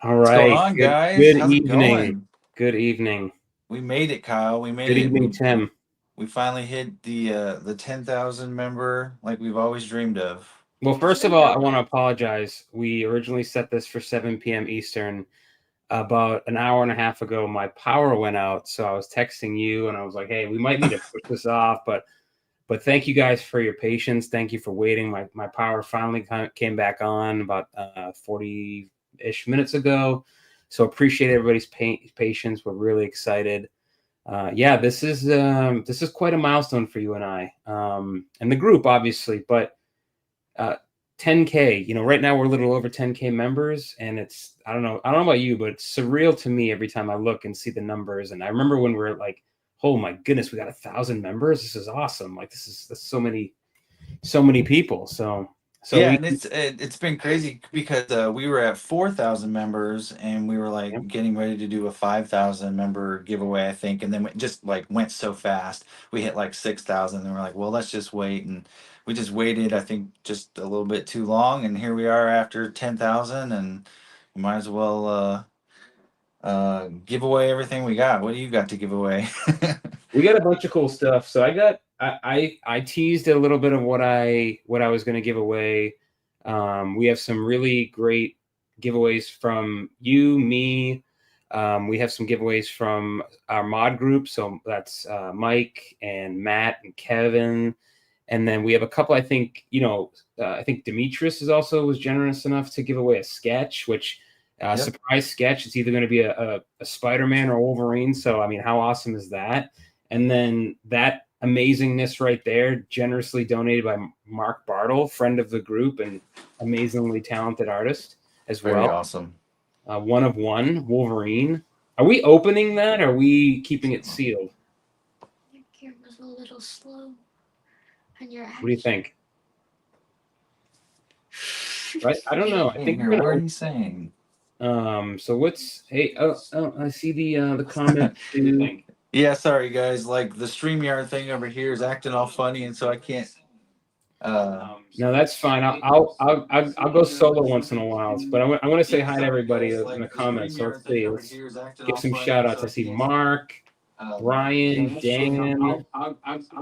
All What's going right. on, Good guys? good How's it evening. going? Good evening. We made it, Kyle. We made Good it. evening, We we, Tim. we finally hit the 10,000 member like we've always dreamed of. Well, first of all, I want to apologize. We originally set this for 7 p.m. Eastern. About an hour and a half ago, my power went out, so I was texting you and I was like, "Hey, we might need to push this off." But thank you guys for your patience. Thank you for waiting. My power finally came back on about 40-ish minutes ago. So appreciate everybody's patience. We're really excited. Yeah, this is quite a milestone for you and I, and the group, obviously. But uh, 10K, right now we're a little over 10K members, and I don't know about you, but it's surreal to me every time I look and see the numbers. And I remember when we were like, oh my goodness, we got 1,000 members. This is awesome. Like that's so many people. So Yeah, we, and it's been crazy because we were at 4,000 members and we were yeah, like getting ready to do a 5,000 member giveaway, I think, and then it just like went so fast. We hit like 6,000 and we're like, well, let's just wait, and we just waited. I think just a little bit too long, and here we are after 10,000, and we might as well give away everything we got. What do you got to give away? we got a bunch of cool stuff. So I teased a little bit of what I was going to give away. We have some really great giveaways from you, me. We have some giveaways from our mod group. So that's Mike and Matt and Kevin. And then we have a couple, I think, I think Demetrius was generous enough to give away a sketch, which Yep. surprise sketch. It's either going to be a Spider-Man or Wolverine. So, I mean, how awesome is that? And then that amazingness right there, generously donated by Mark Bartle, friend of the group and amazingly talented artist as Very well. awesome. One of one, Wolverine. Are we opening that? Or are we keeping it sealed? Your camera's a little slow, and your What do you action. think? Right? I don't know. I Can't think hear we're a gonna word open. he's saying. So what's hey? Oh, I see the comment too. Yeah, sorry guys. Like the StreamYard thing over here is acting all funny, and so I can't. Uh, No, that's fine. I'll go solo once in a while. But I want to say hi to everybody in the comments. So let's see. Let's give some shout outs. I see Mark, Brian, Dan,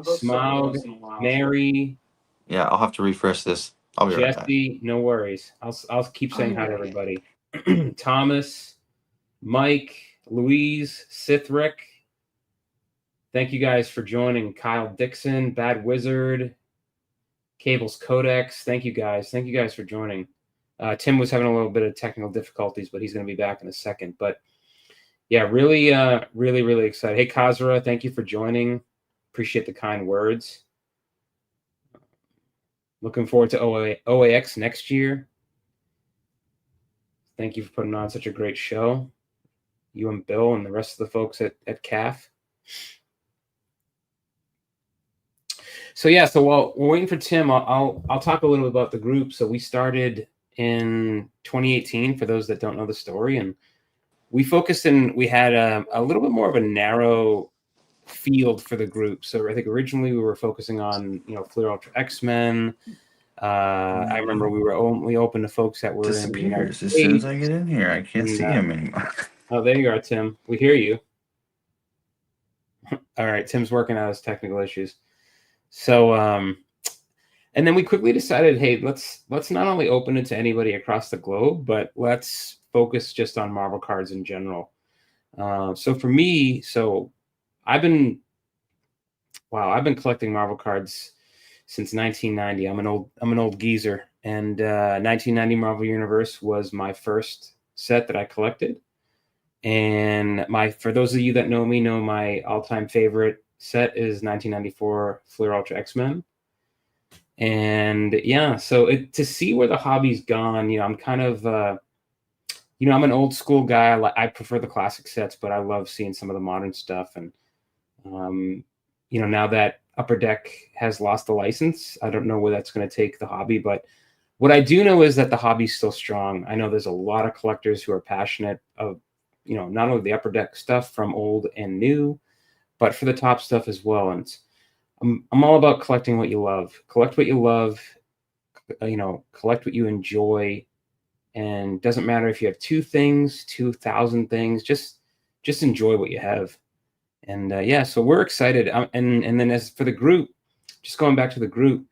Smaug, Mary, yeah, I'll have to refresh this. I'll be right back. Jesse. No worries. I'll keep saying hi to everybody. Thomas, Mike, Louise, Sithrick. Thank you guys for joining. Kyle Dixon, Bad Wizard, Cables Codex. Thank you guys. Thank you guys for joining. Tim was having a little bit of technical difficulties, but he's going to be back in a second. But yeah, really, really excited. Hey, Kazra, thank you for joining. Appreciate the kind words. Looking forward to OAX next year. Thank you for putting on such a great show. You and Bill and the rest of the folks at CAF. So yeah, so while we're waiting for Tim, I'll talk a little bit about the group. So we started in 2018 for those that don't know the story, and we focused in. We had a little bit more of a narrow field for the group. So I think originally we were focusing on Fleer Ultra X-Men. I remember we were only open to folks that were in the United Disappears as soon as States. I get in here. I can't And see him anymore. oh, there you are, Tim. We hear you. All right, Tim's working out his technical issues. So and then we quickly decided, hey, let's not only open it to anybody across the globe, but let's focus just on Marvel cards in general. So for me, I've been I've been collecting Marvel cards since 1990. I'm an old geezer, and 1990 Marvel Universe was my first set that I collected. And for those of you that know me, know my all-time favorite set is 1994 Fleer Ultra X-Men. And yeah, so to see where the hobby's gone, I'm kind of I'm an old school guy. I prefer the classic sets, but I love seeing some of the modern stuff. And now that Upper Deck has lost the license, I don't know where that's going to take the hobby. But what I do know is that the hobby's still strong. I know there's a lot of collectors who are passionate of, not only the Upper Deck stuff from old and new, but for the top stuff as well. And I'm all about collecting what you love. Collect what you love. Collect what you enjoy. And doesn't matter if you have 2 things, 2,000 things, just enjoy what you have. And yeah, so we're excited. And then as for the group, just going back to the group.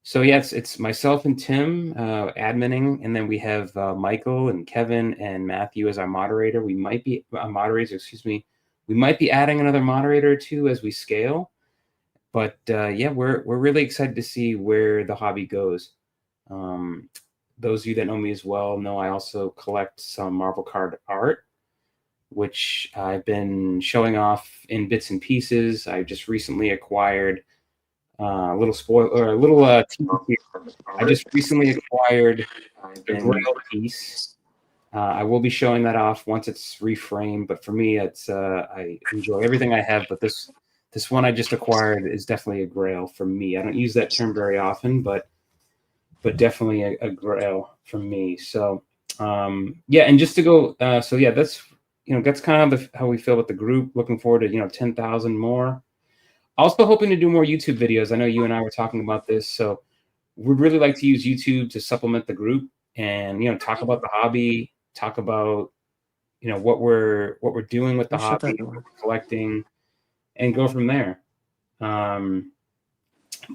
So yeah, it's myself and Tim adminning, and then we have Michael and Kevin and Matthew as our moderator. We might be moderators, excuse me. We might be adding another moderator or two as we scale. But yeah, we're really excited to see where the hobby goes. Those of you that know me as well know I also collect some Marvel card art, which I've been showing off in bits and pieces. I just recently acquired a little spoil or a little teaser. I just recently acquired a Grail piece. I will be showing that off once it's reframed, but for me, it's I enjoy everything I have, but this one I just acquired is definitely a Grail for me. I don't use that term very often, but definitely a Grail for me. So yeah, and just to go, so yeah, that's that's kind of how we feel with the group. Looking forward to 10,000 more. Also hoping to do more YouTube videos. I know you and I were talking about this, so we'd really like to use YouTube to supplement the group and talk about the hobby, talk about what we're doing with the hobby, collecting, and go from there. But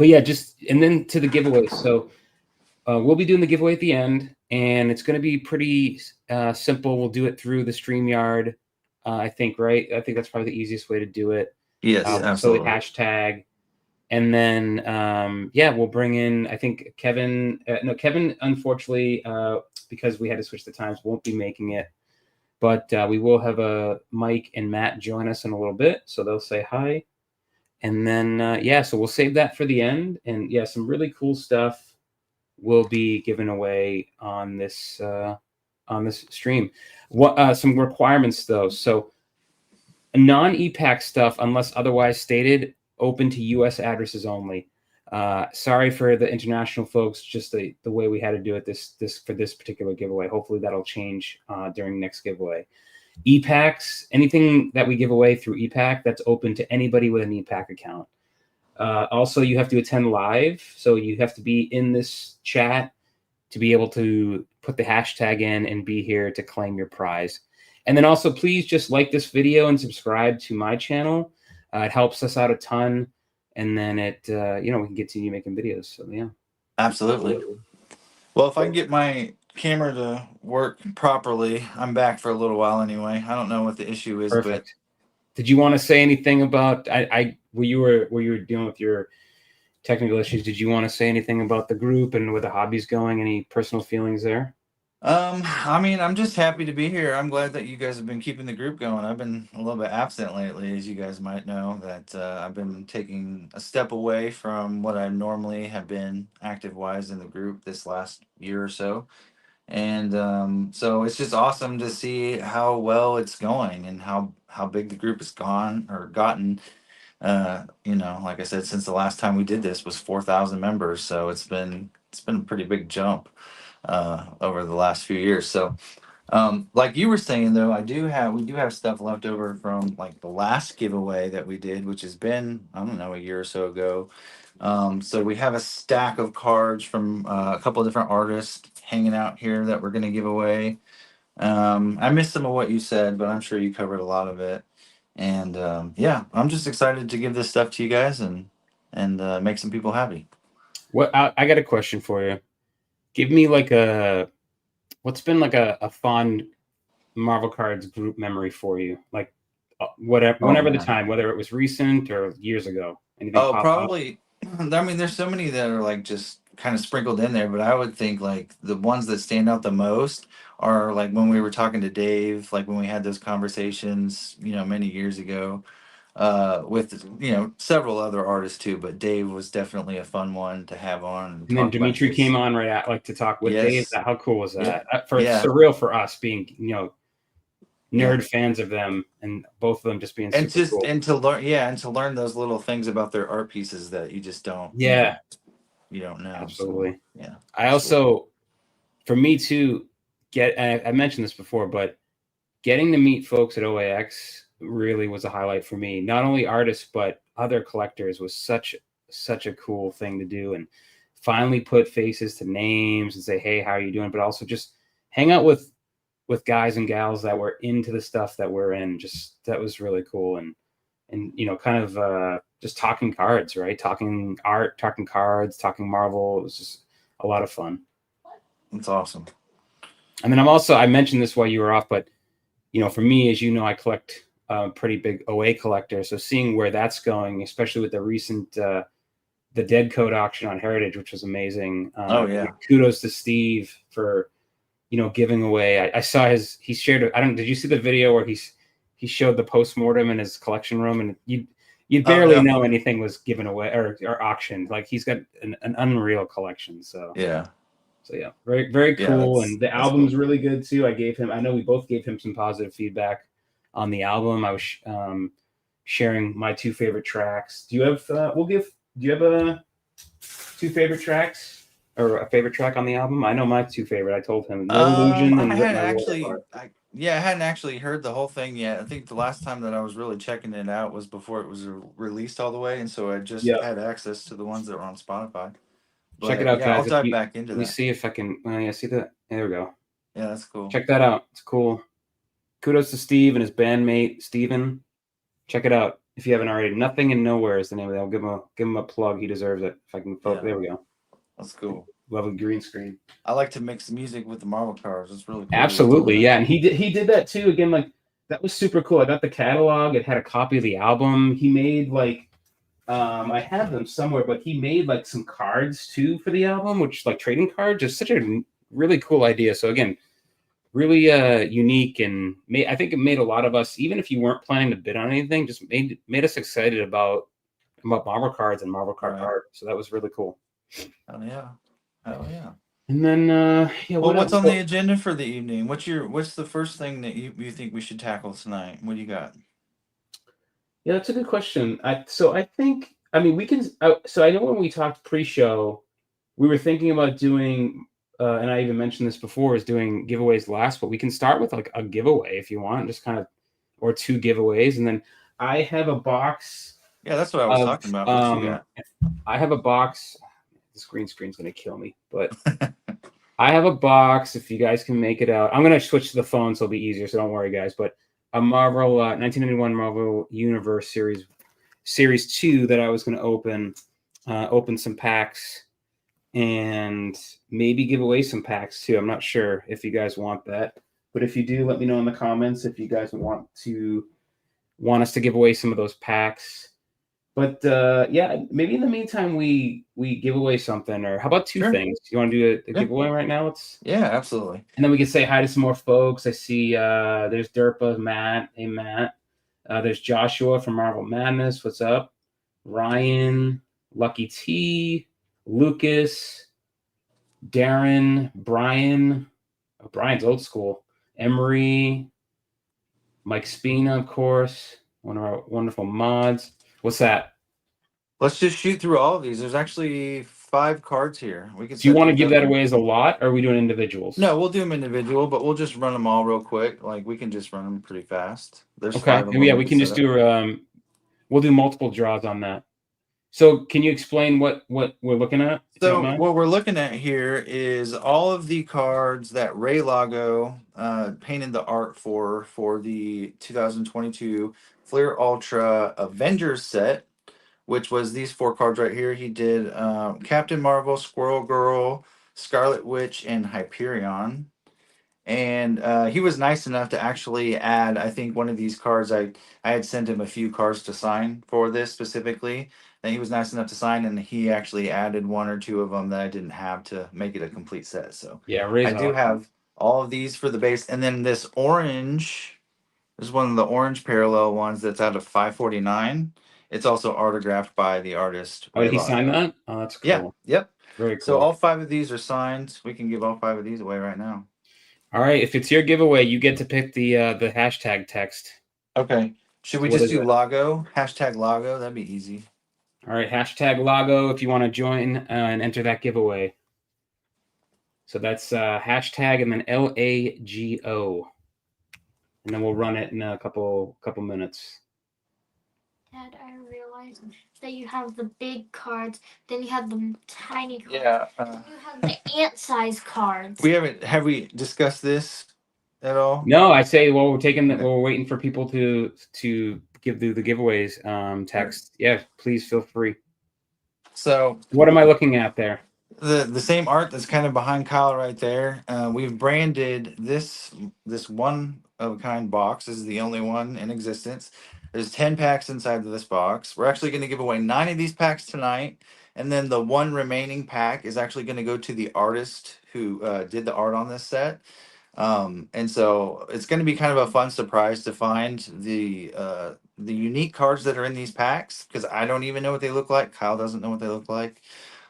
yeah, and then to the giveaways. So we'll be doing the giveaway at the end, and it's going to be pretty simple. We'll do it through the StreamYard, I think, right? I think that's probably the easiest way to do it. Yes, absolutely. So the hashtag, and then yeah, we'll bring in. I think Kevin. No, Kevin, unfortunately, because we had to switch the times, won't be making it. But we will have Mike and Matt join us in a little bit, so they'll say hi. And then yeah, so we'll save that for the end. And yeah, some really cool stuff will be given away on this stream. What some requirements though? So non-EPAC stuff, unless otherwise stated, open to U.S. addresses only. Sorry for the international folks, just the way we had to do it for this particular giveaway. Hopefully that'll change during next giveaway. EPACs, anything that we give away through EPAC, that's open to anybody with an EPAC account. Also, you have to attend live, so you have to be in this chat to be able to put the hashtag in and be here to claim your prize. And then also, please just like this video and subscribe to my channel. It helps us out a ton, and then it we can continue making videos. So yeah, absolutely. Well, if I can get my camera to work properly, I'm back for a little while anyway. I don't know what the issue is. Perfect. But did you want to say anything about where you were dealing with your technical issues? Did you want to say anything about the group and where the hobby's going? Any personal feelings there? I mean, I'm just happy to be here. I'm glad that you guys have been keeping the group going. I've been a little bit absent lately, as you guys might know, that I've been taking a step away from what I normally have been active-wise in the group this last year or so. And so it's just awesome to see how well it's going and how big the group has gotten. Like I said, since the last time we did this was 4,000 members, so it's been a pretty big jump over the last few years. So like you were saying though, we do have stuff left over from like the last giveaway that we did, which has been, I don't know, a year or so ago. So we have a stack of cards from a couple of different artists hanging out here that we're going to give away. I missed some of what you said, but I'm sure you covered a lot of it. And yeah, I'm just excited to give this stuff to you guys and make some people happy. What I got a question for you. Give me like what's been like a fond Marvel Cards group memory for you? Like whenever the time, whether it was recent or years ago. Anything probably. I mean, there's so many that are like just kind of sprinkled in there, but I would think like the ones that stand out the most are like when we were talking to Dave, like when we had those conversations, many years ago, with several other artists too, but Dave was definitely a fun one to have on. And then Dimitri came on right at to talk with Dave. How cool was that? Surreal for us being nerd fans of them, and both of them just being super cool. And to learn those little things about their art pieces that you just don't you don't know. Absolutely. So, yeah. I also, for me too, I mentioned this before, but getting to meet folks at OAX really was a highlight for me. Not only artists, but other collectors was such a cool thing to do, and finally put faces to names and say, hey, how are you doing? But also just hang out with guys and gals that were into the stuff that we're in. Just that was really cool, and kind of just talking cards, right? Talking art, talking cards, talking Marvel. It was just a lot of fun. That's awesome. And then I mentioned this while you were off, but for me, as you know, I collect a pretty big OA collector. So seeing where that's going, especially with the recent the Dead Code auction on Heritage, which was amazing. Oh yeah. Kudos to Steve for giving away. I saw he shared. Did you see the video where he showed the postmortem in his collection room, and you barely know anything was given away or auctioned. Like he's got an unreal collection. So yeah, very very cool. And the album's cool. really good too. I know we both gave him some positive feedback on the album. I was sharing my 2 favorite tracks. Do you have? Do you have a 2 favorite tracks? Or a favorite track on the album? I know my 2 favorite. I told him No Illusion and Rip My World Apart. I hadn't actually heard the whole thing yet. I think the last time that I was really checking it out was before it was released all the way, and so I just had access to the ones that were on Spotify. But, check it out, guys. I'll dive back into that. Let me see if I can. See that? There we go. Yeah, that's cool. Check that out. It's cool. Kudos to Steve and his bandmate Steven. Check it out if you haven't already. Nothing and Nowhere is the name of it. I'll give him a plug. He deserves it. If I can. There we go. That's cool. Lovely green screen. I like to mix music with the Marvel cards. It's really cool. Absolutely, yeah. And he did that too. Again, like that was super cool. I got the catalog. It had a copy of the album. He made I have them somewhere, but he made like some cards too for the album, which like trading cards. Just such a really cool idea. So again, really unique, and I think it made a lot of us, even if you weren't planning to bid on anything, just made us excited about Marvel cards and Marvel card art. So that was really cool. Oh yeah. Oh yeah. And then what's on the agenda for the evening? What's the first thing that you think we should tackle tonight? What do you got? Yeah, that's a good question. I think we can. So I know when we talked pre-show, we were thinking about doing, and I even mentioned this before, is doing giveaways last. But we can start with like a giveaway if you want, just kind of, or 2 giveaways, and then I have a box. Yeah, that's what I was talking about. What you got? I have a box. This green screen's going to kill me, but I have a box. If you guys can make it out, I'm going to switch to the phone so it'll be easier. So don't worry, guys. But a Marvel 1991 Marvel Universe Series 2 that I was going to open some packs and maybe give away some packs too. I'm not sure if you guys want that, but if you do, let me know in the comments if you guys want us to give away some of those packs. But maybe in the meantime we give away something, or how about 2 things? You want to do a giveaway right now? Absolutely. And then we can say hi to some more folks. I see there's Derpa, Matt. Hey Matt. There's Joshua from Marvel Madness. What's up? Ryan, Lucky T, Lucas, Darren, Brian. Oh, Brian's old school. Emery, Mike Spina, of course. One of our wonderful mods. What's that? Let's just shoot through all of these. There's actually 5 cards here. We can. Do you want to give that away as a lot, or are we doing individuals? No, we'll do them individual, but we'll just run them all real quick. Like we can just run them pretty fast. There's 5 of them. Yeah, we can just do. We'll do multiple draws on that. So, can you explain what we're looking at? So, what we're looking at here is all of the cards that Ray Lago painted the art for the 2022 Flair Ultra Avengers set, which was these 4 cards right here. He did Captain Marvel, Squirrel Girl, Scarlet Witch, and Hyperion. And he was nice enough to actually add, I think, one of these cards. I had sent him a few cards to sign for this specifically. And he was nice enough to sign, and he actually added 1 or 2 of them that I didn't have to make it a complete set. So yeah, I do have all of these for the base. And then this orange is one of the orange parallel ones that's out of 549. It's also autographed by the artist. Oh, did he sign that? Oh, that's cool. Yeah, yep. Very cool. So all 5 of these are signed. We can give all 5 of these away right now. All right, if it's your giveaway, you get to pick the hashtag text. Okay. Should we just do Lago? Hashtag Lago? That'd be easy. All right, hashtag Lago if you want to join and enter that giveaway. So that's hashtag and then LAGO. And then we'll run it in a couple minutes. Dad, I realized that you have the big cards, then you have the tiny cards. Yeah. You have the ant-sized cards. Have we discussed this at all? No, I say while we're taking while we're waiting for people to give the giveaways text. Yeah, please feel free. So What am I looking at there? the same art that's kind of behind Kyle right there. We've branded this one of a kind box. This is the only one in existence. There's 10 packs inside of this box. We're actually going to give away 9 of these packs tonight, and then the one remaining pack is actually going to go to the artist who did the art on this set. And so it's going to be kind of a fun surprise to find the unique cards that are in these packs, because I don't even know what they look like. Kyle doesn't know what they look like.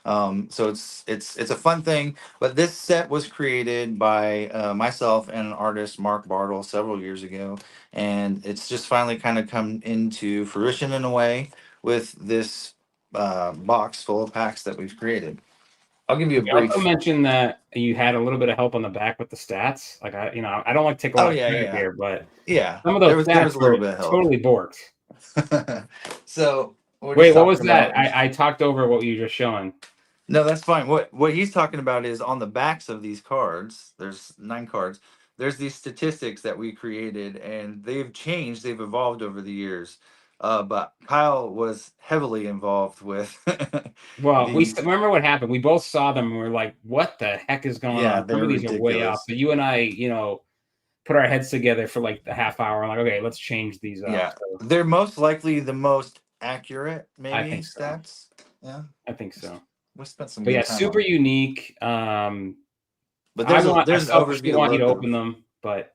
So it's a fun thing. But this set was created by myself and an artist, Mark Bartle, several years ago, and it's just finally kind of come into fruition in a way with this box full of packs that we've created. I'll give you a You also brief. mentioned that you had a little bit of help on the back with the stats. Like I don't like to take a lot Oh of yeah, credit yeah, here, but yeah. some of There those was stats a were little bit of help. totally borked. So what he's Wait, what was talking that? about is, I talked over what you were just showing. no, that's fine. What he's talking about is on the backs of these cards. There's 9 cards. There's these statistics that we created, and they've changed. They've evolved over the years. But Kyle was heavily involved with Well, these. remember what happened. We both saw them and we are like, "What the heck is going Yeah, on?" Some they're of these are way off. ridiculous. So you and I, put our heads together for like the half hour. I'm like, "Okay, let's change these up." Yeah, So they're most likely the most accurate, I maybe think so. stats. Yeah, I think so. we spent some But yeah, good time super on it. unique. But I there's an selfishly overview want you to look open of them, but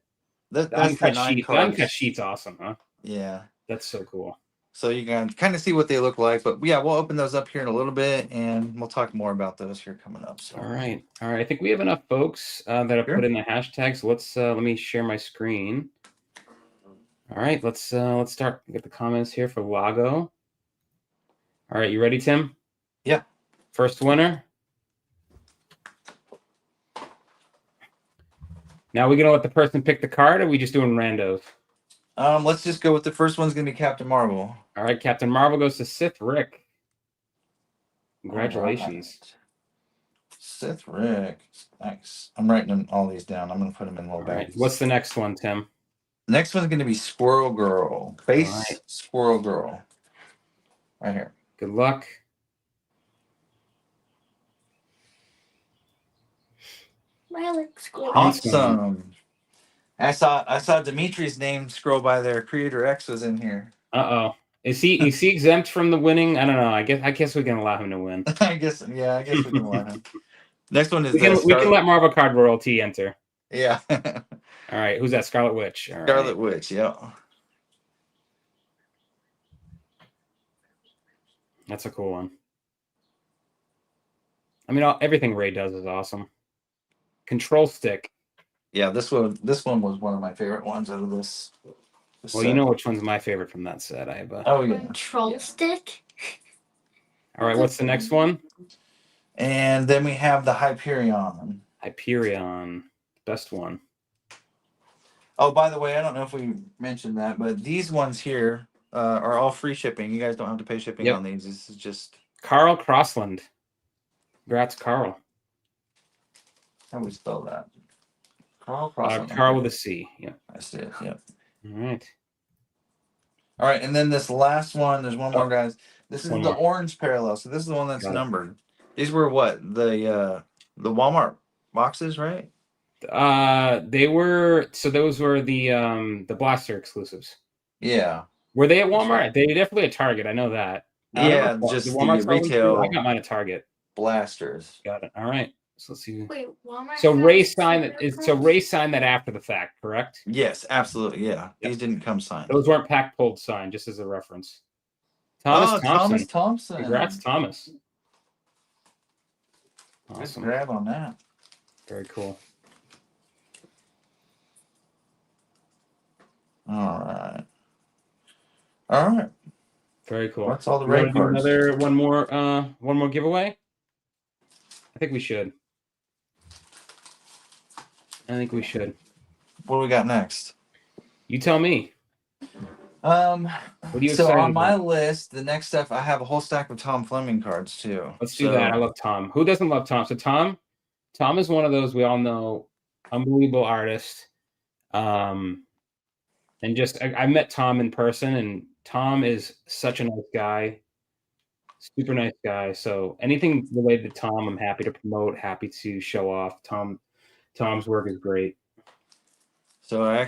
that. That's the 9 the uncut cards. sheet's awesome, huh? Yeah. That's so cool. So you can kind of see what they look like. But yeah, we'll open those up here in a little bit, and we'll talk more about those here coming up. So All right. I think we have enough folks that have sure. put in the hashtag. So let me share my screen. All right, let's start get the comments here for Lago. All right, you ready, Tim? Yeah. First winner. Now we're gonna let the person pick the card, or are we just doing randos? Let's just go with the first one's gonna be Captain Marvel. All right, Captain Marvel goes to Sith Rick. Congratulations. Right. Sith Rick. Nice. I'm writing all these down. I'm gonna put them in little All right, bags. what's the next one, Tim? Next one's gonna be Squirrel Girl. Face right. Squirrel Girl. Right here. Good luck. My legs go. Awesome. I saw Dimitri's name scroll by there. Creator X was in here. Uh-oh. Is he exempt from the winning? I don't know. I guess we can allow him to win. I guess we can allow him. Next one is we can let Marvel Card Royalty enter. Yeah. All right, who's that? Scarlet Witch. All Scarlet right. Witch, yeah. That's a cool one. I mean, everything Ray does is awesome. Control Stick. Yeah, this one was one of my favorite ones out of this Well, set. you know which one's my favorite from that set. I have a... Oh yeah. Control stick. All right, what's the next one? And then we have the Hyperion. Hyperion, best one. Oh, by the way, I don't know if we mentioned that, but these ones here are all free shipping. You guys don't have to pay shipping on these. This is just Carl Crossland. Congrats, Carl. how do we spell that? Carl Crossland. Carl with a C. Yeah. I see it. Yep. All right. All right, and then this last one, there's one more, guys. This is One the more. orange parallel. So this is the one that's Got it. numbered. These were what? The Walmart boxes, right? Those were the Blaster exclusives. Yeah. Were they at Walmart? They definitely at Target. I know that. Yeah, just Did the Walmart sell them too? retail I got mine at Target. blasters. Got it. All right. So let's see. Wait, Walmart. So has Ray signed super it. So cards? Ray signed that after the fact, correct? Yes, absolutely. Yeah. Yep. These didn't come signed. Those weren't pack pulled signed, just as a reference. Thomas Thompson. Congrats, Thomas. Good Awesome. grab on that. Very cool. All right. All right. Very cool. That's all the You wanna Ray do cards. another one more giveaway? I think we should. What do we got next? You tell me. What are you So excited on my about? list, the next stuff, I have a whole stack of Tom Fleming cards too. Let's do that. I love Tom. Who doesn't love Tom? So Tom is one of those we all know, unbelievable artist. And just I met Tom in person, and Tom is such a nice guy, super nice guy. So anything related to Tom, I'm happy to promote, happy to show off. Tom's work is great. So I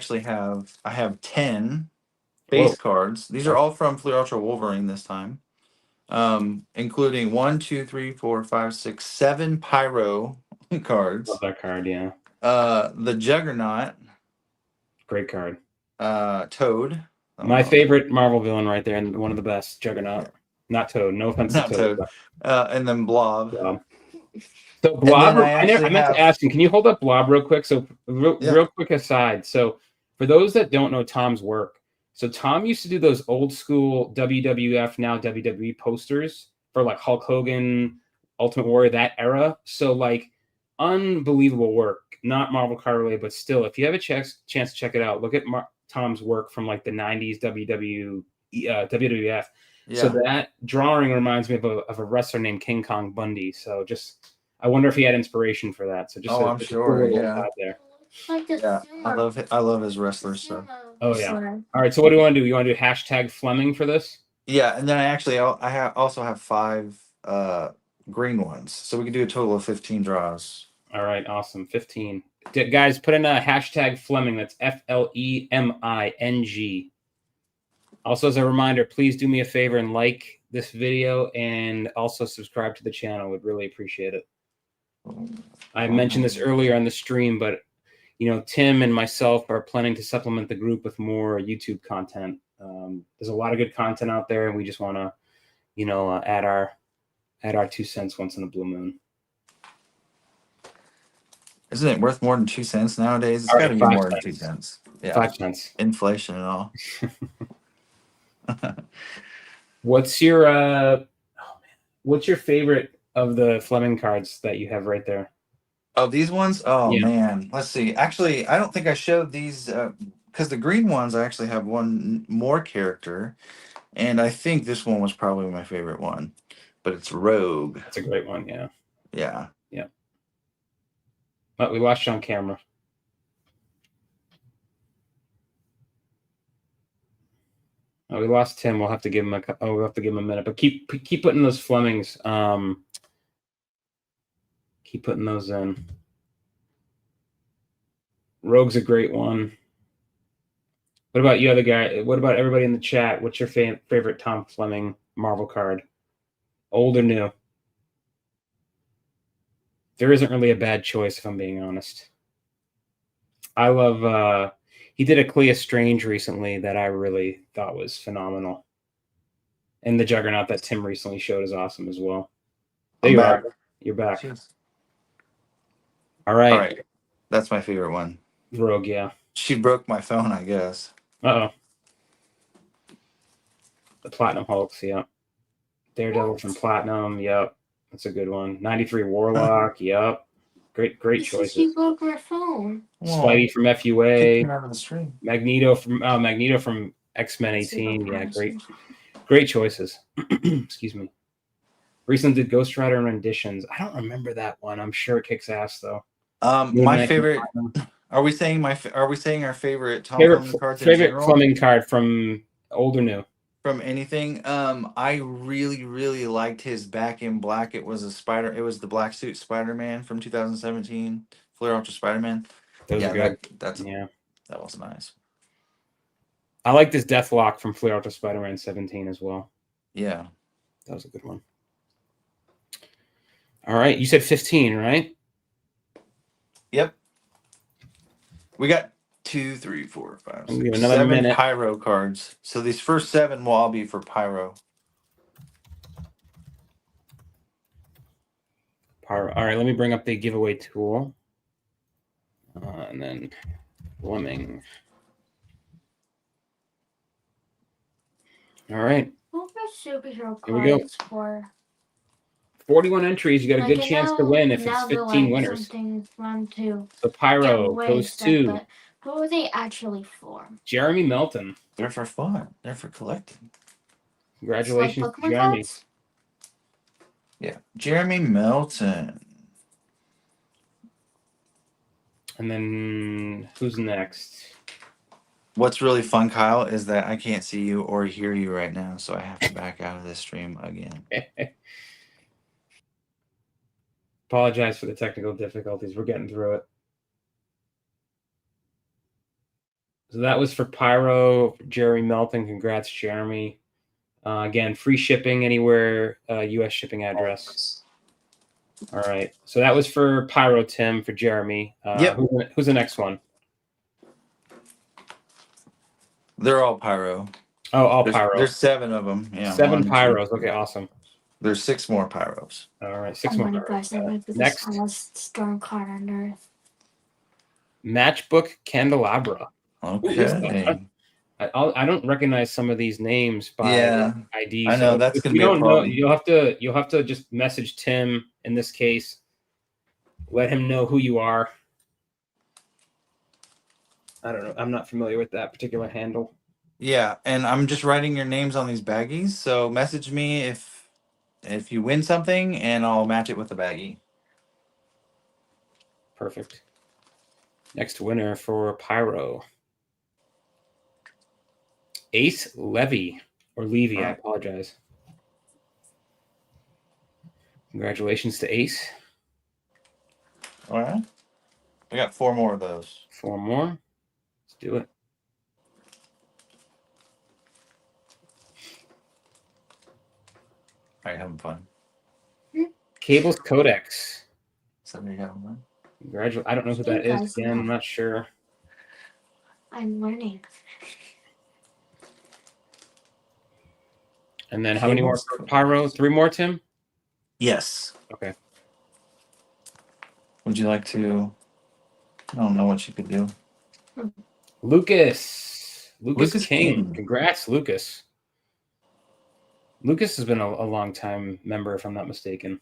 have 10 Whoa. base cards. These are all from Ultra Wolverine this time. Including 1, 2, 3, 4, 5, 6, 7 Pyro cards. Love that card, yeah. The Juggernaut. Great card. Toad. My favorite Marvel villain right there, and one of the best, Juggernaut. Not Toad. No offense Not to Toad. And then Blob. So Blob, I meant to ask him, can you hold up Blob real quick? So real quick aside. So for those that don't know Tom's work, so Tom used to do those old school WWF, now WWE posters for like Hulk Hogan, Ultimate Warrior, that era. So like unbelievable work, not Marvel card related, but still, if you have a chance to check it out, look at Tom's work from like the 90s WWF. Yeah. So that drawing reminds me of a wrestler named King Kong Bundy. So just, I wonder if he had inspiration for that. So just I'm sure. Yeah. There. I love his wrestler stuff. Oh yeah. All right. So what do you want to do? You want to do hashtag Fleming for this? Yeah, and then I also have 5 green ones, so we can do a total of 15 draws. All right. Awesome. 15. Guys, put in a hashtag Fleming. That's FLEMING. Also, as a reminder, please do me a favor and like this video and also subscribe to the channel. Would really appreciate it. I mentioned this earlier on the stream, but Tim and myself are planning to supplement the group with more YouTube content. There's a lot of good content out there, and we just want to, add our 2 cents once in a blue moon. Isn't it worth more than 2 cents nowadays? It's got to be more than 2 cents. Yeah, 5 cents. Inflation and all. What's your favorite of the Fleming cards that you have right there? Oh, these ones? Oh yeah. Man, let's see. Actually, I don't think I showed these because the green ones I actually have one more character, and I think this one was probably my favorite one, but it's Rogue. That's a great one. Yeah. Yeah. Yeah. But we lost you on camera. Oh, we lost Tim. We'll have to give him a minute. But keep putting those Flemings. Keep putting those in. Rogue's a great one. What about you, other guy? What about everybody in the chat? What's your favorite Tom Fleming Marvel card? Old or new? There isn't really a bad choice, if I'm being honest. I love. He did a Clea Strange recently that I really thought was phenomenal. And the Juggernaut that Tim recently showed is awesome as well. There you are. You're back. Cheers. All right. That's my favorite one. Rogue, yeah. She broke my phone, I guess. Uh-oh. The Platinum Hulks, yeah. Daredevil from Platinum, yep. That's a good one. 93 Warlock, yep. Great choices. She broke her phone. Spidey from FUA. Out of the stream. Magneto from X-Men 18. Yeah, great choices. Excuse me. Recently did Ghost Rider renditions. I don't remember that one. I'm sure it kicks ass though. My favorite. Are we saying our favorite Tom Fleming cards? Favorite Fleming card from old or new? From anything. I really liked his Back in Black. It was the black suit Spider-Man from 2017. Flair Ultra Spider-Man. That was nice. I like this Deathlock from Flair Ultra Spider-Man 17 as well. Yeah. That was a good one. All right. You said 15, right? Yep. We got 2, 3, 4, 5, 6, 7 minute. Pyro cards. So these first 7 will all be for Pyro. All right, let me bring up the giveaway tool. And then Fleming. All right. What were superhero Here we go. For? 41 entries. You got a good chance to win if it's 15 winners. Fun too. So Pyro goes to What were they actually for? Jeremy Melton. They're for fun. They're for collecting. Congratulations, Like Pokemon Jeremy. cards? Yeah, Jeremy Melton. And then who's next? What's really fun, Kyle, is that I can't see you or hear you right now, so I have to back out of this stream again. Apologize for the technical difficulties. We're getting through it. So that was for Pyro, Jeremy Melton. Congrats, Jeremy. Again, free shipping anywhere, U.S. shipping address. All right. So that was for Pyro, Tim, for Jeremy. Yep. Who's the next one? They're all Pyro. Oh, all Pyro. There's 7 of them. Yeah, 7 1, Pyros. 2, Okay, awesome. There's 6 more Pyros. All right, 6 Oh more my Pyros. gosh, that might be the Next. smallest storm card on Earth. Matchbook Candelabra. Okay. I don't recognize some of these names by ID. I know, so that's if gonna you be a don't know, problem. you'll have to just message Tim in this case. Let him know who you are. I don't know. I'm not familiar with that particular handle. Yeah, and I'm just writing your names on these baggies, so message me if you win something, and I'll match it with the baggie. Perfect. Next winner for Pyro. Ace Levy, or Levy, I apologize. Congratulations to Ace. All right. We got 4 more of those. 4 more. Let's do it. All right, having fun. Cables Codex. Somebody having fun? Congratulations. I don't know who that is. Again, I'm not sure. I'm learning. And then how many more for Pyro? 3 more, Tim? Yes. Okay. Would you like to? I don't know what you could do. Lucas Lucas King. King. Congrats, Lucas. Lucas has been a long time member, if I'm not mistaken.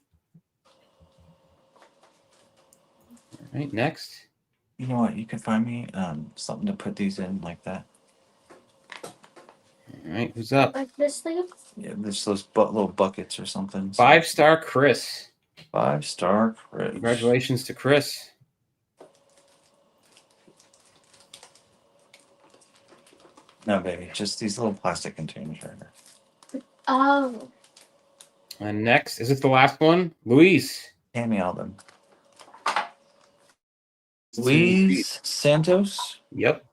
All right, next. You know what? You can find me something to put these in like that. All right, who's up? Like this thing? Yeah, there's those little buckets or something. 5-star Chris. 5-star Chris. Congratulations to Chris. No, baby, just these little plastic containers right here. Oh. And next, is it the last one? Luis. Hand me all them. Luis Santos. Yep.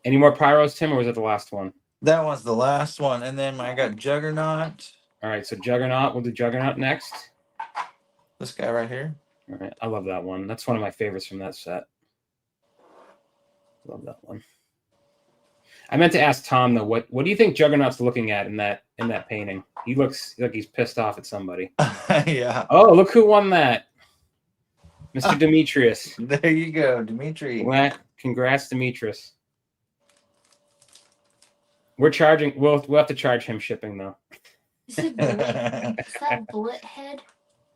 Any more Pyros, Tim, or was it the last one? That was the last one. And then I got Juggernaut. All right, so Juggernaut. We'll do Juggernaut next. This guy right here. All right, I love that one. That's one of my favorites from that set. Love that one. I meant to ask Tom though. What do you think Juggernaut's looking at in that painting? He looks like he's pissed off at somebody. Yeah. Oh, look who won that, Mr. Demetrius. There you go, Dimitri. Congrats, Demetrius. We're charging. We'll have to charge him shipping though. Is that bullet head?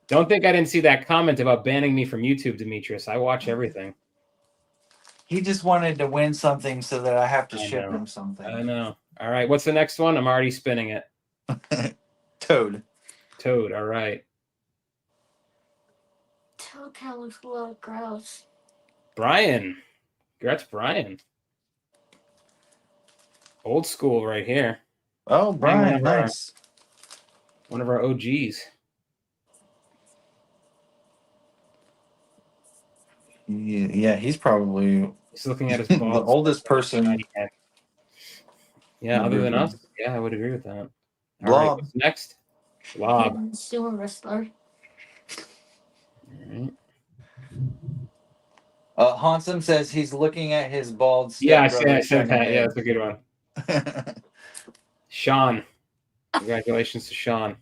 Don't think I didn't see that comment about banning me from YouTube, Demetrius. I watch everything. He just wanted to win something so that I have to I ship know. him something. I know. All right, what's the next one? I'm already spinning it. Toad. Toad. All right. Toad kind of looks a little gross. Brian. Congrats, Brian. Old school right here. Oh, Brian, nice. One of our OGs. Yeah, he's probably He's looking at his the balls. oldest person. Yeah, other than us. Yeah, I would agree with that. All Blob. right, what's next? Blob. Sewer wrestler. All right. Hansen says he's looking at his bald. Yeah, I said that. Yeah, that's a good one. Sean. Congratulations to Sean.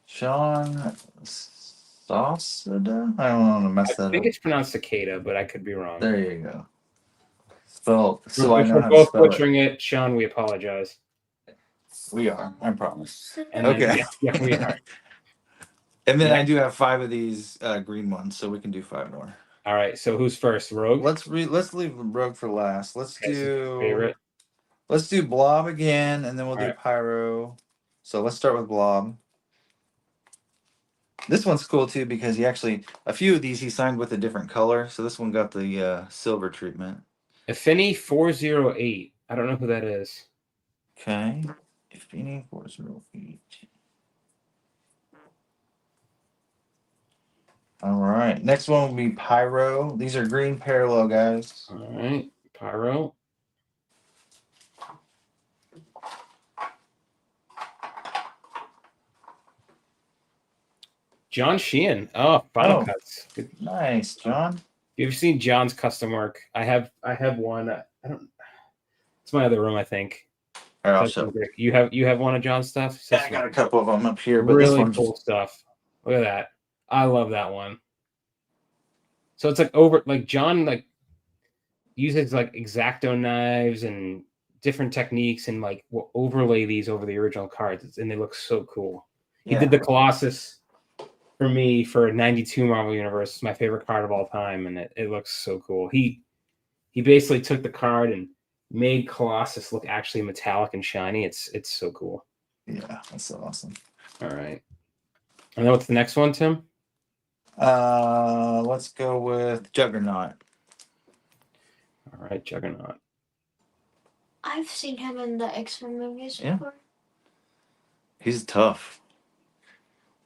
Sean Sauceda? I don't want to mess that up. I think it's pronounced cicada, but I could be wrong. There you go. So We're I know how to both spell butchering it. Sean, we apologize. We are, I promise. And Okay. Then, yeah, we are. And then I do have 5 of these green ones, so we can do 5 more. All right. So who's first? Rogue. Let's leave Rogue for last. Okay, so favorite. Let's do Blob again, and then we'll All do right. Pyro. So let's start with Blob. This one's cool too because a few of these he signed with a different color. So this one got the silver treatment. Affini 408. I don't know who that is. Okay. Affini 408. All right. Next one will be Pyro. These are green parallel, guys. All right. Pyro. John Sheehan. Oh, Final Cuts. Good. Nice, John. You've seen John's custom work. I have one. I don't. It's my other room, I think. All right, I'll show. You have one of John's stuff. Yeah, I got a couple of them up here, but really this one's cool stuff. Look at that. I love that one. So it's like John uses like X-Acto knives and different techniques and like will overlay these over the original cards, and they look so cool. He did the Colossus for me for 92 Marvel Universe. It's my favorite card of all time, and it looks so cool. He basically took the card and made Colossus look actually metallic and shiny. It's so cool. Yeah, that's so awesome. All right. And then what's the next one, Tim? Let's go with Juggernaut. All right, Juggernaut. I've seen him in the X-Men movies before. He's tough.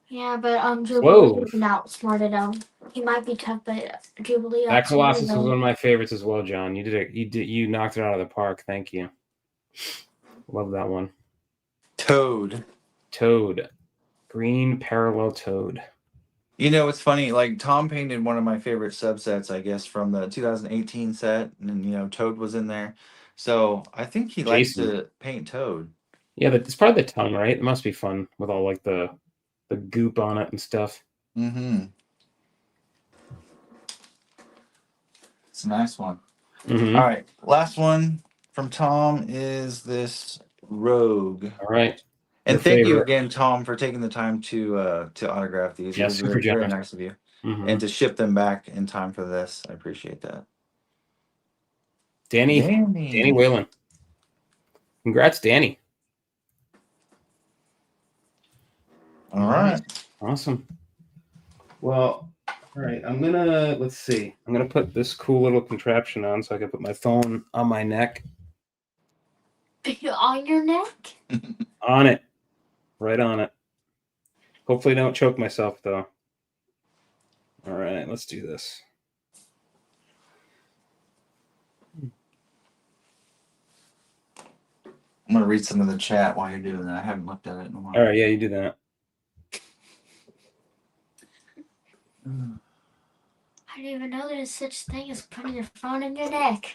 Yeah, but Jubilee been outsmarted him. He might be tough, but Jubilee. That Colossus was one of my favorites as well, John. You knocked it out of the park. Thank you. Love that one. Toad. Green parallel Toad. You know, it's funny, like Tom painted one of my favorite subsets, I guess, from the 2018 set, and Toad was in there. So I think he likes to paint Toad. Yeah, it's probably the tongue, right? It must be fun with all like the goop on it and stuff. Mm-hmm. It's a nice one. Mm-hmm. All right, last one from Tom is this Rogue. All right. And thank you again, Tom, for taking the time to autograph these. Yeah, it was very nice of you. Mm-hmm. And to ship them back in time for this. I appreciate that. Danny Whalen. Congrats, Danny. All right. Awesome. Well, all right. let's see. I'm gonna put this cool little contraption on so I can put my phone on my neck. On your neck? On it. Right on it. Hopefully don't choke myself, though. All right, let's do this. I'm going to read some of the chat while you're doing that. I haven't looked at it in a while. All right, yeah, you do that. I didn't even know there's such thing as putting your phone in your neck.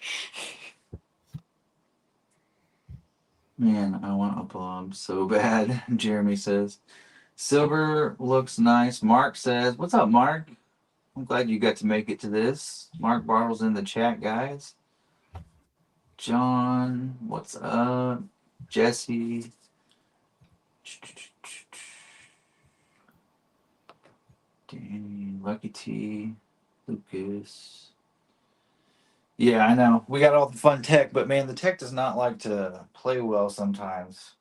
Man, I want a blob so bad, Jeremy says. Silver looks nice. Mark says, what's up, Mark? I'm glad you got to make it to this. Mark Bartle's in the chat, guys. John, what's up? Jesse. Danny, Lucky T, Lucas. Yeah, I know. We got all the fun tech, but man, the tech does not like to play well sometimes.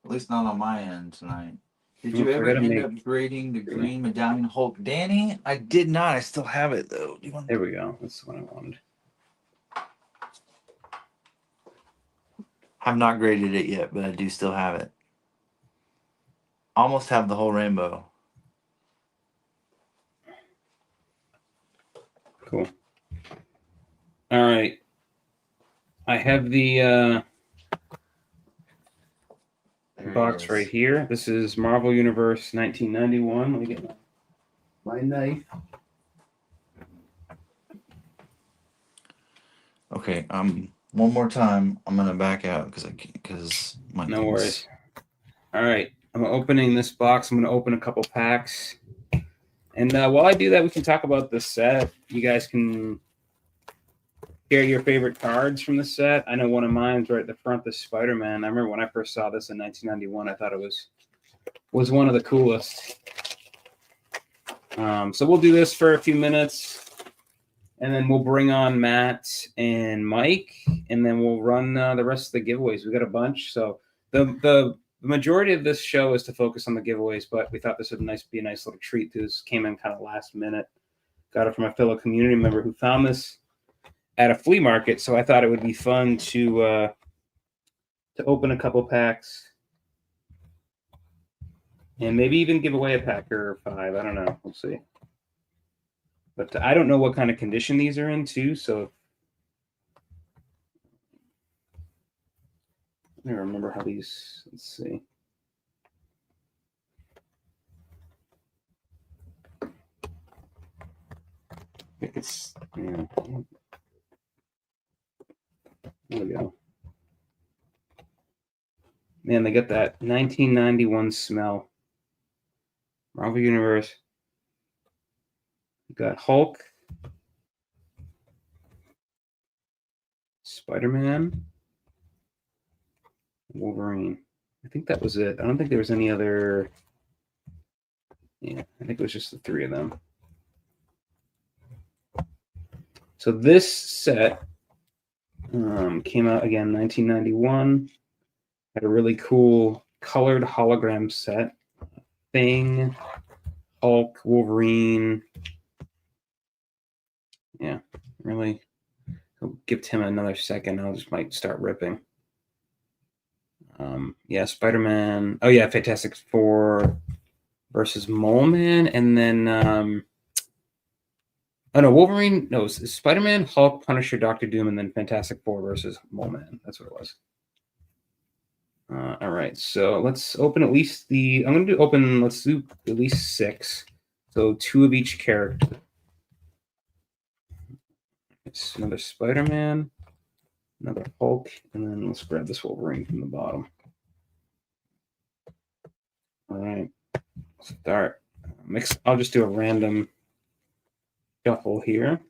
At least not on my end tonight. Did you ever end up grading the green medallion Hulk? Danny, I did not. I still have it though. There we go. That's what I wanted. I've not graded it yet, but I do still have it. Almost have the whole rainbow. Cool. All right. I have the box right here. This is Marvel Universe 1991. Let me get my knife. Okay, one more time. I'm gonna back out because my no worries. All right, I'm opening this box. I'm gonna open a couple packs, and while I do that, we can talk about the set. You guys can share your favorite cards from the set. I know one of mine's right at the front, the Spider-Man. I remember when I first saw this in 1991, I thought it was one of the coolest. So we'll do this for a few minutes. and then we'll bring on Matt and Mike, and then we'll run the rest of the giveaways. We got a bunch, so the majority of this show is to focus on the giveaways, but we thought this would be a nice little treat. This came in kind of last minute. Got it from a fellow community member who found this at a flea market, so I thought it would be fun to open a couple packs and maybe even give away a pack or 5. I don't know. We'll see. But I don't know what kind of condition these are in, too, so I don't remember how these, let's see. It's, yeah. There we go. Man, they got that 1991 smell. Marvel Universe. We got Hulk. Spider-Man. Wolverine. I think that was it. I don't think there was any other. Yeah, I think it was just the 3 of them. So this set came out again 1991. Had a really cool colored hologram set. Thing, Hulk, Wolverine. Yeah, really. I'll give Tim another second. I just might start ripping. Yeah, Spider-Man. Oh yeah, Fantastic Four versus Mole Man, and then oh no, Wolverine. No, it's Spider-Man, Hulk, Punisher, Doctor Doom, and then Fantastic Four versus Mole Man. That's what it was. All right, so let's open at least the. I'm going to open. Let's do at least 6. So 2 of each character. It's another Spider-Man, another Hulk, and then let's grab this Wolverine from the bottom. All right, start. Mix. I'll just do a random shuffle here.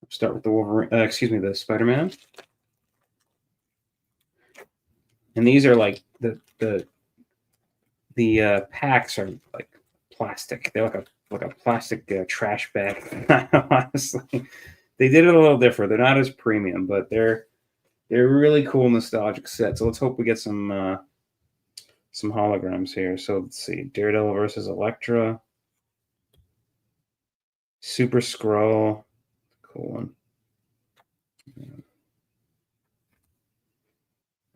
Start with the Wolverine. The Spider-Man. And these are like the packs are like plastic. They're like a plastic trash bag. Honestly, they did it a little different. They're not as premium, but they're really cool nostalgic set. So let's hope we get some holograms here. So let's see, Daredevil versus Elektra, Super Skrull, cool one.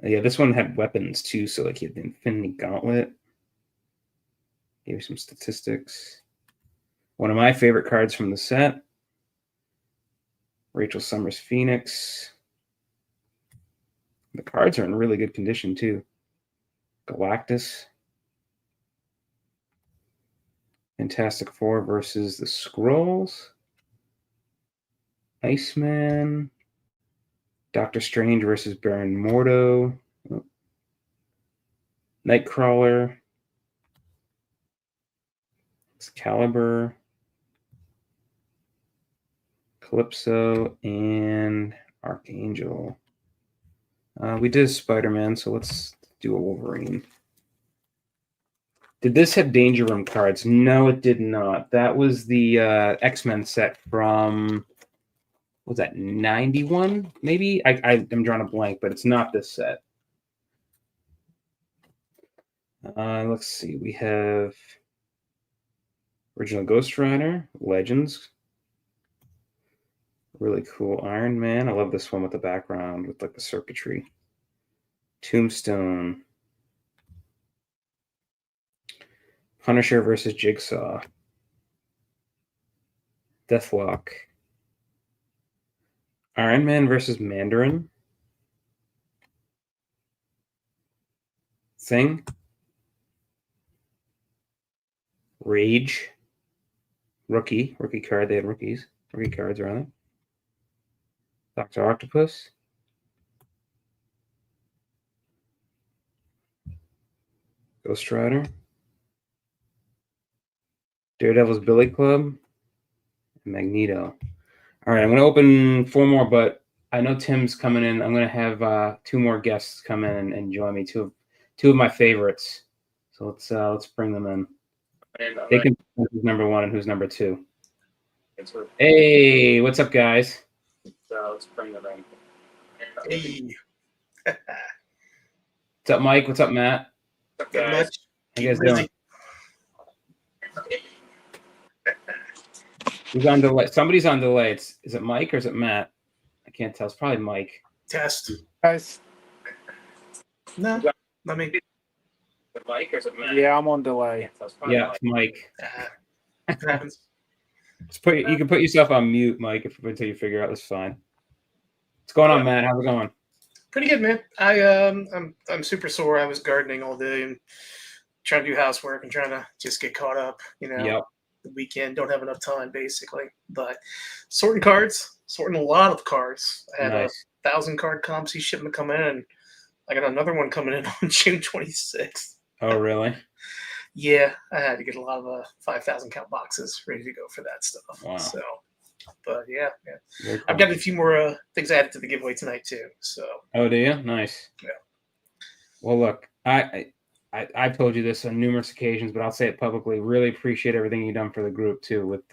Yeah, this one had weapons too. So like you had the Infinity Gauntlet. Gave you some statistics. One of my favorite cards from the set, Rachel Summers Phoenix. The cards are in really good condition too. Galactus. Fantastic Four versus the Skrulls. Iceman. Doctor Strange versus Baron Mordo. Oh. Nightcrawler. Excalibur. Calypso and Archangel. We did Spider-Man, so let's do a Wolverine. Did this have Danger Room cards? No, it did not. That was the X-Men set from, what was that, 91? Maybe? I'm drawing a blank, but it's not this set. Let's see. We have original Ghost Rider, Legends. Really cool Iron Man. I love this one with the background with like the circuitry. Tombstone. Punisher versus Jigsaw. Deathlock. Iron Man versus Mandarin. Thing. Rage. Rookie card. They had rookies. Rookie cards, rather. Dr. Octopus. Ghost Rider. Daredevil's Billy Club. And Magneto. All right, I'm going to open 4 more, but I know Tim's coming in. I'm going to have 2 more guests come in and join me. Two of my favorites. So let's bring them in. They can who's number 1 and who's number 2. Hey, what's up, guys? Let's bring them in. Hey, What's up, Mike? What's up, Matt? not much. How you guys Keep doing? Who's on delay? Somebody's on delay. Is it Mike or is it Matt? I can't tell. It's probably Mike. Test. Guys, No, let me. Mike or is it Matt? yeah, I'm on delay. Yeah, it's Mike. It happens. You can put yourself on mute, Mike, until you figure out. That's fine. What's going on, Matt? How's it going? Pretty good, man. I'm super sore. I was gardening all day and trying to do housework and trying to just get caught up. Yep. The weekend, don't have enough time basically. But sorting cards, sorting a lot of cards. I had Nice. 1,000 card comps shipment coming in, and I got another one coming in on June 26th. Oh, really? Yeah, I had to get a lot of 5,000 count boxes ready to go for that stuff. Wow. So, but yeah. Very cool. I've got a few more things added to the giveaway tonight too. So. Oh, do you? Nice. Yeah. Well, look, I've told you this on numerous occasions, but I'll say it publicly. Really appreciate everything you've done for the group too. With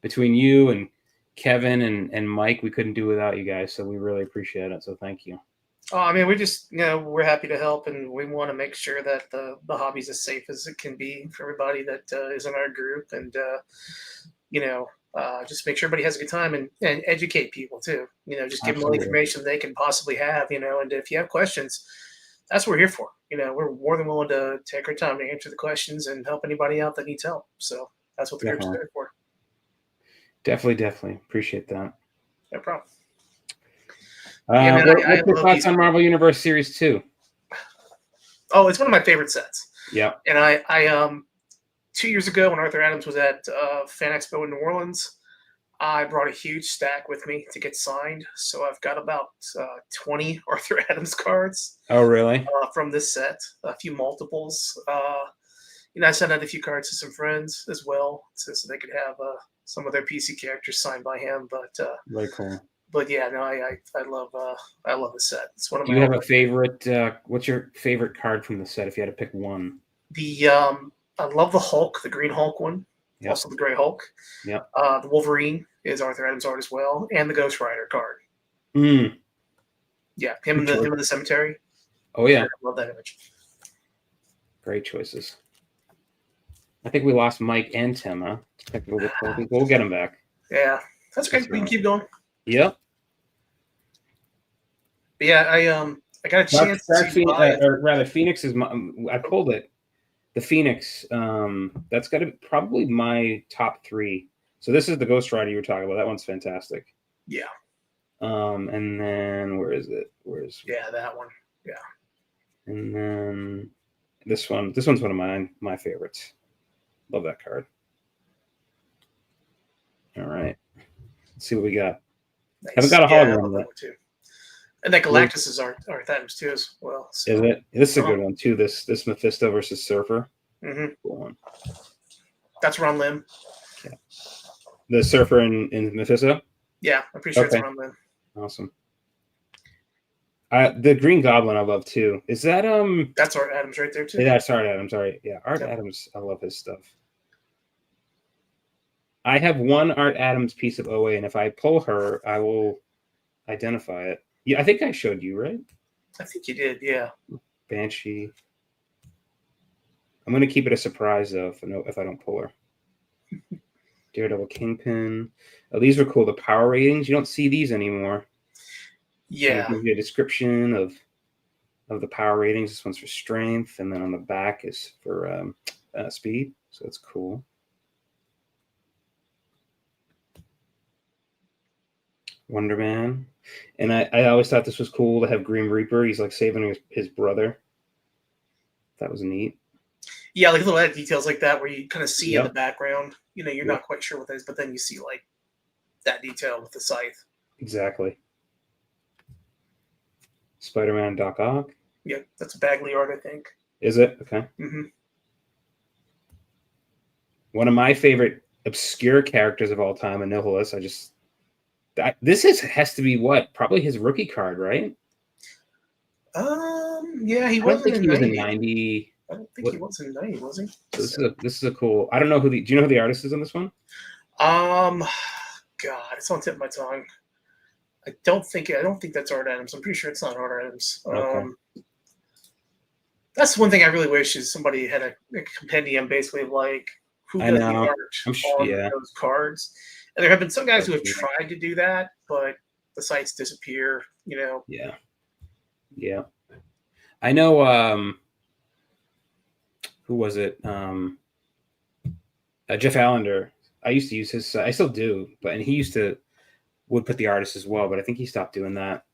between you and Kevin and Mike, we couldn't do without you guys. So we really appreciate it. So thank you. Oh, I mean, we just, we're happy to help, and we want to make sure that the hobby's as safe as it can be for everybody that is in our group, and just make sure everybody has a good time and educate people too. Just give them all the Absolutely. information they can possibly have. And if you have questions, that's what we're here for. We're more than willing to take our time to answer the questions and help anybody out that needs help. So that's what the group's there for. Definitely appreciate that. No problem. What's your love thoughts these- on Marvel Universe Series 2? Oh, it's one of my favorite sets. Yeah. And I 2 years ago when Arthur Adams was at Fan Expo in New Orleans, I brought a huge stack with me to get signed. So I've got about 20 Arthur Adams cards Oh, really? from this set, a few multiples. I sent out a few cards to some friends as well, so they could have some of their PC characters signed by him. But Very cool. But yeah, no, I love the set. It's one of Do my. you have a favorite? What's your favorite card from the set if you had to pick one? I love the Hulk, the Green Hulk one. Yep. Also the Gray Hulk. Yep. The Wolverine is Arthur Adams' art as well, and the Ghost Rider card. Mm. Yeah, him in the cemetery. Oh yeah, I love that image. great choices. I think we lost Mike and Tim, huh? Technical difficulties. We'll get them back. Yeah, that's okay. That's We can right. keep going. Yep. But yeah, I got a chance to buy it. Or rather, Phoenix is my. I pulled it. The Phoenix. That's got to be probably my top 3. So this is the Ghost Rider you were talking about. That one's fantastic. Yeah. And then where is it? Yeah, that one. Yeah. And then this one. This one's one of my favorites. Love that card. All right. Let's see what we got. Nice. Haven't got a Yeah, I hologram love that yet. one too. And that Galactus is Arthur Adams too as well. So. Is it? This is a good one too. This Mephisto versus Surfer. Mm-hmm. Cool one. That's Ron Lim. The Surfer in Mephisto. Yeah, I'm pretty sure Okay. it's Ron Lim. Awesome. The Green Goblin I love too. Is that That's Art Adams right there too. Yeah, sorry, Adam. Sorry. Yeah, Art Yep. Adams. I love his stuff. I have one Art Adams piece of OA, and if I pull her, I will identify it. Yeah, I think I showed you, right? I think you did. Yeah. Banshee. I'm going to keep it a surprise, though, if I don't pull her. Daredevil Kingpin. Oh, these were cool. The power ratings. You don't see these anymore. Yeah. It gives you a description of the power ratings. This one's for strength, and then on the back is for speed. So it's cool. Wonder Man. And I always thought this was cool to have Grim Reaper. He's like saving his brother. That was neat. Yeah, like little details like that where you kind of see in Yep. the background. You're Yep. not quite sure what that is, but then you see like that detail with the scythe. Exactly. Spider-Man Doc Ock. Yeah, that's Bagley art, I think. Is it? Okay. Mm-hmm. One of my favorite obscure characters of all time, a Nihilus. This has to be what? Probably his rookie card, right? Yeah, he I don't wasn't think in he was 90. in 90. I don't think What? he was in 90, was he? So this is a cool. I don't know who the. Do you know who the artist is on this one? God, it's on the tip of my tongue. I don't think that's Art Adams. I'm pretty sure it's not Art Adams. Okay. That's one thing I really wish is somebody had a compendium, basically like who I does the know. art on Yeah. those cards. And there have been some guys who have tried to do that, but the sites disappear. You know. Yeah. Yeah. I know. Who was it? Jeff Allender. I used to use his. I still do, and he would put the artist as well, but I think he stopped doing that.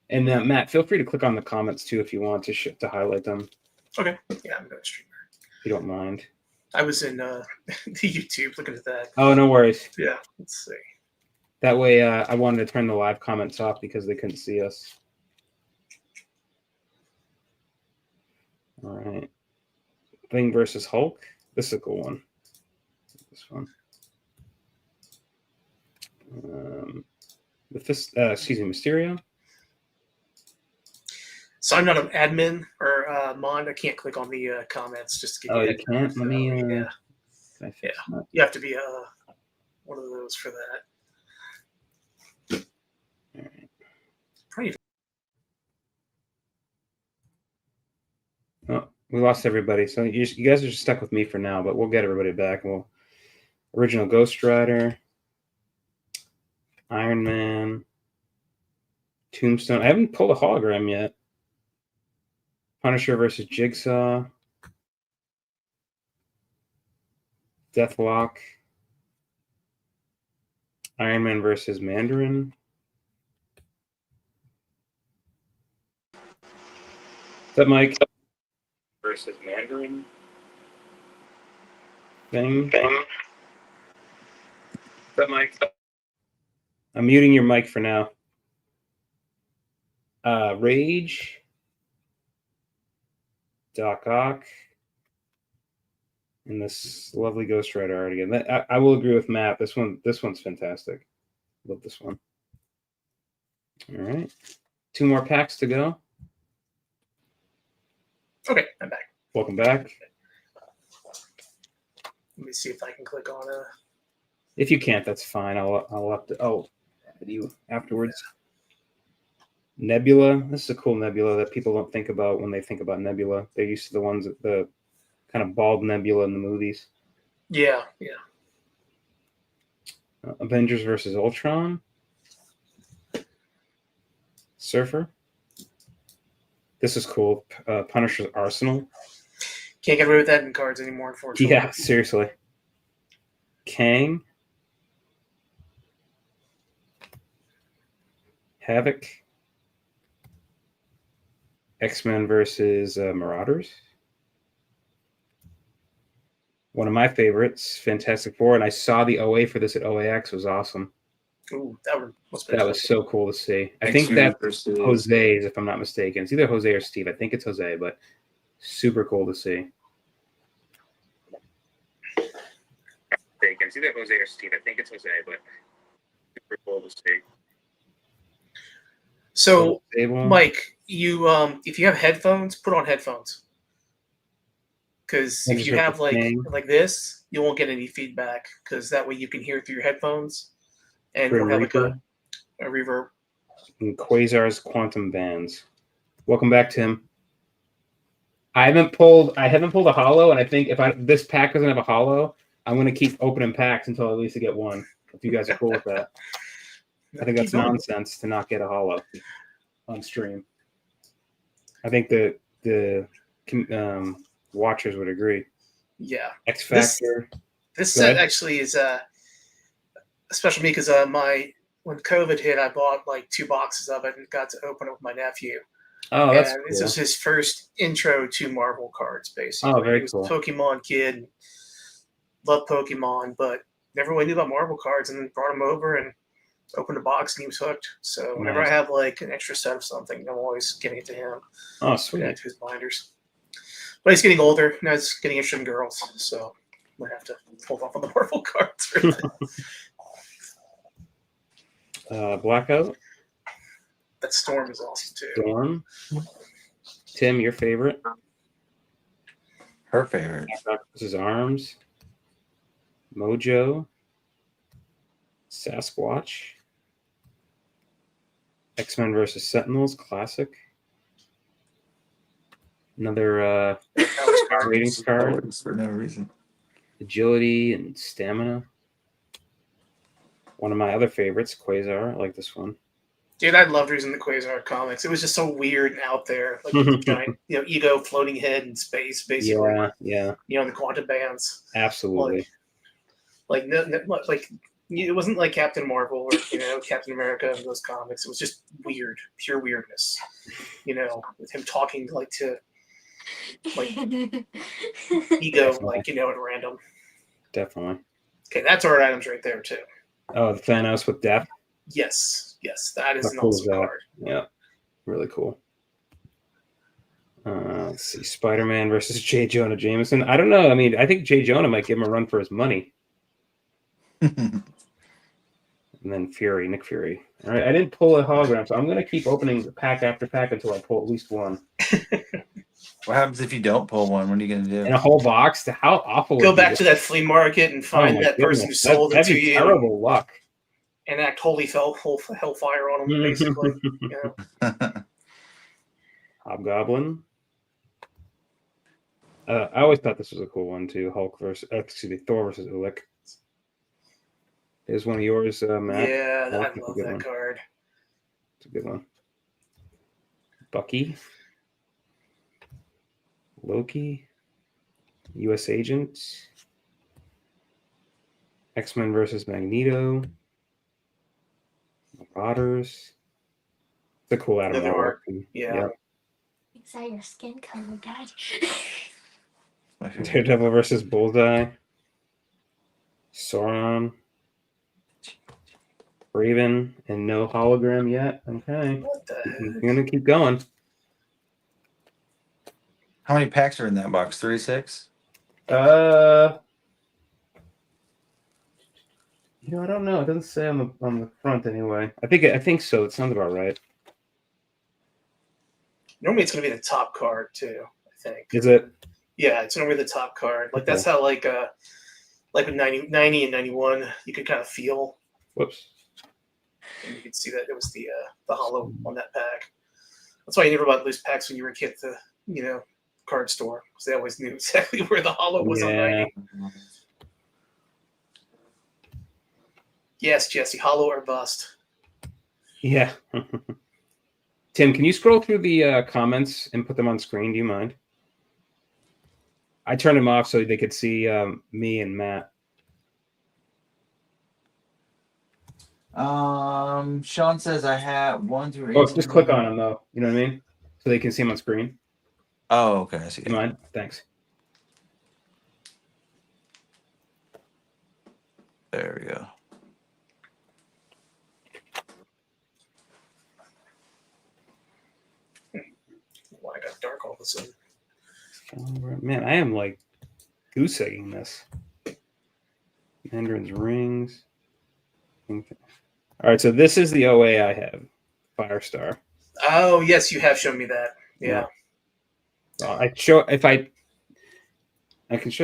And Matt, feel free to click on the comments too if you want to highlight them. Okay. Yeah, I'm going to stream that. If you don't mind. I was in the YouTube looking at that. Oh, no worries. Yeah. Let's see. That way, I wanted to turn the live comments off because they couldn't see us. All right. Thing versus Hulk. This is a cool one. This one. Mysterio. So I'm not an admin or mod. I can't click on the comments just to get You can't? Let me. yeah. Can I fix that? You have to be one of those for that. All right. Pretty. Oh, we lost everybody. So you guys are just stuck with me for now, but we'll get everybody back. Original Ghost Rider, Iron Man, Tombstone. I haven't pulled a hologram yet. Punisher versus Jigsaw, Deathlock, Iron Man versus Mandarin. Is that Mike? Versus Mandarin. Thing. Is that Mike? I'm muting your mic for now. Rage. Doc Ock. And this lovely Ghost Rider art again. I will agree with Matt. This one's fantastic. Love this one. All right. 2 more packs to go. Okay, I'm back. Welcome back. Let me see if I can click on If you can't, that's fine. I'll add you afterwards. Nebula. This is a cool Nebula that people don't think about when they think about Nebula. They're used to the ones that the kind of bald Nebula in the movies. Yeah. Avengers versus Ultron. Surfer. This is cool. Punisher's Arsenal. Can't get rid of that in cards anymore, unfortunately. Yeah, seriously. Kang. Havoc. X-Men versus Marauders. One of my favorites, Fantastic Four, and I saw the OA for this at OAX. It was awesome. Ooh, that was so cool to see. I think X-Men that's versus Jose's, if I'm not mistaken. It's either Jose or Steve. I think it's Jose, but super cool to see. It's either Jose or Steve. I think it's Jose, but super cool to see. So, Table. Mike, you if you have headphones, put on headphones. Because if you have like this, you won't get any feedback. Because that way you can hear through your headphones, and you'll have like a reverb. And Quasar's Quantum Bands. Welcome back, Tim. I haven't pulled a holo, and I think if this pack doesn't have a holo, I'm going to keep opening packs until at least I get one. If you guys are cool with that, I think that's nonsense to not get a holo on stream. I think the watchers would agree. Yeah. X Factor. This set actually is special to me because when COVID hit, I bought like 2 boxes of it and got to open it with my nephew. Oh, that's cool. This was his first intro to Marvel cards, basically. Oh, very he was cool. a Pokemon kid, loved Pokemon, but never really knew about Marvel cards, and then brought him over and opened a box, and he was hooked. So whenever I have like an extra set of something, I'm always getting it to him. Oh, sweet. To his binders. But he's getting older. Now he's getting interested in girls, so I'm gonna have to hold off on the Marvel cards for that. Blackout. That Storm is awesome too. Storm. Tim, your favorite? Her favorite. Versus Arms. Mojo. Sasquatch. X-Men versus Sentinels, classic. Another ratings card. For no reason. Agility and stamina. One of my other favorites, Quasar. I like this one. Dude, I loved reading the Quasar comics. It was just so weird and out there, like giant, ego floating head in space, basically. Yeah. The quantum bands. Absolutely. Like it wasn't like Captain Marvel or Captain America and those comics. It was just weird, pure weirdness. With him talking to ego, at random. Definitely. Okay, that's art items right there too. Oh, the Thanos with death. Yes, that is How an cool is awesome that? card. Yeah, really cool. Let's see, Spider-Man versus J. Jonah Jameson. I don't know. I mean, I think J. Jonah might give him a run for his money. And then Nick Fury. All right, I didn't pull a hologram, so I'm going to keep opening pack after pack until I pull at least one. What happens if you don't pull one? What are you going to do? In a whole box? How awful Go would back be to that flea market and find that person who sold it that'd to be you. terrible luck. And act holy hellfire on them, basically. Hobgoblin. I always thought this was a cool one too. Thor versus Ulik. Is one of yours, Matt? Yeah, I That's love that card. It's a good one. Bucky. Loki. U.S. Agent. X-Men versus Magneto. Marauders. It's a cool Adam Warlock. Yeah. Is that your skin color, Dad? Daredevil versus Bullseye. Sauron. Raven, and no hologram yet. Okay. What the heck? I'm going to keep going. How many packs are in that box? 36? I don't know. It doesn't say on the front anyway. I think so. It sounds about right. Normally, it's going to be the top card too. I think. Is it? Yeah, it's normally the top card. That's how with 90 and 91, you could kind of feel. Whoops. And you could see that it was the holo on that pack. That's why you never bought loose packs when you were a kid at the card store, because they always knew exactly where the holo was on 90. Yes, Jesse, holo or bust. Yeah. Tim, can you scroll through the comments and put them on screen? Do you mind? I turned them off so they could see me and Matt. Sean says I have 1 through 8. Oh, just click on them though. You know what I mean? So they can see them on screen. Oh, okay. I see. Do you mind? Thanks. There we go. Why I got dark all of a sudden? Man, I am like goose egging this. Mandarin's rings. All right, so this is the OA I have. Firestar. Oh, yes, you have shown me that. Yeah. Well, I can show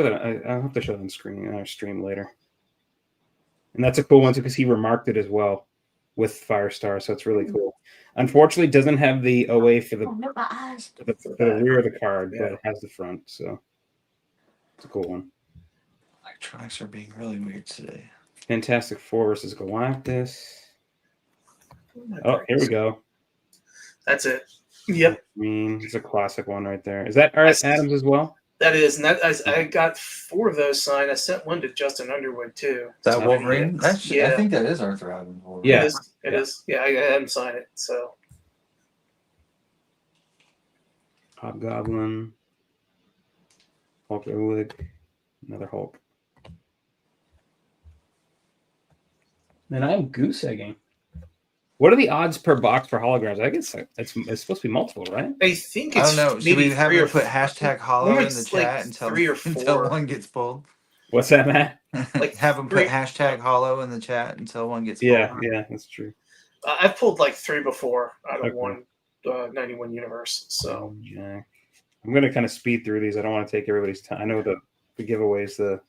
that. I'll have to show that on screen in our stream later. And that's a cool one too, because he remarked it as well with Firestar, so it's really cool. Unfortunately, it doesn't have the OA for the rear of the card, but it has the front, so it's a cool one. Electronics are being really weird today. Fantastic Four versus Galactus. Oh, here we go. That's it. Yep. I mean, it's a classic one right there. Is that Art Adams as well? That is, and I got 4 of those signed. I sent one to Justin Underwood too. Is that Wolverine? I Yeah. think that is Arthur Adams. Wolverine. Yeah. It is. Yeah, I had him sign it. So Hobgoblin. Hulk Erlig. Another Hulk. Man, I'm goose egging. What are the odds per box for holograms? I guess it's supposed to be multiple, right? I think I it's don't know. Should maybe we have 3 or him put 4. hashtag holo in the like chat until 3 or 4. until one gets pulled? What's that, Matt? Like have him put hashtag holo in the chat until one gets pulled. Yeah, that's true. I've pulled like 3 before out of Okay. one 91 universe. So Yeah. I'm gonna kind of speed through these. I don't want to take everybody's time. I know the giveaways the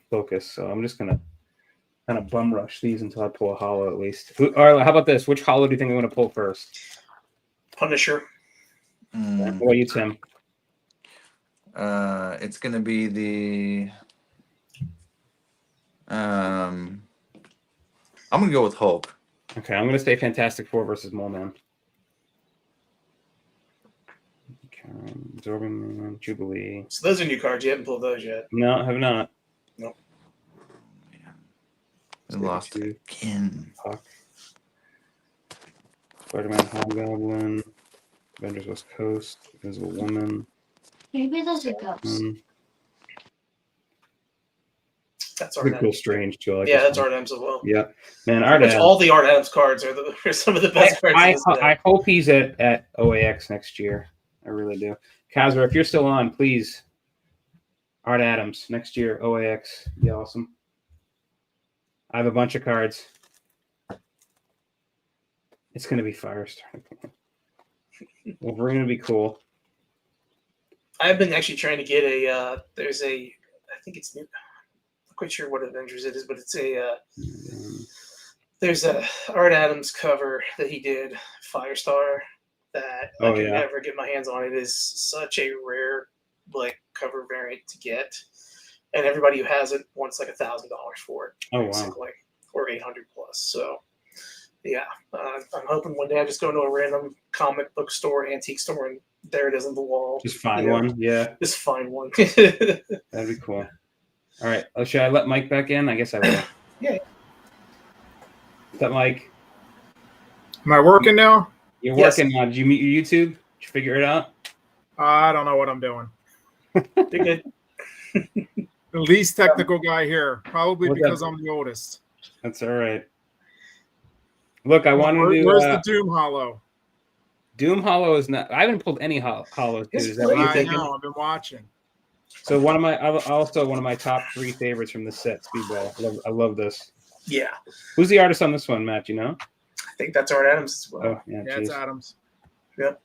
focus, so I'm just gonna kind of bum rush these until I pull a holo at least. All right, how about this? Which holo do you think I'm gonna pull first? Punisher. Mm, What about you, Tim? it's gonna be the. I'm gonna go with Hulk. Okay, I'm gonna say Fantastic Four versus Mole Man. Absorbing Jubilee. So those are new cards. You haven't pulled those yet. No, I have not. Nope. We lost Two. again. Puck. Spider-Man, Hobgoblin, Avengers West Coast, Invisible Woman. Maybe those are ghosts. That's Pretty Art cool, Adams. strange too. I like Yeah, this that's one. Art Adams as well. Yeah, man, Art Pretty much Adams. all the Art Adams cards are some of the best cards. in this I deck. hope he's at OAX next year. I really do. Kazra, if you're still on, please. Art Adams next year, OAX. Be awesome. I have a bunch of cards. It's gonna be Firestar. Wolverine would be cool. I've been actually trying to get a. There's a. I think it's new. I'm not quite sure what Avengers it is, but it's a. There's a Art Adams cover that he did, Firestar, that I can never get my hands on. It is such a rare like cover variant to get, and everybody who has it wants like $1,000 for it. Oh, wow. Basically, or 800 plus. So. Yeah, I'm hoping one day I just go into a random comic book store, antique store, and there it is on the wall. Just find one, yeah. Just find one. That'd be cool. All right, should I let Mike back in? I guess I will. Yeah. Is that Mike? Am I working now? You're working now. Did you meet your YouTube? Did you figure it out? I don't know what I'm doing. You're good. The least technical guy here, probably What's because that? I'm the oldest. That's all right. Look, I wanted to. Where's the Doom Hollow? Doom Hollow is not. I haven't pulled any hollows. Dude. Is that what What you're you I thinking? know. I've been watching. So one of my top 3 favorites from the set, Speedball. I love this. Yeah, Who's the artist on this one, Matt? You know? I think that's Art Adams as well. Oh yeah, Yeah, it's geez. Adams. Yep.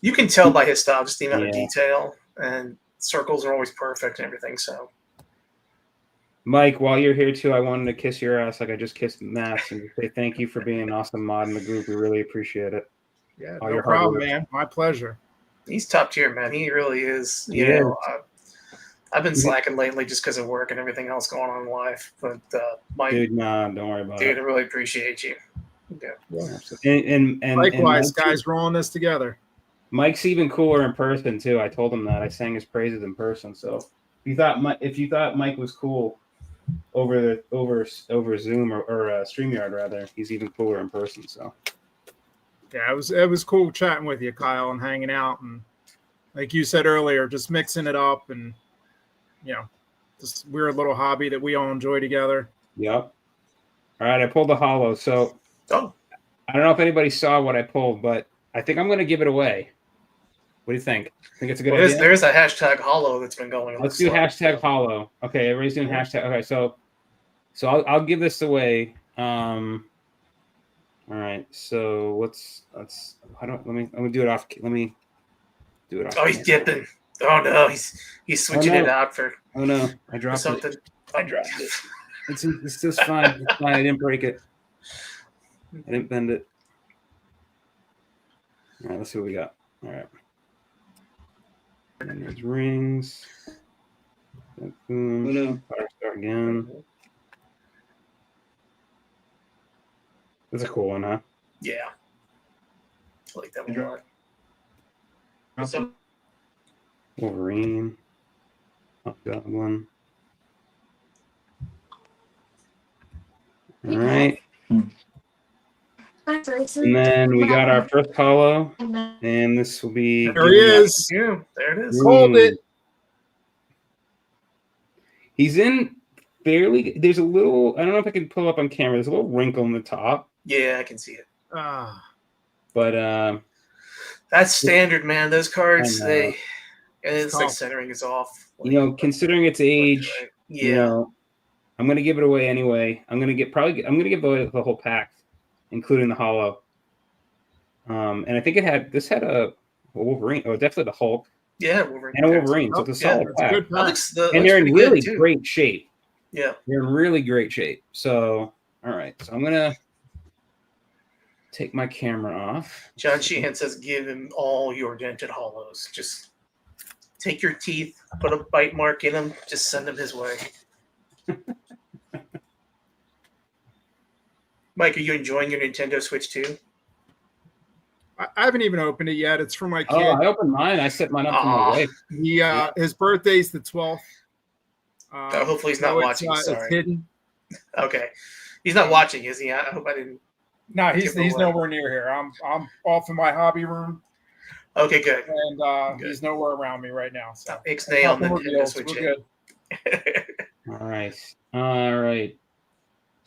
You can tell by his style, just the amount of Yeah. detail, and circles are always perfect and everything. So Mike, while you're here too, I wanted to kiss your ass like I just kissed Matt's and say thank you for being an awesome mod in the group. We really appreciate it. Yeah, All no your hard problem, work. man. My pleasure. he's top tier, man. He really is. You He know, I've been slacking lately just because of work and everything else going on in life. But Mike, Dude, nah, don't worry about dude, I it. really appreciate you. Yeah. And Likewise, Mike's, guys, we're on this together. Mike's even cooler in person too. I told him that. I sang his praises in person. So if you thought Mike was cool over Zoom or StreamYard rather, he's even cooler in person. So Yeah, it was cool chatting with you, Kyle, and hanging out, and like you said earlier, just mixing it up, and this weird little hobby that we all enjoy together. yep. All right, I pulled a holo. So Oh, I don't know if anybody saw what I pulled, but I think I'm going to give it away. What do you think? Think it's a good idea? there is a hashtag hollow that's been going. Let's do hashtag holo. Okay, everybody's doing hashtag. Okay, so I'll give this away. All right, so let's let me do it off. Let me do it off. Oh, he's dipping. Oh no, he's switching it out for Oh no, I dropped something. it. I dropped it. It's just fine. It's fine. I didn't break it. I didn't bend it. All right, let's see what we got. All right. And there's rings. Boom. Oh no. Start again. That's a cool one, huh? Yeah, I like that one a lot. Awesome. Wolverine. Hobgoblin. All right. And then we got our first holo, and this will be. There he is. Yeah, there it is. Hold it. He's in fairly. There's a little. I don't know if I can pull up on camera. There's a little wrinkle in the top, Yeah, I can see it. but That's standard, man. Those cards, I know. and it's like tough. centering is off. considering its age, Yeah. I'm gonna give it away anyway. I'm gonna give away the whole pack. including the Holo. And I think this had a Wolverine, definitely the Hulk Yeah, Wolverine. and a Wolverine. So it's a Yeah, solid It's a pack. good That pack. looks, And they're in pretty really good, too. great shape. Yeah. They're in really great shape. So, all right. So I'm gonna take my camera off. John Sheehan says, give him all your dented hollows. Just take your teeth, put a bite mark in them, just send them his way. Mike, are you enjoying your Nintendo Switch too? I haven't even opened it yet. It's for my kid. Oh, I opened mine. I set mine up for my wife. His birthday's the 12th. Hopefully he's not watching. It's Sorry. hidden. Okay. He's not watching, is he? I hope I didn't. No, he's nowhere near here. I'm off in my hobby room. Okay, good. And Good. He's nowhere around me right now. So Ixnay on the Nintendo Switch. We're good. All right.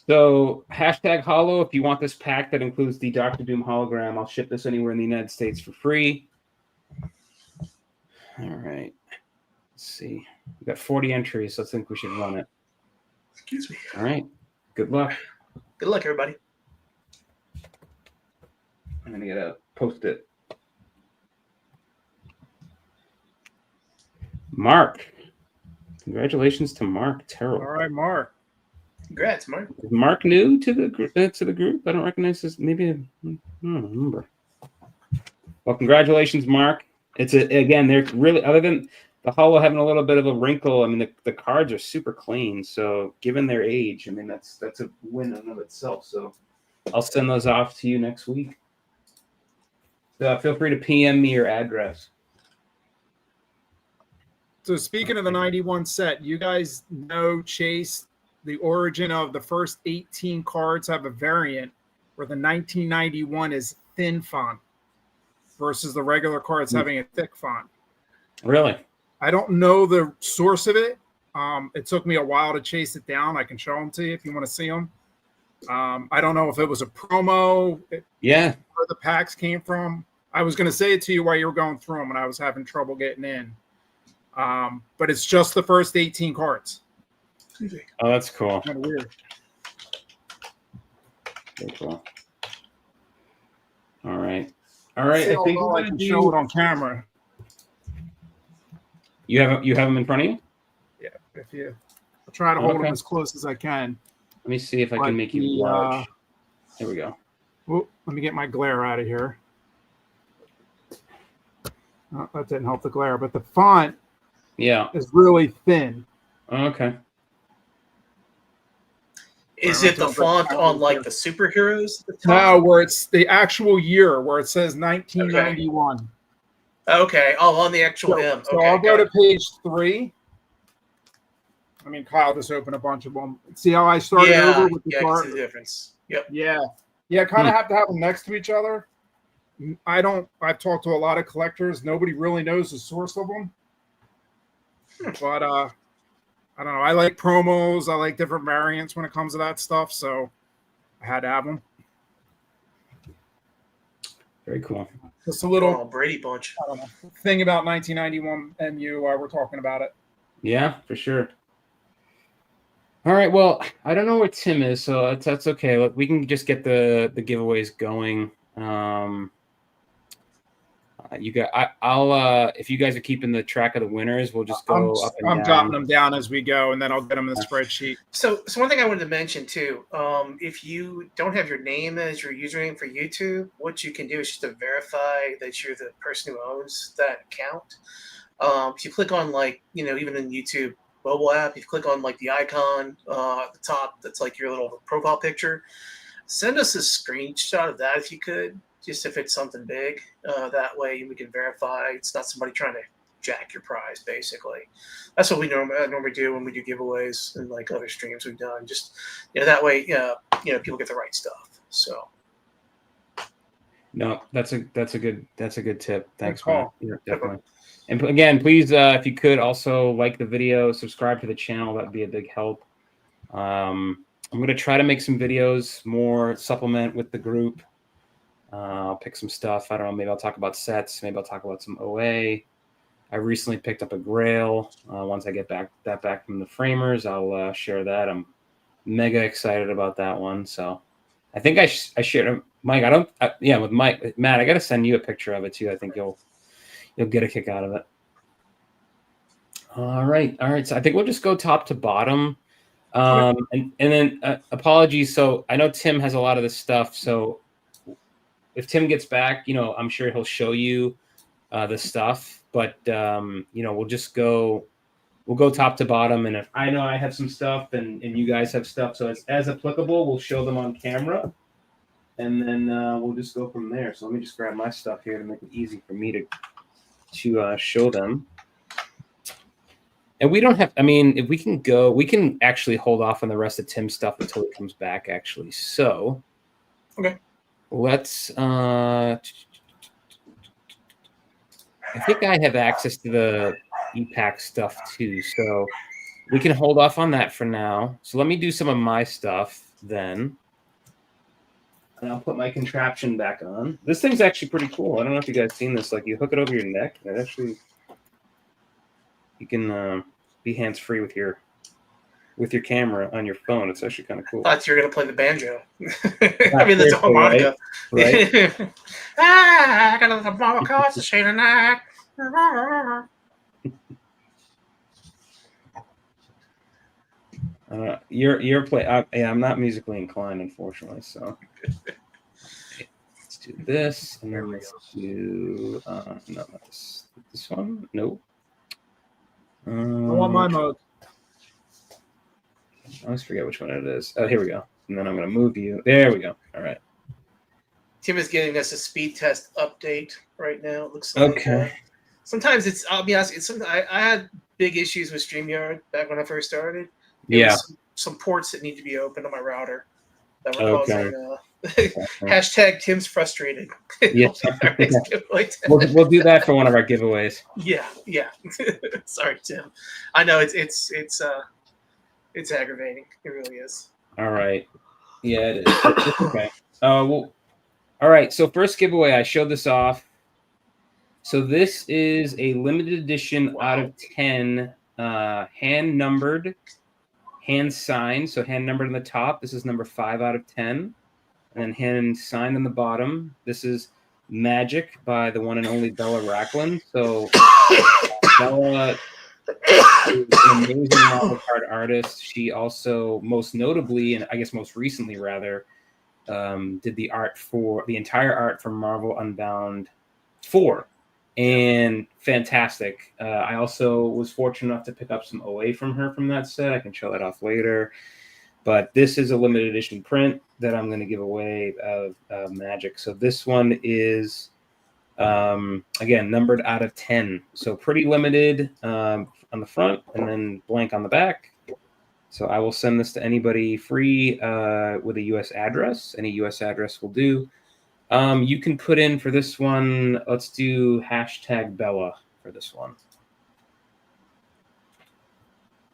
So hashtag Holo, if you want this pack that includes the Dr. Doom hologram, I'll ship this anywhere in the United States for free. All right. Let's see. We got 40 entries, so I think we should run it. Excuse me. All right. Good luck. Good luck, everybody. I'm going to get a post-it. Mark. Congratulations to Mark Terrell. All right, Mark. Congrats, Mark. Is Mark new to the group? I don't recognize this. Maybe I don't remember. Well, congratulations, Mark. Again, they're really, other than the Holo having a little bit of a wrinkle, I mean, the cards are super clean. So given their age, I mean, that's a win in and of itself. So I'll send those off to you next week. So feel free to PM me your address. So speaking of the 91 set, you guys know, Chase, the origin of the first 18 cards have a variant where the 1991 is thin font versus the regular cards having a thick font. Really? I don't know the source of it. It took me a while to chase it down. I can show them to you if you want to see them. I don't know if it was a promo. Yeah. Where the packs came from. I was going to say it to you while you were going through them, and I was having trouble getting in. But it's just the first 18 cards. Oh, that's cool. Kind of weird. Very cool. All right. I think I can show it on camera. You have them in front of you? Yeah. I'll try to hold them as close as I can. Let me see if I can make you large. There we go. Let me get my glare out of here. Oh, that didn't help the glare, but the font is really thin. Okay. Is it the font on like the superheroes? No, where it's the actual year, where it says 1991. Okay. Oh, on the actual M. So okay, I'll go to page 3. I mean, Kyle just opened a bunch of them. See how I started over with the I chart? can see the difference. Yep. Yeah. Kind of have to have them next to each other. I've talked to a lot of collectors. Nobody really knows the source of them. But I don't know. I like promos. I like different variants when it comes to that stuff. So I had to have them. Very cool. Just a little Brady Bunch. I don't know, thing about 1991 MU while we're talking about it. Yeah, for sure. All right. Well, I don't know where Tim is, so that's okay. Look, we can just get the giveaways going. I'll if you guys are keeping the track of the winners, we'll just go up and down. I'm dropping them down as we go, and then I'll get them in the spreadsheet. So one thing I wanted to mention too, if you don't have your name as your username for YouTube, what you can do is just to verify that you're the person who owns that account. If you click on even in YouTube mobile app, if you click on the icon at the top, that's like your little profile picture. Send us a screenshot of that if you could. Just if it's something big, that way we can verify it's not somebody trying to jack your prize, basically. That's what we normally do when we do giveaways and other streams we've done. Just, that way, people get the right stuff. So. No, that's a good tip. Thanks, Matt. Matt. Yeah, definitely. And again, please, if you could also like the video, subscribe to the channel. That'd be a big help. I'm going to try to make some videos, more supplement with the group. I'll pick some stuff. I don't know. Maybe I'll talk about sets. Maybe I'll talk about some OA. I recently picked up a Grail. Once I get back from the framers, I'll share that. I'm mega excited about that one. So I think I shared Mike. With Matt. I got to send you a picture of it too. I think you'll get a kick out of it. All right. So I think we'll just go top to bottom. And then apologies. So I know Tim has a lot of this stuff. So if Tim gets back, I'm sure he'll show you the stuff. But we'll just go. We'll go top to bottom, and if I know I have some stuff, and you guys have stuff, so it's as applicable, we'll show them on camera, and then we'll just go from there. So let me just grab my stuff here to make it easy for me to show them. And we don't have. I mean, if we can go, we can actually hold off on the rest of Tim's stuff until he comes back. Actually, so okay, let's. I think I have access to the EPAC stuff too, so we can hold off on that for now. So let me do some of my stuff then, and I'll put my contraption back on. This thing's actually pretty cool. I don't know if you guys seen this. Like, you hook it over your neck, and it actually you can be hands-free with your camera on your phone. It's actually kind of cool. I thought you were gonna play the banjo. I mean, that's a harmonica. Right? I got a little ball across the shade of night. You're play. I'm not musically inclined, unfortunately. So let's do this, and then let's do no, not this one. Nope. I want my mug. I always forget which one it is. Oh, here we go. And then I'm going to move you. There we go. All right. Tim is getting us a speed test update right now. It looks like. Okay. Sometimes I'll be honest, I had big issues with StreamYard back when I first started. Yeah. Some ports that need to be opened on my router that were Okay. causing hashtag Tim's frustrated. Yes. We'll do that for one of our giveaways. Yeah. Sorry, Tim. I know it's aggravating. It really is. All right. Yeah, it is. It's okay. Well, all right. So first giveaway, I showed this off. So this is a limited edition out of 10, hand numbered, hand signed. So hand numbered on the top. This is number 5 out of 10. And then hand signed on the bottom. This is Magic by the one and only Bella Racklin. So Bella is an amazing model card artist. She also, most notably, and I guess most recently rather, did the entire art for Marvel Unbound 4. And fantastic. I also was fortunate enough to pick up some OA from her from that set. I can show that off later. But this is a limited edition print that I'm going to give away of Magic. So this one is, again, numbered out of 10. So pretty limited on the front and then blank on the back. So I will send this to anybody free with a U.S. address. Any U.S. address will do. You can put in for this one, let's do hashtag Bella for this one.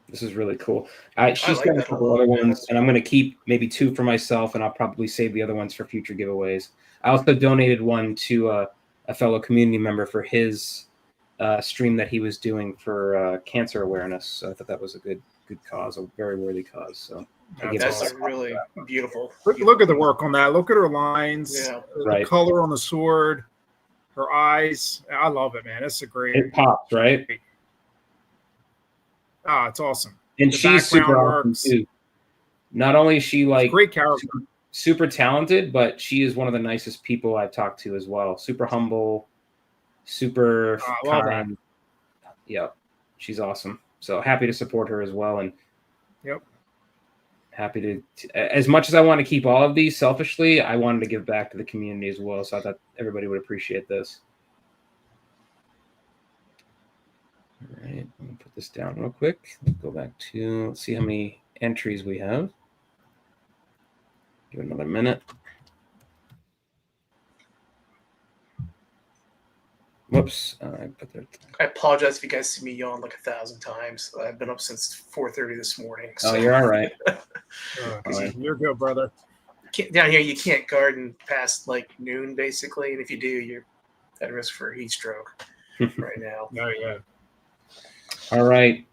This is really cool. She's got a couple other ones, and I'm going to keep maybe 2 for myself, and I'll probably save the other ones for future giveaways. I also donated one to a fellow community member for his stream that he was doing for cancer awareness. So I thought that was a good cause, a very worthy cause. So that's really beautiful. Look at the work on that. Look at her lines. Yeah. The color on the sword, her eyes. I love it, man. It's a great. It pops, right? It's awesome. And she's super awesome too. Not only is she like great character, super talented, but she is one of the nicest people I've talked to as well. Super humble, super kind. Yep, she's awesome. So happy to support her as well, and happy to. As much as I want to keep all of these selfishly, I wanted to give back to the community as well. So I thought everybody would appreciate this. All right, I'm going to put this down real quick. Let's go back to, let's see how many entries we have. Give it another minute. Whoops. I apologize if you guys see me yawn like 1,000 times. I've been up since 4:30 this morning. So. Oh, you're all right. You're good, brother. Down here, you can't garden past like noon, basically. And if you do, you're at risk for a heat stroke right now. Oh, yeah. All right.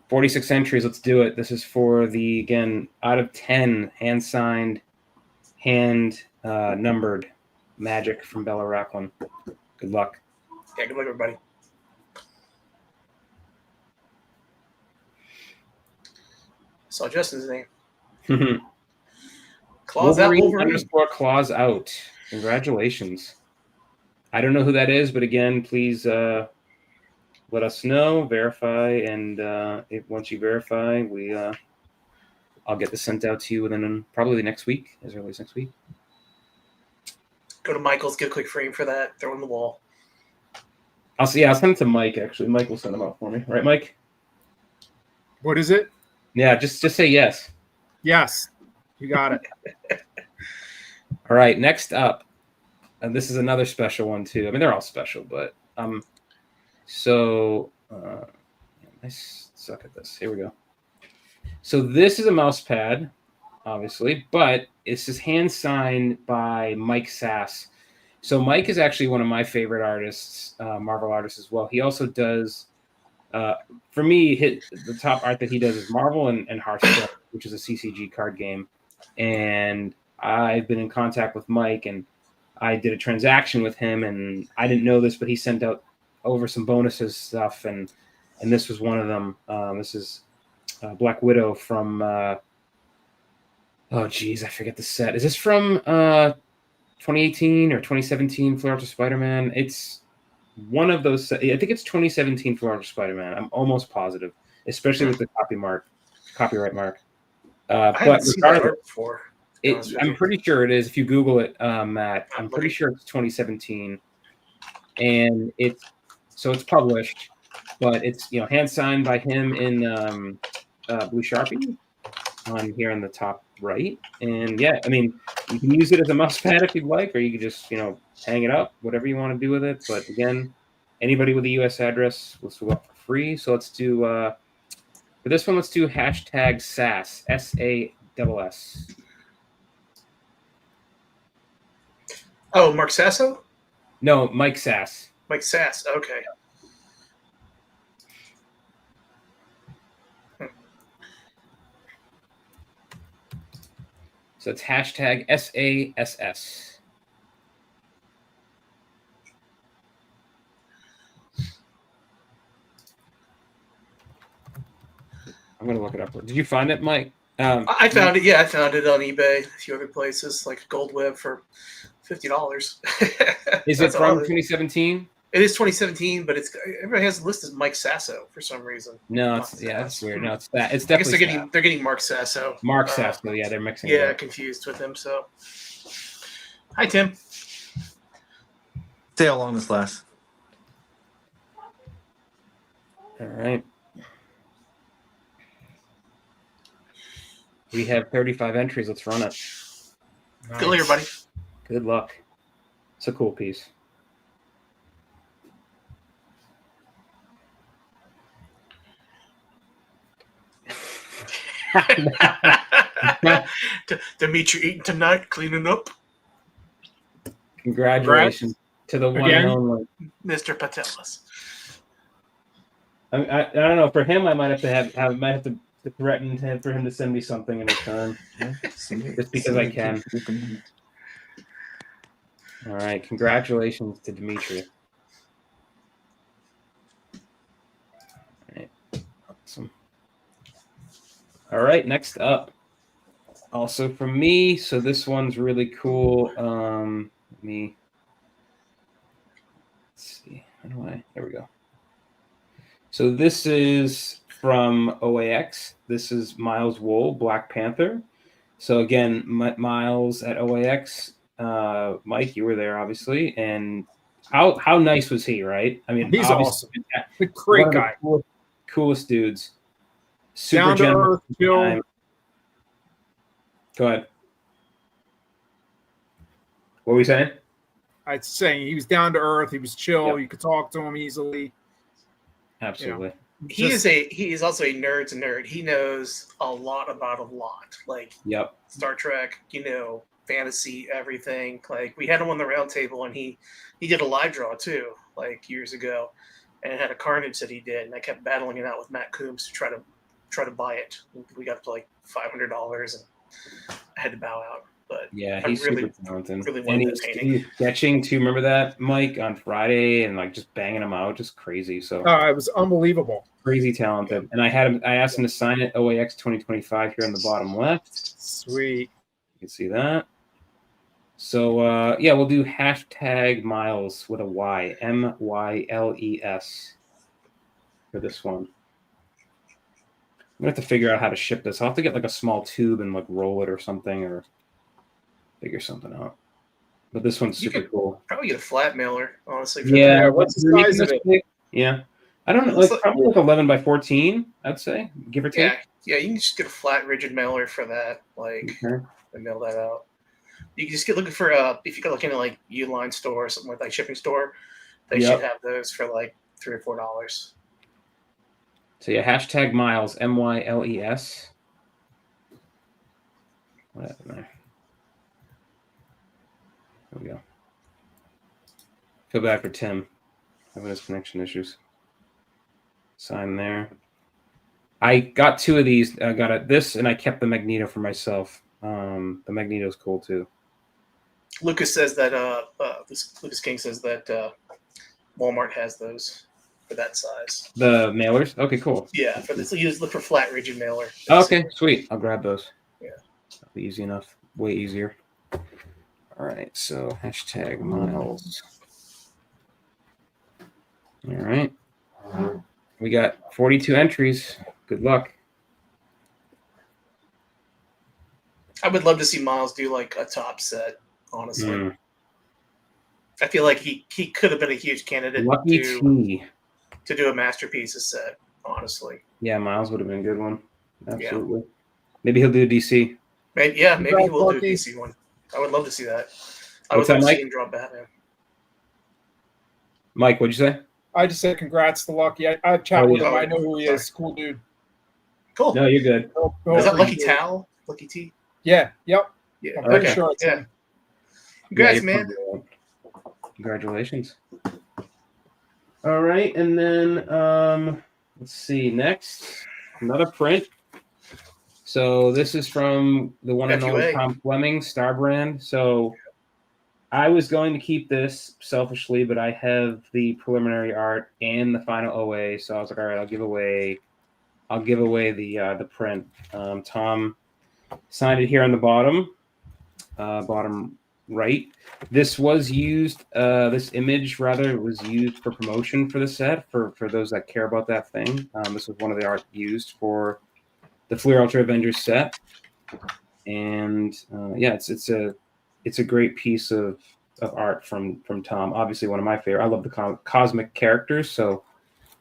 46 entries. Let's do it. This is for the, again, out of 10 hand-signed hand numbered magic from Bella Racklin. Good luck. Yeah, good luck, everybody. Saw Justin's name. Claws out, Wolverine. _ claws out. Congratulations. I don't know who that is, but again, please let us know, verify, and once you verify, I'll get this sent out to you within probably next week, as early as next week. Go to Michael's, get a quick frame for that, throw it on the wall. I'll send it to Mike, actually. Mike will send them out for me. Right, Mike? What is it? Yeah, just say yes. Yes, you got it. All right, next up, and this is another special one too. I mean, they're all special, but I suck at this. Here we go. So this is a mouse pad, obviously, but this is hand signed by Mike Sass. So Mike is actually one of my favorite artists, Marvel artists as well. He also does, for me, the top art that he does is Marvel and Hearthstone, which is a CCG card game. And I've been in contact with Mike, and I did a transaction with him, and I didn't know this, but he sent out over some bonuses stuff, and this was one of them. This is Black Widow from oh geez, I forget the set. Is this from 2018 or 2017 Florida Spider-Man? It's one of those. I think it's 2017 Florida Spider-Man. I'm almost positive, especially with the copyright mark. I haven't seen that art before. I'm pretty sure it is. If you Google it, Matt, I'm pretty sure it's 2017, and it's published, but it's hand signed by him in blue Sharpie on here in the top right. And yeah, I mean, you can use it as a mouse pad if you'd like, or you can just hang it up, whatever you want to do with it. But again, anybody with a U.S. address will swap for free. So let's do for this one. Let's do hashtag SAS SASS. Oh, Mark Sasso? No, Mike Sass. Mike Sass. Okay. So it's hashtag SASS. I'm going to look it up. Did you find it, Mike? I found it. Yeah, I found it on eBay, a few other places, like Gold Web for $50. Is it from 2017? It is 2017, but everybody has the list as Mike Sasso for some reason. No, that's weird. No, it's that. It's definitely. I guess they're getting Mark Sasso. Mark Sasso, yeah, they're mixing. Yeah, confused with him. So, hi Tim. See how long this lasts. All right. We have 35 entries. Let's run it. Nice. Good luck, everybody. Good luck. It's a cool piece. Dimitri eating tonight, cleaning up. Congratulations to the one and only Mr. Patelis. I don't know. For him, I might have to threaten for him to send me something in return, just because I can. All right, congratulations to Dimitri. All right, awesome. All right, next up, also from me. So this one's really cool. Let's see. There we go. So this is from OAX. This is Miles Wool, Black Panther. So again, Miles at OAX. Mike, you were there, obviously. And how nice was he, right? I mean, he's awesome. A great guy. Coolest dudes. Super generous. Go ahead. What were you saying? I'd say he was down to earth. He was chill. Yep. You could talk to him easily. Absolutely. He is also a nerd's nerd. He knows a lot about a lot. Like Star Trek, fantasy, everything. Like we had him on the round table, and he did a live draw too, like years ago, and it had a Carnage that he did, and I kept battling it out with Matt Coombs to try to buy it. We got to like $500, and I had to bow out. but Yeah, I he's really, super talented. really And wanted that painting. he's sketching too. Remember that, Mike, on Friday, and like just banging them out, just crazy. So It was unbelievable. crazy talented. And I asked him to sign it OAX 2025 here on the bottom left. Sweet. You can see that. So yeah, we'll do hashtag Miles with a Y, MYLES for this one. I'm gonna have to figure out how to ship this. I'll have to get like a small tube and like roll it or something, or figure something out. But this one's You super could cool. probably get a flat mailer, honestly. For Yeah, that. what's the you're making size of this it? big? Yeah, I don't know. It's Like probably like 11 by 14, I'd say, give or take. Yeah, you can just get a flat, rigid mailer for that, like, Okay. and mail that out. You can just get looking for if you go look into like Uline store or something like shipping store, they Yep. should have those for like $3 or $4. So yeah, hashtag Miles, MYLES. What happened there? There we go. Feel bad for Tim having his connection issues. Sign there. I got 2 of these. I got this, and I kept the Magneto for myself. The Magneto's cool too. Lucas says that Lucas King says that Walmart has those for that size. The mailers? Okay, cool. Yeah, for this, you just look for flat, rigid mailer. Okay, sweet. I'll grab those. Yeah. That'll be easy enough. Way easier. All right, so hashtag Miles. All right. We got 42 entries. Good luck. I would love to see Miles do like a top set. Honestly, Mm. I feel like he could have been a huge candidate Lucky to T. do a masterpieces set. Honestly, Yeah, Miles would have been a good one. Absolutely. Maybe he'll do DC. maybe he will do a Lucky. DC one. I would love to see that. I What's would love that, to see Mike? him draw Batman. Mike, what'd you say? I just said congrats to Lucky. I've chatted Oh, with yeah. him. I know who he Sorry. is. Cool dude. Cool. No, you're good. Is that Lucky Appreciate it. Tal? Lucky T? Yeah. Yep. Yeah. I'm pretty Okay. sure it's Yeah. him. Congrats, Yeah, man. you're Congratulations. All right, and then let's see. Next, another print. So this is from the one and only FUA. Tom Fleming, Star Brand. So I was going to keep this selfishly, but I have the preliminary art and the final OA. So I was like, all right, I'll give away the print. Tom signed it here on the bottom right. This was used. This image rather was used for promotion for the set for those that care about that thing. This was one of the art used for the Flair Ultra Avengers set, and yeah, it's a great piece of art from Tom. Obviously, one of my favorite. I love the cosmic characters, so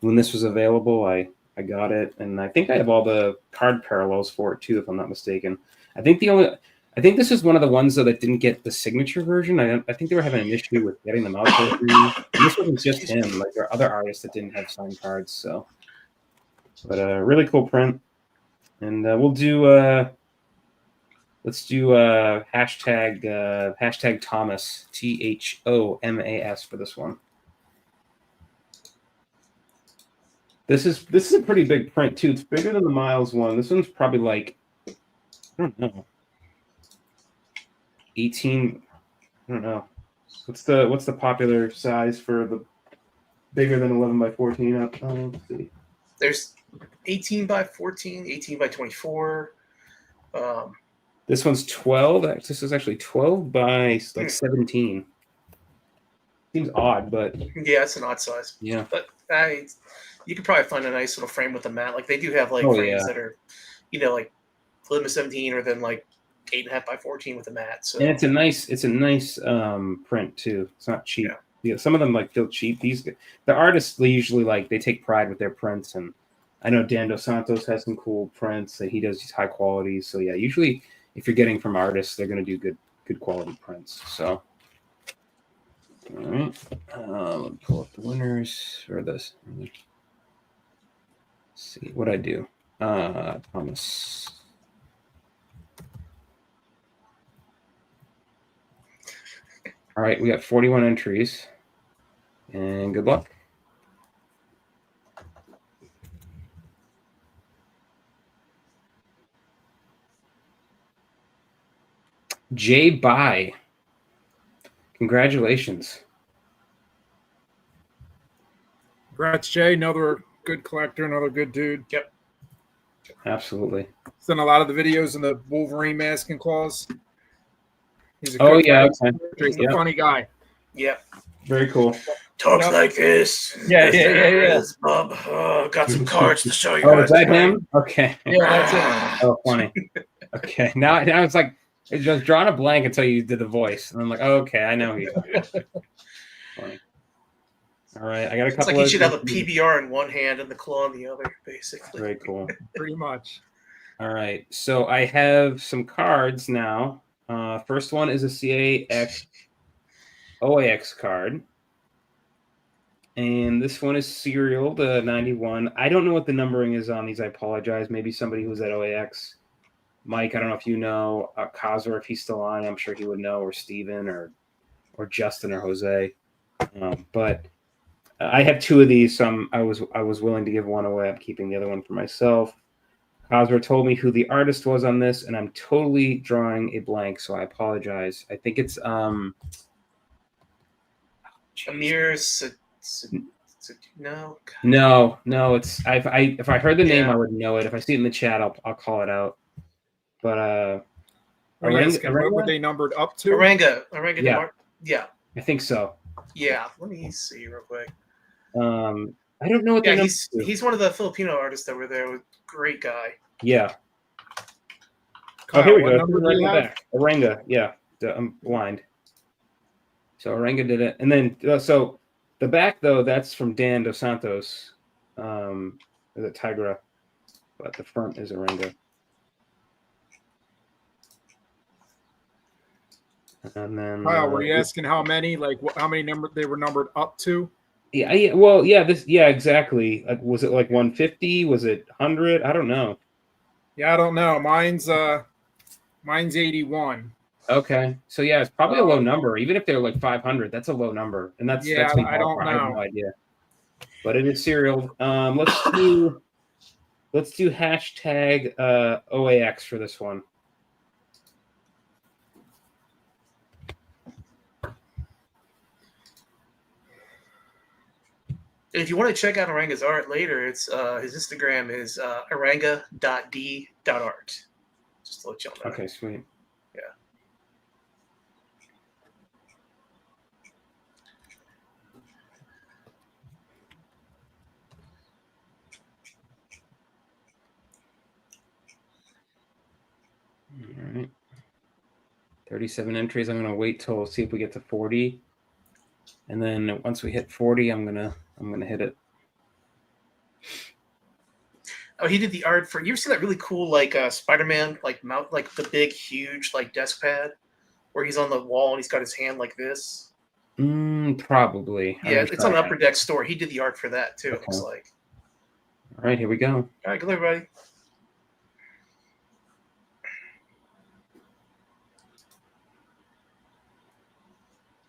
when this was available, I got it, and I think I have all the card parallels for it too, if I'm not mistaken. I think this is one of the ones though that didn't get the signature version. I think they were having an issue with getting them out there. And this wasn't just him; like there are other artists that didn't have signed cards. So, but a really cool print, and we'll do. Let's do hashtag Thomas THOMAS for this one. This is a pretty big print too. It's bigger than the Miles one. This one's probably like, I don't know, 18. I don't know. What's the popular size for the bigger than 11 by 14? Let's see. There's 18 by 14, 18 by 24. This one's 12. This is actually 12 by like 17. Seems odd, but Yeah, it's an odd size. yeah. But you could probably find a nice little frame with a mat. Like they do have like Oh, frames yeah. that are, like 11 by 17 or then like 8.5 by 14 with a mat. So And it's a nice print too. It's not cheap. Yeah, some of them like feel cheap. The artists, they usually they take pride with their prints, and I know Dan Dos Santos has some cool prints that he does these high quality. So yeah, usually if you're getting from artists, they're going to do good quality prints. So all right, let me pull up the winners for this. Let's see what I do. Thomas. All right, we got 41 entries, and good luck. Jay Bai. Congratulations. Congrats, Jay. Another good collector, another good dude. Yep. Absolutely. He's done a lot of the videos in the Wolverine mask and claws. He's a Oh, good yeah. guy. Okay. He's Yeah. a funny guy. Yep. Very cool. Talks Yep. like this. Yeah, This yeah, yeah, there yeah. is, Bub. Got some cards to show you Oh, guys. is that tonight. him? Okay. Yeah, that's it. Oh, funny. Okay. Now it's like it's just drawing a blank until you did the voice, and I'm like, oh, okay, I know who you are. Funny. All right, I got a It's couple. like he of should have a PBR in one hand and the claw in the other, basically. Very cool. Pretty much. All right, so I have some cards now. First one is a CAX OAX card. And this one is serial to 91. I don't know what the numbering is on these. I apologize. Maybe somebody who's at OAX. Mike, I don't know if you know. Kazar, if he's still on, I'm sure he would know. Or Steven or Justin or Jose. But I have two of these, so I was willing to give one away. I'm keeping the other one for myself. Kazar told me who the artist was on this, and I'm totally drawing a blank, so I apologize. I think it's Amir no. No, it's if I heard the name, Yeah. I would know it. If I see it in the chat, I'll call it out. But Are you asking what were they numbered up to? Oranga. Yeah. Yeah. I think so. Yeah. Let me see real quick. I don't know what Yeah, they he's one of the Filipino artists that were there. Great guy. Yeah. Kyle, Oh, here we what go. number do Right in you the have? back. Oranga. Yeah. I'm blind. So Oranga did it, and then so the back though, that's from Dan Dos Santos. Is it Tigra? But the front is Oranga. And then Kyle, were you asking how many? Like how many number they were numbered up to? Yeah. Well, yeah. Exactly. Like, was it like 150? Was it 100? I don't know. Yeah, I don't know. Mine's 81. Okay, so yeah, it's probably a low number. Even if they're like 500, that's a low number, and that's Yeah, me I don't ballpark. I have know. no idea. But it is serial. Let's do hashtag OAX for this one. If you want to check out Oranga's art later, it's his Instagram is oranga.d.art. Just to let y'all know. Okay, sweet. Yeah. All right. 37 entries. I'm gonna wait till see if we get to 40, and then once we hit 40, I'm gonna hit it. Oh, he did the art for. You ever see that really cool Spider-Man mount the big huge desk pad where he's on the wall and he's got his hand like this? Probably. Yeah, it's on the Upper Deck store. He did the art for that too. Okay. It looks like. All right, here we go. All right, good luck, everybody.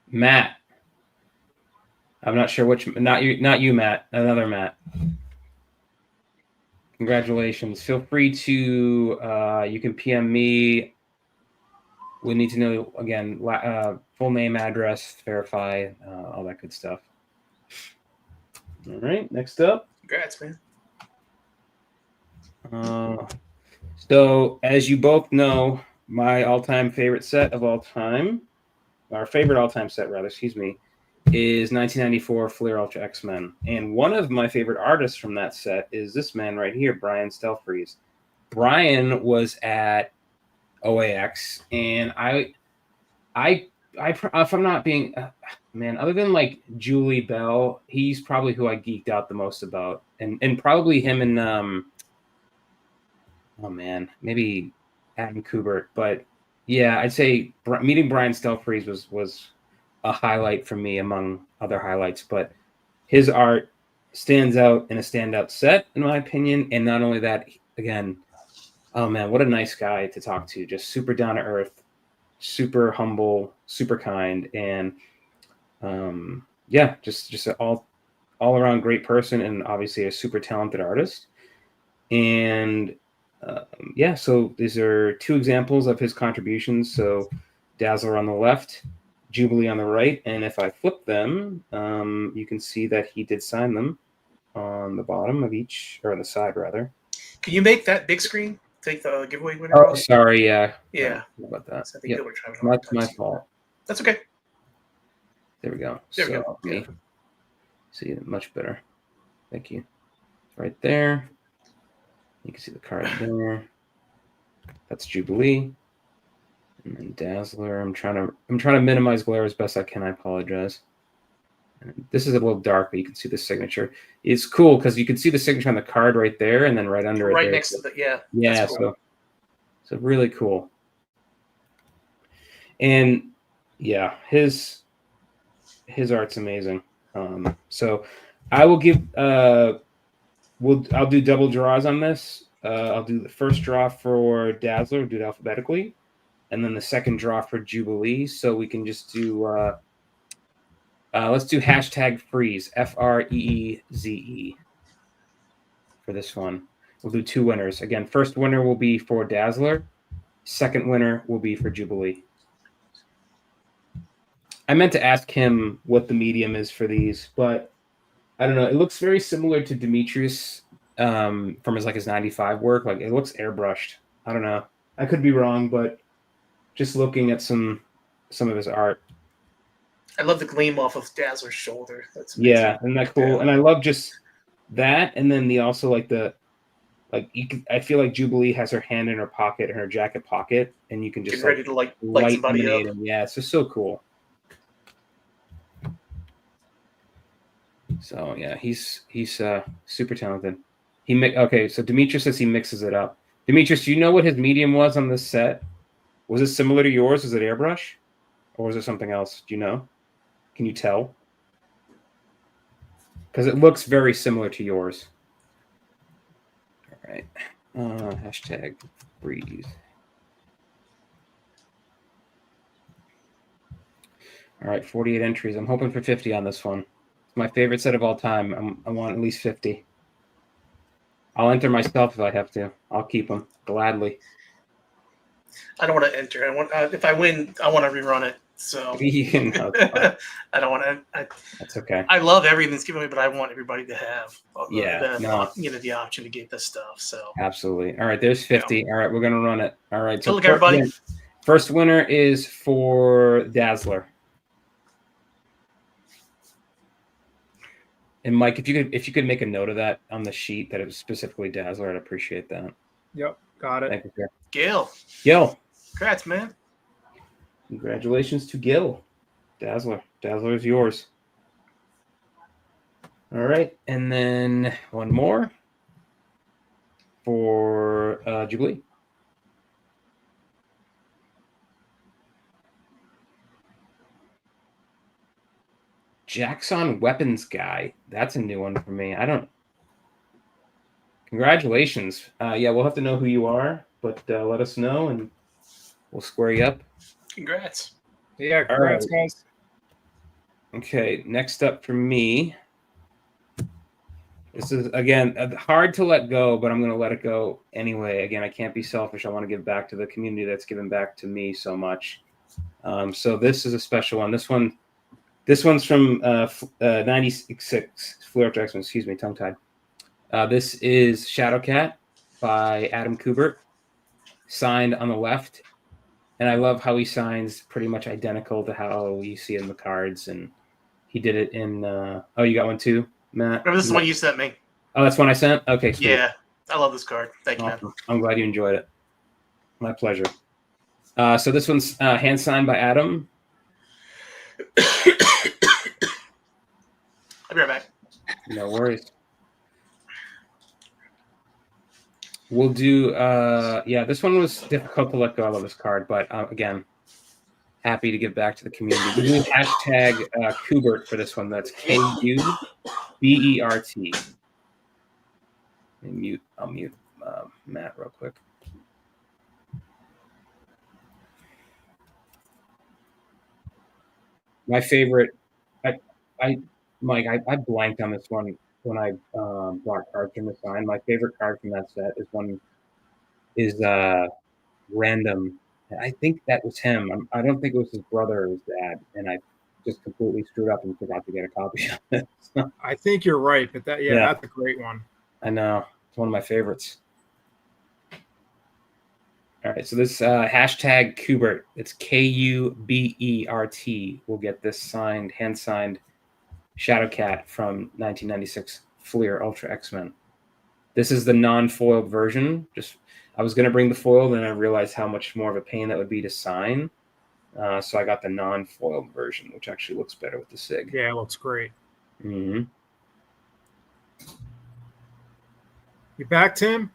Matt. I'm not sure which. Not you, Matt. Another Matt. Congratulations. Feel free to. You can PM me. We need to know again. Full name, address, verify, all that good stuff. All right. Next up. Congrats, man. So, as you both know, my all-time favorite set of all time, our favorite all-time set, rather, excuse me, is 1994 Flair Ultra X-Men. And one of my favorite artists from that set is this man right here, Brian Stelfreeze. Brian was at OAX, and I if I'm not being, man, other than like Julie Bell, he's probably who I geeked out the most about. And probably him and, oh man, maybe Adam Kubert. But yeah, I'd say meeting Brian Stelfreeze was a highlight for me among other highlights. But his art stands out in a standout set, in my opinion. And not only that, again, oh man, what a nice guy to talk to. Just super down to earth, super humble, super kind. And yeah, just an all around great person, and obviously a super talented artist. And yeah, so these are two examples of his contributions. So Dazzler on the left, Jubilee on the right, and if I flip them, you can see that he did sign them on the bottom of each, or on the side rather. Can you make that big screen? Take the giveaway winner. Oh, sorry, yeah. Yeah. How about that? So I think Yep. they were trying to hard That's time my seeing fault. that. That's okay. There we go. There we So go. let me Yeah. see it much better. Thank you. Right there. You can see the card there. That's Jubilee. And then Dazzler. I'm trying to minimize glare as best I can. I apologize. And this is a little dark, but you can see the signature. It's cool because you can see the signature on the card right there, and then right under it. Right there. next to the Yeah, that's cool. so really cool. And yeah, his art's amazing. So I will give I'll do double draws on this. I'll do the first draw for Dazzler, do it alphabetically, and then the second draw for Jubilee. So we can just do let's do hashtag freeze, FREEZE for this one. We'll do 2 winners. Again, first winner will be for Dazzler. Second winner will be for Jubilee. I meant to ask him what the medium is for these, but I don't know. It looks very similar to Demetrius from his 95 work. Like it looks airbrushed. I don't know. I could be wrong, but just looking at some of his art. I love the gleam off of Dazzler's shoulder. That's amazing. Yeah, isn't that cool? Yeah. And I love just that, and then the also I feel like Jubilee has her hand in her pocket, in her jacket pocket, and you can just Getting ready to light somebody up. him. Yeah, it's just so cool. So yeah, he's super talented. Okay, so Demetrius says he mixes it up. Demetrius, do you know what his medium was on this set? Was it similar to yours? Was it airbrush, or was it something else? Do you know? Can you tell? Because it looks very similar to yours. All right. Hashtag freeze. All right, 48 entries. I'm hoping for 50 on this one. It's my favorite set of all time. I want at least 50. I'll enter myself if I have to. I'll keep them gladly. I don't want to enter. I want if I win, I want to rerun it. So I don't want to. That's okay. I love everything that's given away, but I want everybody to have the option to get this stuff. So absolutely. All right, there's 50. Yeah. All right, we're gonna run it. All right. So look, everybody. First winner is for Dazzler. And Mike, if you could make a note of that on the sheet that it was specifically Dazzler, I'd appreciate that. Yep, got it. Thank you, sir. Gil. Congrats, man. Congratulations to Gil. Dazzler is yours. All right, and then one more for Jubilee. Jackson Weapons Guy. That's a new one for me. Congratulations. Yeah, we'll have to know who you are, but let us know and we'll square you up. Congrats. Yeah, congrats, guys. Okay, next up for me. This is, again, hard to let go, but I'm going to let it go anyway. Again, I can't be selfish. I want to give back to the community that's given back to me so much. So this is a special one. This one's from 96 Flare Jackson. Excuse me, tongue-tied. This is Shadowcat by Adam Kubert, signed on the left. And I love how he signs pretty much identical to how you see it in the cards. And he did it in oh, you got one too, Matt? Remember, this is one you sent me. Oh, that's one I sent? Okay, sweet. Yeah, I love this card. Thank you, man. I'm glad you enjoyed it. My pleasure. So this one's hand signed by Adam. I'll be right back. No worries. We'll do, yeah, this one was difficult to let go. I love this card, but again, happy to give back to the community. We'll do hashtag Kubert for this one. That's KUBERT. I'll mute Matt real quick. My favorite, Mike, I blanked on this one when I bought cards from the sign. My favorite card from that set is Random I think that was him. I don't think it was his brother or his dad, and I just completely screwed up and forgot to get a copy of it. So, I think you're right, but Yeah. that's a great one. I know. It's one of my favorites. All right, so this hashtag Kubert, it's Kubert. We'll get this signed, hand signed Shadowcat from 1996 Fleer Ultra X-Men. This is the non-foiled version. I was going to bring the foil, then I realized how much more of a pain that would be to sign. So I got the non-foiled version, which actually looks better with the SIG. Yeah, it looks great. Mm-hmm. You back, Tim?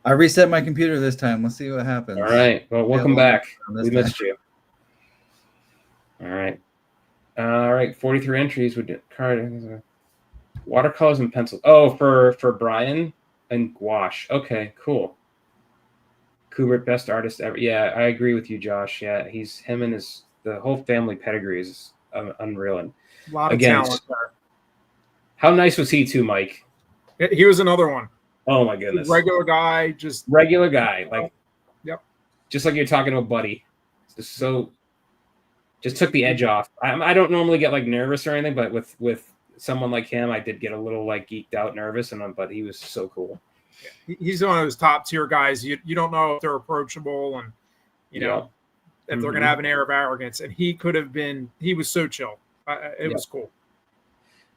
I reset my computer this time. Let's see what happens. All right. Well, welcome back. We time. missed you. All right. 43 entries with card. Watercolors and pencils. Oh, for Brian and gouache. Okay, cool. Kubert, best artist ever. Yeah, I agree with you, Josh. Yeah, him and the whole family pedigree is unreal. And A lot of again, talent there. how nice was he too, Mike? He was another one. Oh my goodness. Regular guy, just Regular guy. Like, yep. Just like you're talking to a buddy. Just took the edge off. I don't normally get like nervous or anything, but with someone like him, I did get a little like geeked out nervous, but he was so cool. He's one of those top tier guys. You don't know if they're approachable and if they're gonna have an air of arrogance. And he was so chill. It was cool.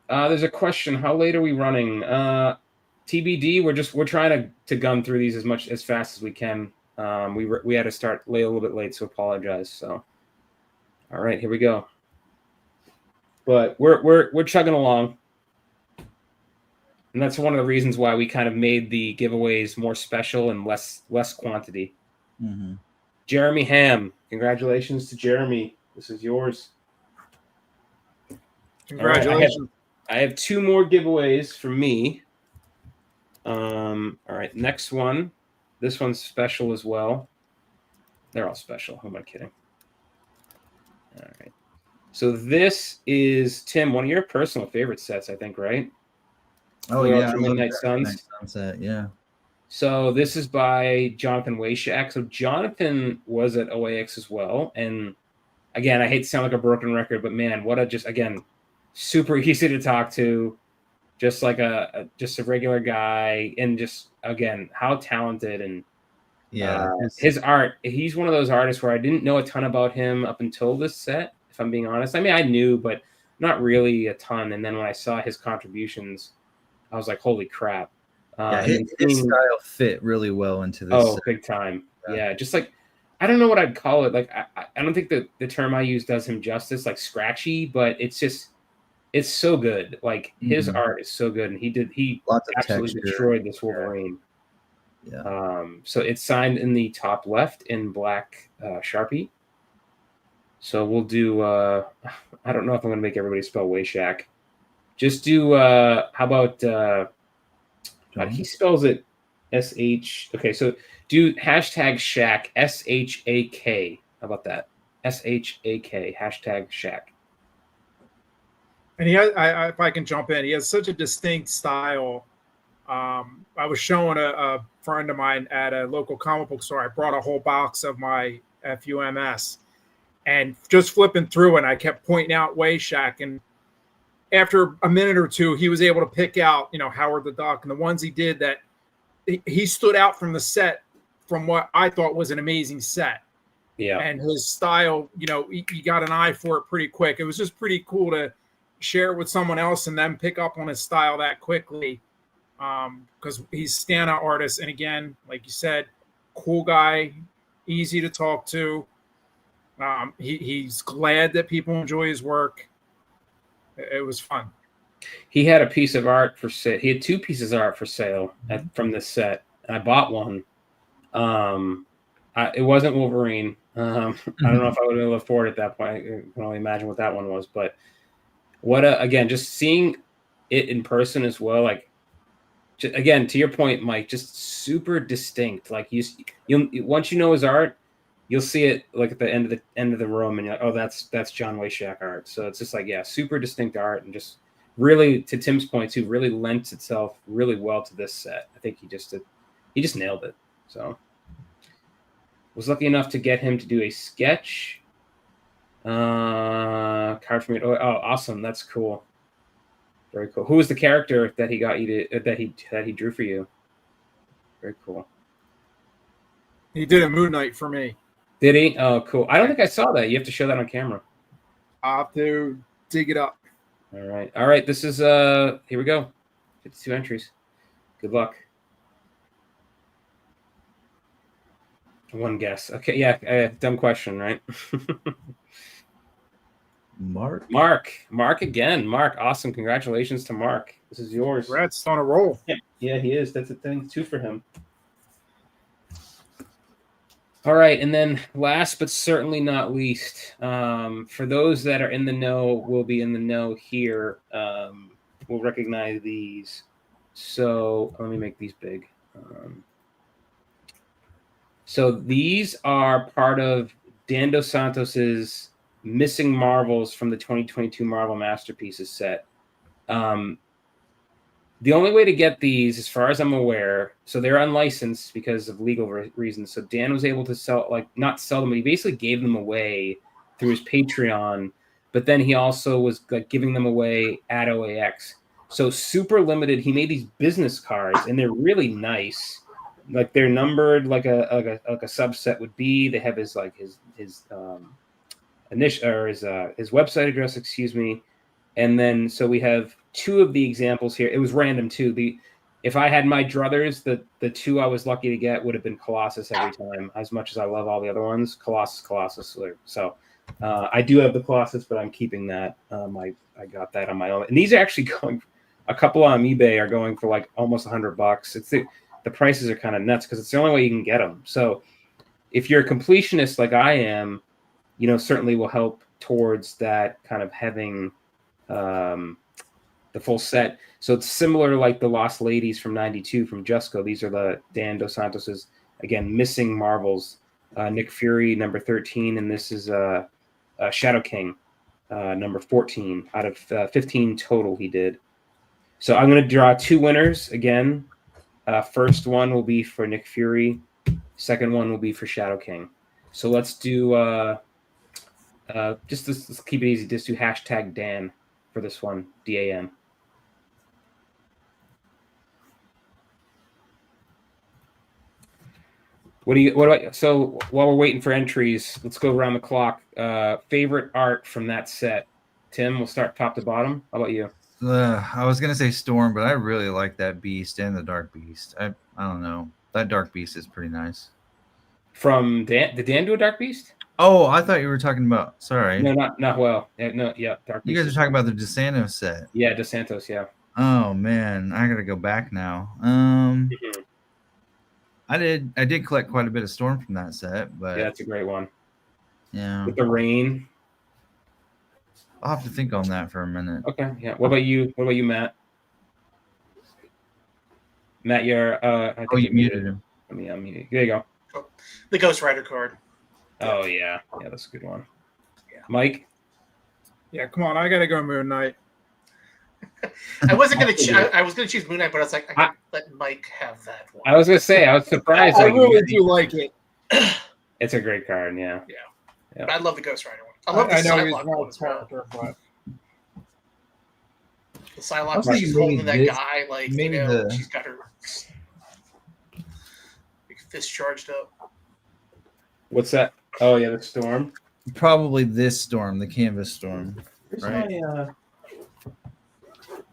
There's a question. How late are we running? TBD. We're trying to gun through these as fast as we can. We had to start a little bit late, so apologize. So, all right, here we go. But we're chugging along, and that's one of the reasons why we kind of made the giveaways more special and less quantity. Mm-hmm. Jeremy Ham, congratulations to Jeremy. This is yours. Congratulations. I have two more giveaways for me. All right, next one. This one's special as well. They're all special. Who am I kidding? All right. So this is, Tim, one of your personal favorite sets, I think, right? Oh, Blue yeah. Ultra Midnight Suns. Sunset, yeah. So this is by Jonathan Wayshak. So Jonathan was at OAX as well. And again, I hate to sound like a broken record, but man, super easy to talk to. Just like a regular guy, and just again, how talented and his art. He's one of those artists where I didn't know a ton about him up until this set, if I'm being honest. I mean, I knew, but not really a ton. And then when I saw his contributions, I was like, holy crap. His style fit really well into this. Oh, big time. Yeah, just like, I don't know what I'd call it. Like, I don't think that the term I use does him justice, like scratchy, but it's so good. Like, his art is so good. And he absolutely destroyed this Wolverine. Yeah. So it's signed in the top left in black Sharpie. So we'll do, I don't know if I'm going to make everybody spell Wayshak. Just do, how about, he spells it S-H. Okay, so do hashtag Shaq, S-H-A-K. How about that? S-H-A-K, hashtag Shaq. And he has, if I can jump in, he has such a distinct style. I was showing a friend of mine at a local comic book store. I brought a whole box of my FUMS, and just flipping through, and I kept pointing out Wayshak. And after a minute or two, he was able to pick out, Howard the Duck, and the ones he did that he stood out from the set, from what I thought was an amazing set. Yeah. And his style, you got an eye for it pretty quick. It was just pretty cool to share it with someone else and then pick up on his style that quickly, because he's a standout artist. And again, like you said, cool guy, easy to talk to. He's glad that people enjoy his work. It was fun. He had a piece of art for sale. He had two pieces of art for sale from this set. I bought one. It wasn't Wolverine. I don't know if I would have afforded at that point. I can only imagine what that one was, but again, just seeing it in person as well, like, again, to your point, Mike, just super distinct. Like, you once you know his art, you'll see it like at the end of the room, and you're like, oh, that's John Wayshak art. So it's just like, yeah, super distinct art, and just really, to Tim's point too, really lends itself really well to this set. I think he just nailed it. So Was lucky enough to get him to do a sketch. Card for me. Oh, awesome! That's cool. Very cool. Who was the character that he got you to that he drew for you? Very cool. He did a Moon Knight for me. Did he? Oh, cool. I don't think I saw that. You have to show that on camera. I'll have to dig it up. All right. All right. This is here we go. 52 entries. Good luck. One guess. Okay. Yeah. Dumb question, right? Mark again. Mark, awesome. Congratulations to Mark. This is yours. Rats on a roll. Yeah, he is. That's a thing. 2 for him. All right, and then last but certainly not least, for those that are in the know, will be in the know here. We'll recognize these. So let me make these big. So these are part of Dan Dos Santos's Missing Marvels from the 2022 Marvel Masterpieces set. The only way to get these, as far as I'm aware, so they're unlicensed because of legal reasons. So Dan was able to sell, like, not sell them, but he basically gave them away through his Patreon. But then he also was like giving them away at OAX. So super limited. He made these business cards, and they're really nice. Like they're numbered like a subset would be. They have his initial or his website address, excuse me. And then so we have 2 of the examples here. It was random too. If I had my druthers, the 2 I was lucky to get would have been Colossus every time. As much as I love all the other ones, Colossus. So I do have the Colossus, but I'm keeping that. I got that on my own. And these are actually going. A couple on eBay are going for like almost $100. It's the prices are kind of nuts because it's the only way you can get them. So if you're a completionist like I am, certainly will help towards that kind of having the full set. So it's similar like the Lost Ladies from '92 from Jusco. These are the Dan Dos Santos's, again, Missing Marvels. Nick Fury, number 13, and this is Shadow King, number 14 out of 15 total he did. So I'm going to draw 2 winners again. First one will be for Nick Fury. Second one will be for Shadow King. So let's do let's keep it easy. Just do #Dan for this one, DAN. So while we're waiting for entries, let's go around the clock. Favorite art from that set. Tim, we'll start top to bottom. How about you? I was gonna say Storm, but I really like that Beast and the Dark Beast. I don't know. That Dark Beast is pretty nice. From Dan, did Dan do a Dark Beast? Oh, I thought you were talking about. Sorry. No, not well. Yeah, Dark Beast. You guys are talking about the DeSantos set. Yeah, DeSantos. Yeah. Oh man, I gotta go back now. I did collect quite a bit of Storm from that set, but yeah, that's a great one. Yeah. With the rain. I'll have to think on that for a minute. Okay. Yeah. What about you? Matt? Matt, you're. I think you muted him. Let me unmute you. There you go. The Ghost Rider card. Oh yeah, that's a good one. Yeah. Mike. Yeah, come on, I gotta go Moon Knight. I wasn't gonna. I was gonna choose Moon Knight, but I was like, I can let Mike have that one. I was gonna say, I was surprised. I really do like it. It's a great card. Yeah. But I love the Ghost Rider one. I love the Psylocke one as well. But the Psylocke, she's holding that guy like she's got her fist charged up. What's that? Oh yeah, the Storm. Probably this Storm, the Canvas Storm. Where's right? my,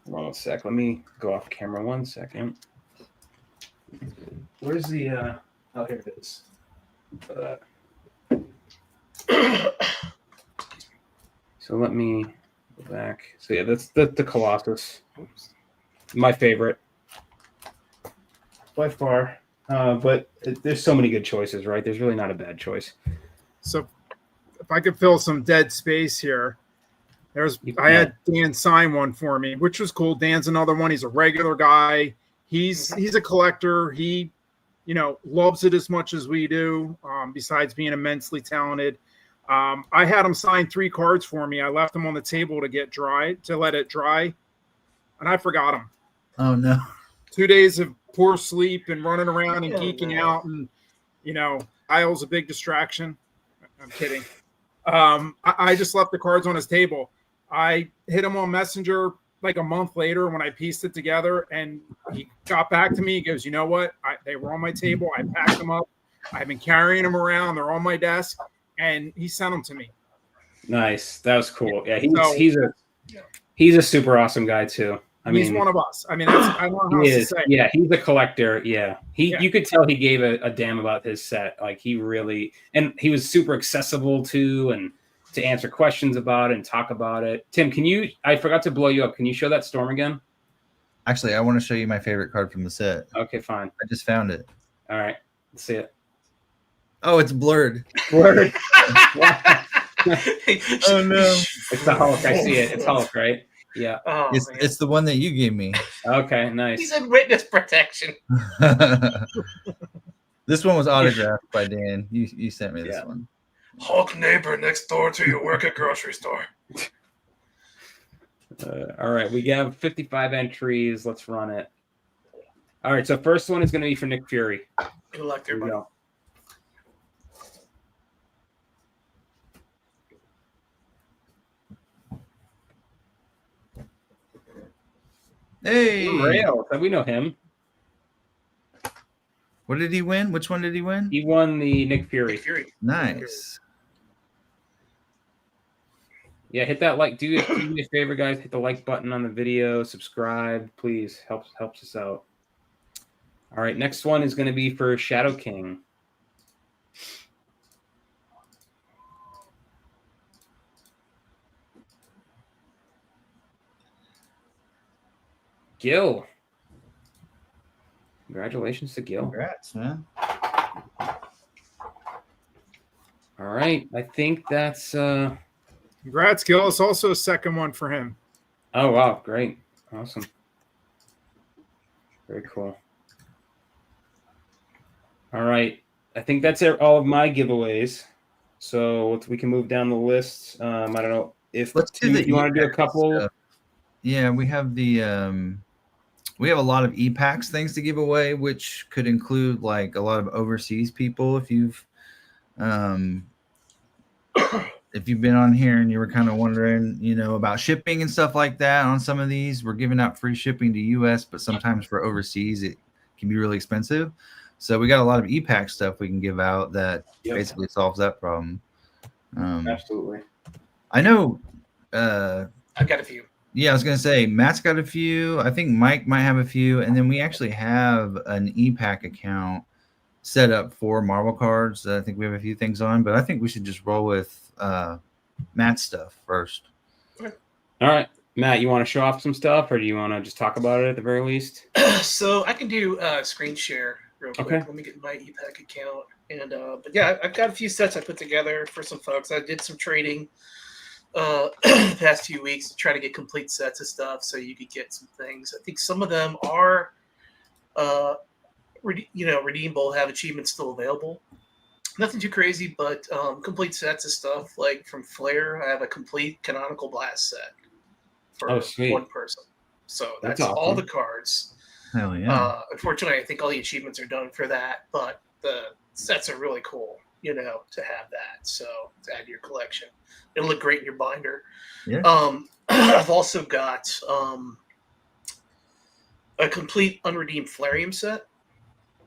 hold on a sec. Let me go off camera 1 second. Where's the? Oh, here it is. So let me go back. So yeah, that's the Colossus. My favorite by far. But there's so many good choices, right? There's really not a bad choice. So if I could fill some dead space here, I had Dan sign one for me, which was cool. Dan's another one. He's a regular guy. He's a collector. He, loves it as much as we do. Besides being immensely talented, I had him sign 3 cards for me. I left them on the table to let it dry, and I forgot them. Oh no! 2 days of poor sleep and running around and geeking out, and Kyle's a big distraction. I'm kidding. I just left the cards on his table. I hit him on Messenger like a month later when I pieced it together, and he got back to me. He goes, you know what? They were on my table. I packed them up. I've been carrying them around. They're on my desk, and he sent them to me. Nice. That was cool. Yeah, So- he's a super awesome guy too. He's one of us. I mean, I don't know how else to say it. Yeah, he's a collector. Yeah. Yeah. You could tell he gave a damn about his set. Like he really, and he was super accessible too, and to answer questions about it and talk about it. Tim, I forgot to blow you up. Can you show that storm again? Actually, I want to show you my favorite card from the set. Okay, fine. I just found it. All right. Let's see it. Oh, it's blurred. Word. Oh no. It's the Hulk. I see it. It's Hulk, right? Yeah. Oh, man. It's the one that you gave me. Okay, nice. He's in witness protection. This one was autographed by Dan. You sent me this one. Hulk neighbor next door to you work at grocery store. All right, we have 55 entries. Let's run it. All right, so first one is going to be for Nick Fury. Good luck, Here we everybody. go. Hey, Rail. We know him. what did he win? Which one did he win? He won the Nick Fury. Nick Fury. Nice. Yeah, hit that like. Do me a favor, guys. Hit the like button on the video. Subscribe, please. Helps us out. All right, next one is going to be for Shadow King. Gil. Congratulations to Gil. Congrats, man. All right, I think that's. Congrats, Gil. It's also a second one for him. Oh wow, great, awesome, very cool. All right, I think that's all of my giveaways. So we can move down the list. I don't know if Let's do the you want to do a e-pack couple. stuff. Yeah, we have we have a lot of e-packs things to give away, which could include like a lot of overseas people. If you've been on here and you were kind of wondering, about shipping and stuff like that on some of these, we're giving out free shipping to US, but sometimes for overseas it can be really expensive. So we got a lot of e-pack stuff we can give out that basically solves that problem. Absolutely. I know. I've got a few. Yeah, I was going to say, Matt's got a few. I think Mike might have a few. And then we actually have an e-pack account set up for Marvel cards that I think we have a few things on. But I think we should just roll with Matt's stuff first. All right, Matt, you want to show off some stuff, or do you want to just talk about it at the very least? So I can do screen share real quick. Okay. Let me get my ePack account. And but yeah, I've got a few sets I put together for some folks. I did some trading the past few weeks to try to get complete sets of stuff so you could get some things. I think some of them are redeemable, have achievements still available. Nothing too crazy, but complete sets of stuff. Like from Flair, I have a complete canonical blast set for one person. So that's awesome. all the cards. Hell yeah. Unfortunately, I think all the achievements are done for that, but the sets are really cool, to have that. So to add to your collection. It'll look great in your binder. Yeah. I've also got a complete unredeemed Flairium set.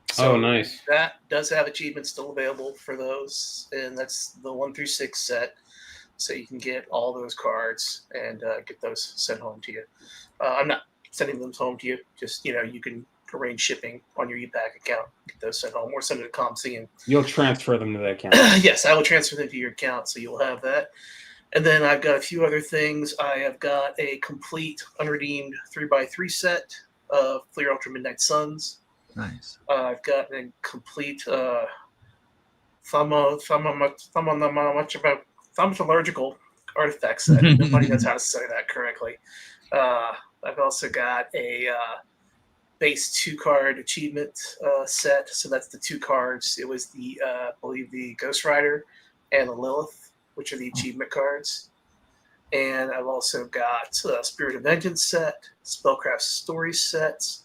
So nice. That does have achievements still available for those, and that's the 1 through 6 set. So you can get all those cards and get those sent home to you. I'm not sending them home to you. Just you can arrange shipping on your ePack account, get those sent home, or send it to ComC, and You'll transfer them to the account. yes, I will transfer them to your account, so you'll have that. And then I've got a few other things. I have got a complete unredeemed 3x3 set of Fleer Ultra Midnight Suns. Nice. I've got a complete thaumaturgical artifact set. Nobody knows how to say that correctly. I've also got a base 2-card achievement set. So that's the 2 cards. It was the, I believe, the Ghost Rider and the Lilith, which are the achievement cards. And I've also got a Spirit of Vengeance set, Spellcraft Story sets,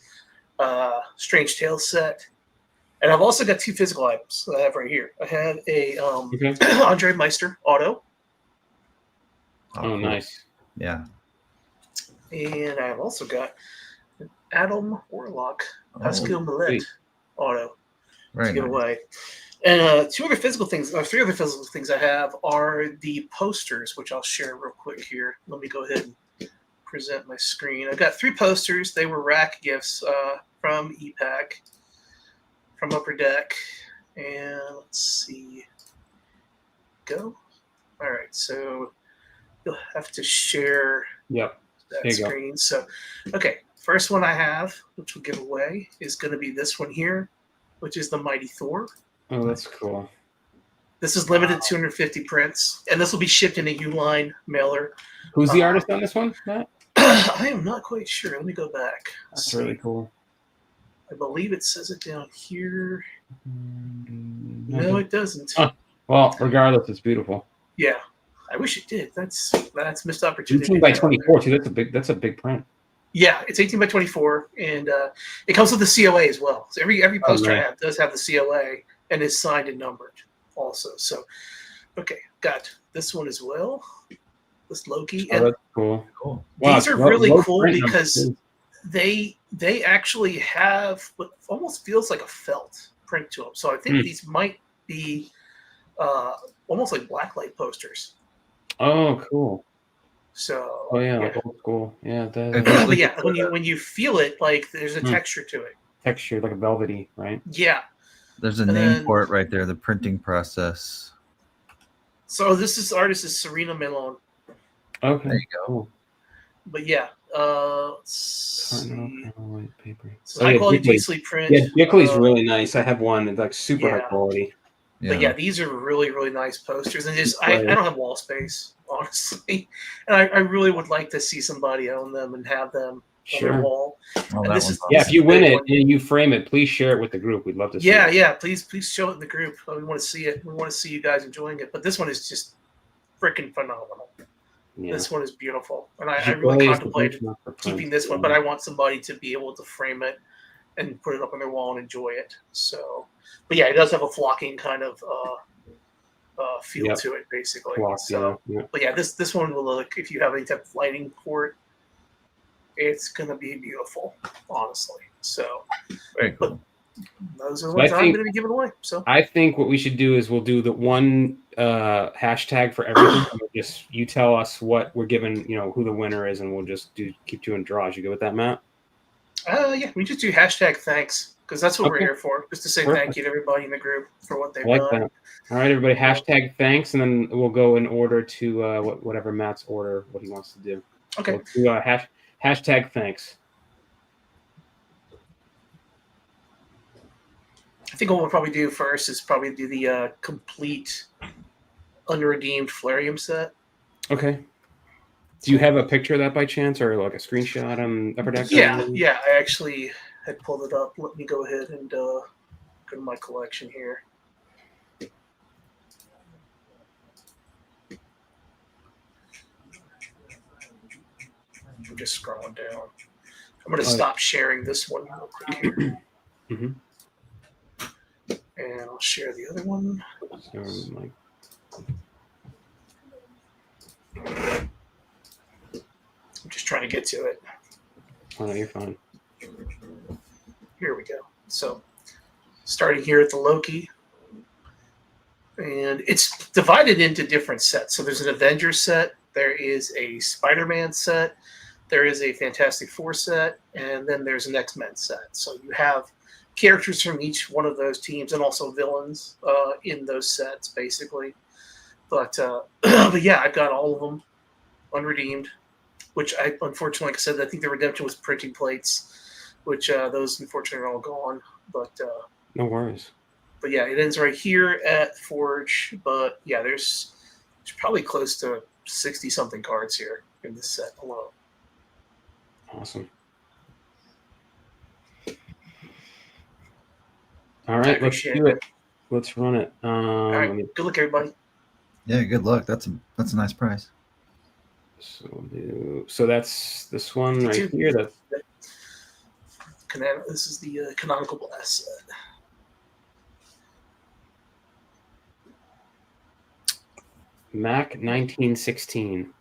Strange Tales set, And I've also got 2 physical items that I have right here. I have a Okay. Andre Meister auto, Oh, cool. nice. Yeah. and I've also got an Adam Warlock Pascal Oh, Millet sweet. auto very to give nice. away. And 3 other physical things I have are the posters, which I'll share real quick here. Let me go ahead and present my screen. I've got 3 posters. They were rack gifts from EPAC, from Upper Deck. And let's see. Go. All right, so you'll have to share Yep. that There you go. screen. So, okay, first one I have, which we'll give away, is going to be this one here, which is the Mighty Thor. Oh, that's cool. This is limited 250 prints, and this will be shipped in a Uline mailer. Who's the artist on this one, Matt? I am not quite sure. Let me go back. That's really cool. I believe it says it down here. No, No, it doesn't. Oh. Well, regardless, it's beautiful. Yeah, I wish it did. That's missed opportunity. 18 by 24 too. That's a big print. Yeah, it's 18 by 24, and it comes with the COA as well. So every poster I nice. have does have the COA and is signed and numbered also. So, okay, got this one as well. This Loki. Oh, And that's cool. Cool. Wow, these are low- really low cool print numbers, because too. they actually have what almost feels like a felt print to them. So I think these might be almost like blacklight posters. Oh, cool. So Oh yeah, like old school. Yeah, the but yeah, when you feel it, like there's a texture to it. texture like a velvety, right? Yeah. There's a And name then- for it right there. The printing process. So artist is Serena Melon. Okay. There you go. Cool. But yeah, let's Cardinal, see. cardinal white paper. So high quality G-Sleeve print. Yeah, Bickley's really nice. I have one that's like super high yeah. quality. But yeah, these are really, really nice posters. And just I Right. don't have wall space, honestly. And I really would like to see somebody own them and have them on their Sure. wall. Oh, And that this one's is- awesome. Yeah, if you a win big it one. and you frame it, please share it with the group. We'd love to see Yeah, it. yeah. Please show it in the group. We want to see it. We want to see you guys enjoying it. But this one is just freaking phenomenal. Yeah. This one is beautiful. And I Bickley really is the contemplated benchmark for keeping prints. this one, but I want somebody to be able to frame it and put it up on their wall and enjoy it. So, but yeah, it does have a flocking kind of feel Yep. to it, basically. Block, So, yeah. but yeah, this one will look. If you have any type of lighting port, it's gonna be beautiful, honestly. So, Very cool. those are the So ones I I'm think- gonna be giving away. So, I think what we should do is we'll do the one hashtag for everything. And we'll just you tell us what we're giving, who the winner is, and we'll just keep doing draws. You go with that, Matt? yeah, we just do hashtag thanks because that's what we're Okay. here for, just to say Perfect. thank you to everybody in the group for what they've I like done. that. All right, everybody. Hashtag thanks, and then we'll go in order to whatever Matt's order, what he wants to do. Okay. We'll do hashtag thanks. I think what we'll probably do first is probably do the complete unredeemed Flairium set. Okay. Do you have a picture of that by chance, or like a screenshot on Upper Deck? Yeah. I actually had pulled it up. Let me go ahead and go to my collection here. I'm just scrolling down. I'm going to stop sharing this one real quick here. Mhm. And I'll share the other one. So, like, I'm just trying to get to it. oh, no, you're fine. Here we go. So, starting here at the Loki. And it's divided into different sets. So, there's an Avengers set, there is a Spider-Man set, there is a Fantastic Four set, and then there's an X-Men set. So, you have characters from each one of those teams and also villains in those sets, basically. But, but yeah, I've got all of them unredeemed, which I unfortunately, like I said, I think the redemption was printing plates, which those unfortunately are all gone. But No worries. but yeah, it ends right here at Forge. But yeah, there's probably close to 60 something cards here in this set alone. Awesome. All right, let's appreciate do it. Let's run it. All right, Let me- good luck, everybody. Yeah, good luck. That's a nice prize. So that's this one right here. That's This is the Canonical Blast set. Mac 1916.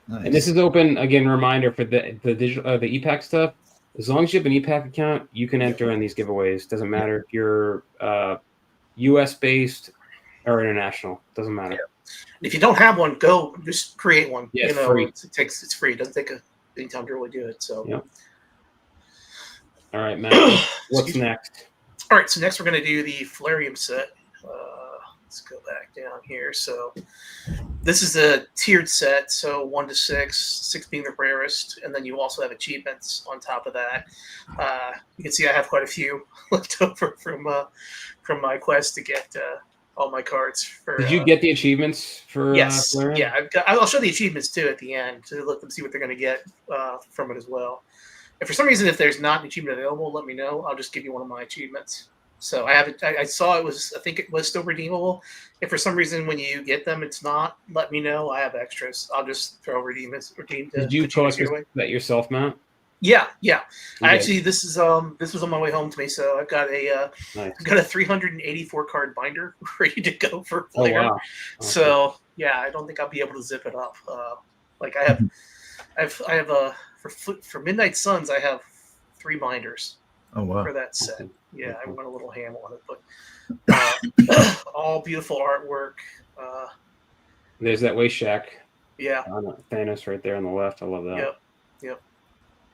Nice. And this is open again. Reminder for the digital the EPAC stuff. As long as you have an EPAC account, you can enter in these giveaways. Doesn't matter if you're U.S. based or international. Doesn't matter. If you don't have one, go just create one. Yeah, you know, free. it's free. It doesn't take any time to really do it. So. Yep. All right, Matt. What's next? All right, so next we're going to do the Flairium set. Let's go back down here. So this is a tiered set, so 1 to 6, 6 being the rarest, and then you also have achievements on top of that. You can see I have quite a few left over from my quest to get all my cards. Did you get the achievements for? Yes, Flairium? yeah. I'll show the achievements too at the end to let them see what they're going to get from it as well. If for some reason, if there's not an achievement available, let me know. I'll just give you one of my achievements. So I have it. I saw it was. I think it was still redeemable. If for some reason when you get them, it's not, let me know. I have extras. I'll just throw redeemed. Did you collect that yourself, Matt? Yeah. Okay. Actually, this was on my way home to me. So I've got a Nice. I've got a 384 card binder ready to go for Oh Flair. wow. Okay. So yeah, I don't think I'll be able to zip it up. Like I have for Midnight Suns, I have 3 binders Oh wow. for that set. Okay. Yeah, I went a little ham on it, but all beautiful artwork. There's that Waste Shack. Yeah. Thanos right there on the left. I love that. Yep.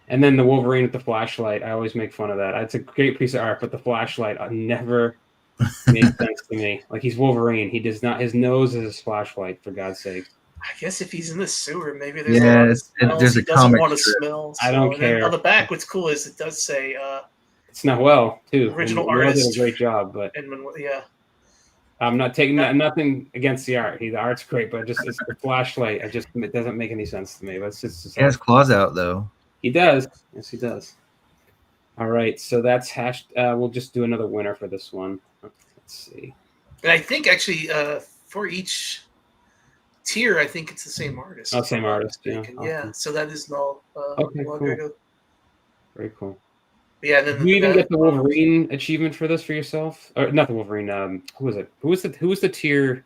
And then the Wolverine with the flashlight. I always make fun of that. It's a great piece of art, but the flashlight never made sense to me. Like he's Wolverine. He does not. His nose is his flashlight. For God's sake. I guess if he's in the sewer, maybe there's a lot of smells there's he a doesn't comic want to strip. smell. I don't and then care. on the back, what's cool is it does say It's not well too. Original and Noel artist. did a great job, but yeah. I'm not taking nothing against the art. The art's great, but it's the flashlight. It doesn't make any sense to me. That's just He has claws out though. He does. Yes, he does. All right, so that's hashed. We'll just do another winner for this one. Let's see. And I think actually for each tier, I think it's the same artist. Oh, same artist. Yeah. Yeah. So that is no. Okay, cool. Very cool. Yeah. And then Did you even get the Wolverine achievement for this for yourself? Or not the Wolverine? Who was it? Who was the tier?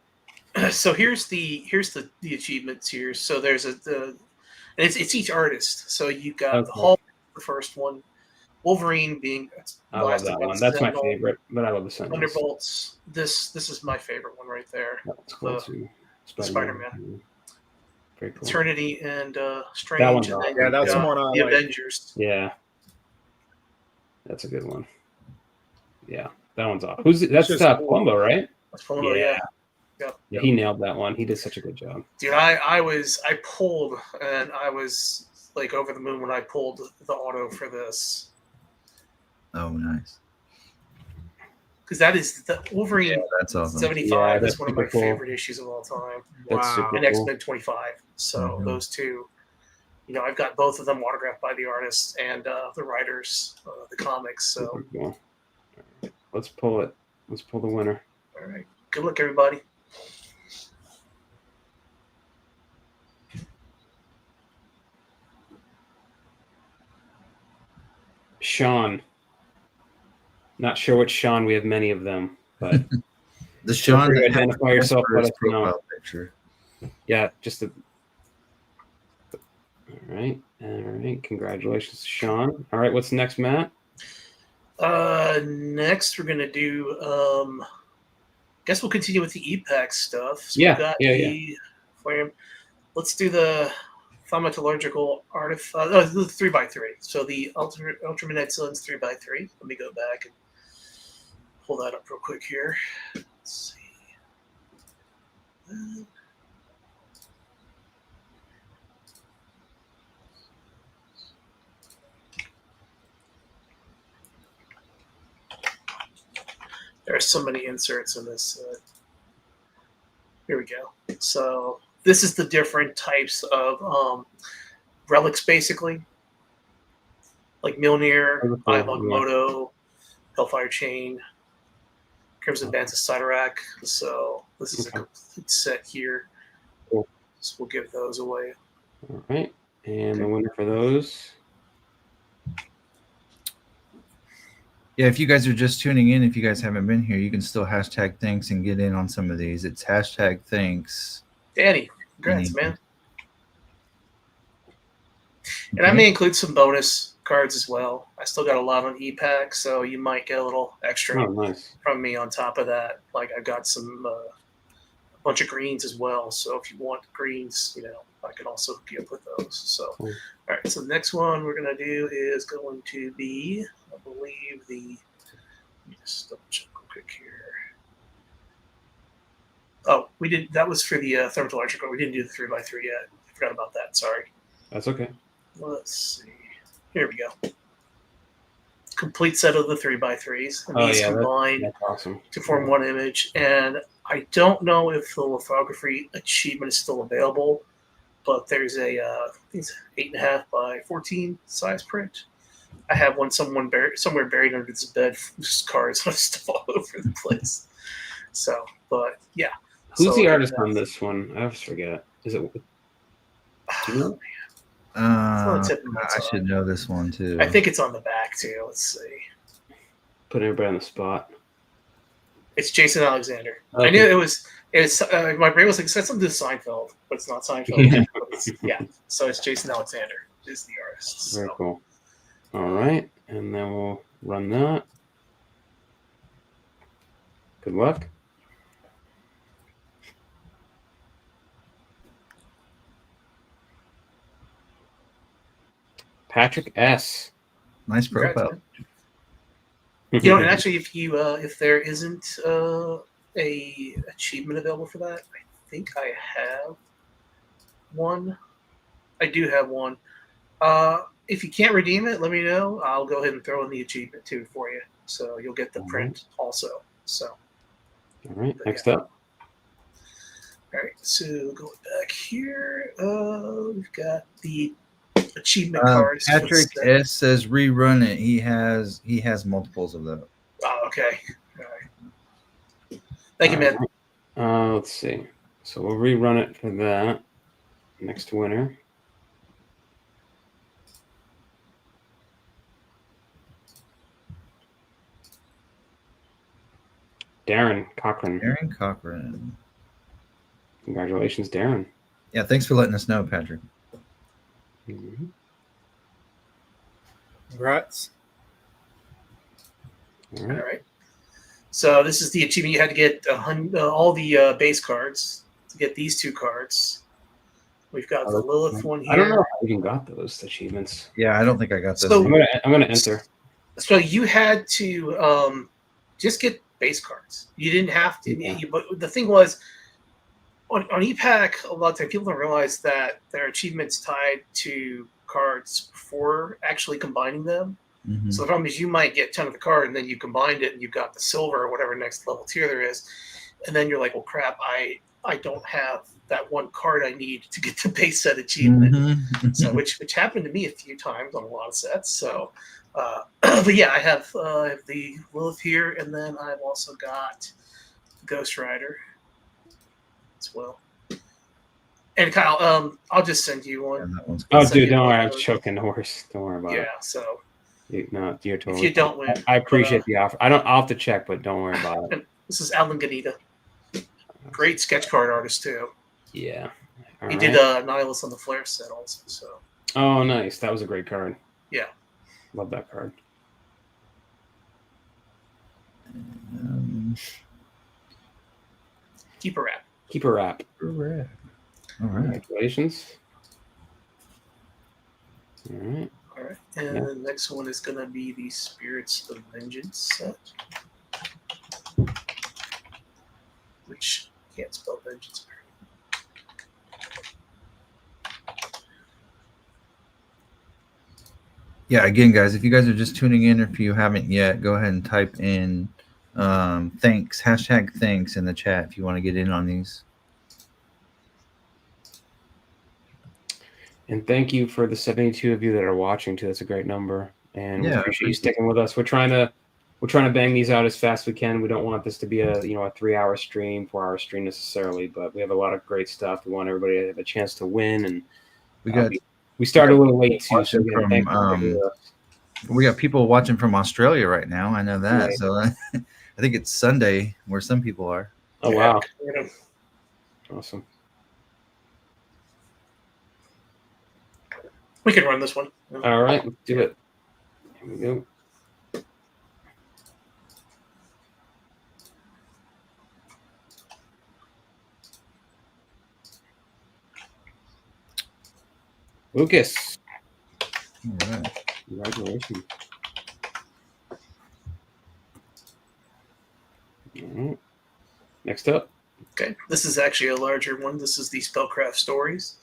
So here's the achievement tier. So there's and it's each artist. So you got the Hulk, the first one, Wolverine being. I love that one. That's my favorite, but I love the Sentinels. Thunderbolts. This is my favorite one right there. That's cool too. Spider-Man. Very cool. Eternity and Strange. That one's and awesome. Yeah, that's the one I like. Avengers. Yeah, that's a good one. Yeah, that one's awesome. That's Columbo, right? That's Columbo, yeah. Yeah, he nailed that one. He did such a good job. Dude, I pulled, and I was like over the moon when I pulled the auto for this. Oh, nice. Because that is the Wolverine. Yeah, that's awesome. 75. Yeah, that's one of my cool. favorite issues of all time. That's super And cool. X-Men 25. So those two, I've got both of them autographed by the artists and the writers, the comics. So Super cool. All right, let's pull it. Let's pull the winner. all right, good luck, everybody. Sean. Not sure which Sean. We have many of them, but The Sean free to that has identify yourself, the let us know. profile picture. yeah, just a. All right. Congratulations, Sean. All right, what's next, Matt? Next we're gonna do. Guess we'll continue with the EPAC stuff. So Yeah, we've got the Flairium. Let's do the thaumaturgical artifact. The 3x3. So the Ultra Midnight Suns 3x3. Let me go back and pull that up real quick here. Let's see. There are so many inserts in this. Here we go. So this is the different types of relics, basically. Like Mjolnir, Moto, Hellfire Chain, Crimson Bands of Sidorak. So this is a complete set here. Cool. So we'll give those away. All right. And the winner for those. Yeah, if you guys are just tuning in, if you guys haven't been here, you can still hashtag thanks and get in on some of these. It's hashtag thanks Danny, congrats, Danny. man. And I may include some bonus cards as well. I still got a lot on e-pack, so you might get a little extra Oh, nice. from me on top of that. Like I've got some a bunch of greens as well. So if you want greens, I can also hook you up with those. So, Cool. All right. So the next one we're gonna do is going to be, I believe let me just double check real quick here. Oh, we did. That was for the thermal electrical. We didn't do the 3x3 yet. I forgot about that. Sorry. That's okay. Let's see. Here we go. Complete set of the 3x3s. And Oh, these yeah, combine That's awesome. to form one image. And I don't know if the lithography achievement is still available, but there's a I think it's 8.5 by 14 size print. I have one somewhere buried under this bed. Just cards and stuff all over the place. So, but yeah. Who's So the artist that's- on this one? I always forget. Is it? Do you know? on the tip of my I should tongue. know this one too. I think it's on the back too. Let's see. Put everybody on the spot. It's Jason Alexander. Okay. I knew it was. It's my brain was like, it said something to Seinfeld, but it's not Seinfeld. Yeah. So it's Jason Alexander is the artist. Very So. cool. All right, and then we'll run that. Good luck. Patrick S. Nice Congrats, profile. man. And actually, if there isn't a achievement available for that, I think I have one. I do have one. If you can't redeem it, let me know. I'll go ahead and throw in the achievement too for you, so you'll get the print also. So, All right, next up. all right. So going back here, we've got the achievement cards. for the Patrick set. S says rerun it. He has multiples of those. Oh, okay. All right. Thank you, man. Let's see. So we'll rerun it for that. Next winner. Darren Cochran. Aaron Cochran. Congratulations, Darren. Yeah, thanks for letting us know, Patrick. Mhm. Congrats. All All right. right. So this is the achievement. You had to get all the base cards to get these two cards. We've got the Lilith one here. I don't know if I even got those achievements. Yeah, I don't think I got this. So- I'm gonna enter. So you had to just get base cards. You didn't have to. Yeah. But the thing was, on e-pack, a lot of times people don't realize that there are achievements tied to cards before actually combining them. Mhm. So the problem is you might get 10 of the card and then you combined it and you got the silver or whatever next level tier there is. And then you're like, well, crap, I don't have that one card I need to get the base set achievement. Mhm. So which happened to me a few times on a lot of sets. So, but yeah, I have the Lilith here, and then I've also got Ghost Rider as well. And Kyle, I'll just send you Yeah, one. that one's Oh, Send dude, you don't worry. one I'm of those. choking the horse. Don't worry about Yeah. it. So No, you're totally. if you don't win, I appreciate the offer. I'll have to check, but don't worry about it. this is Alan Ganita, great sketch card artist too. Yeah. All He right. did Nihilus on the Flare set also. So Oh, nice. That was a great card. yeah. Love that card. Keep a wrap. Keep a wrap. All right. Congratulations. All right. All right. And Yeah. the next one is going to be the Spirits of Vengeance set. Which can't spell vengeance. Yeah, again, guys, if you guys are just tuning in, or if you haven't yet, go ahead and type in thanks, #thanks in the chat if you want to get in on these. And thank you for the 72 of you that are watching too. That's a great number, and we Yeah, I appreciate you appreciate sticking with us. We're trying to bang these out as fast as we can. We don't want this to be a 3-hour stream, 4-hour stream necessarily, but we have a lot of great stuff. We want everybody to have a chance to win, and We got we started a little late too. So watching again, from, thank you for sticking with us. we got people watching from Australia right now. I know that. Right. So I think it's Sunday where some people are. Oh wow, Yeah. awesome. We can run this one. All right, let's do it. Here we go. Lucas, All right. congratulations. All right. Next up. Okay, this is actually a larger one. This is the Spellcraft Stories.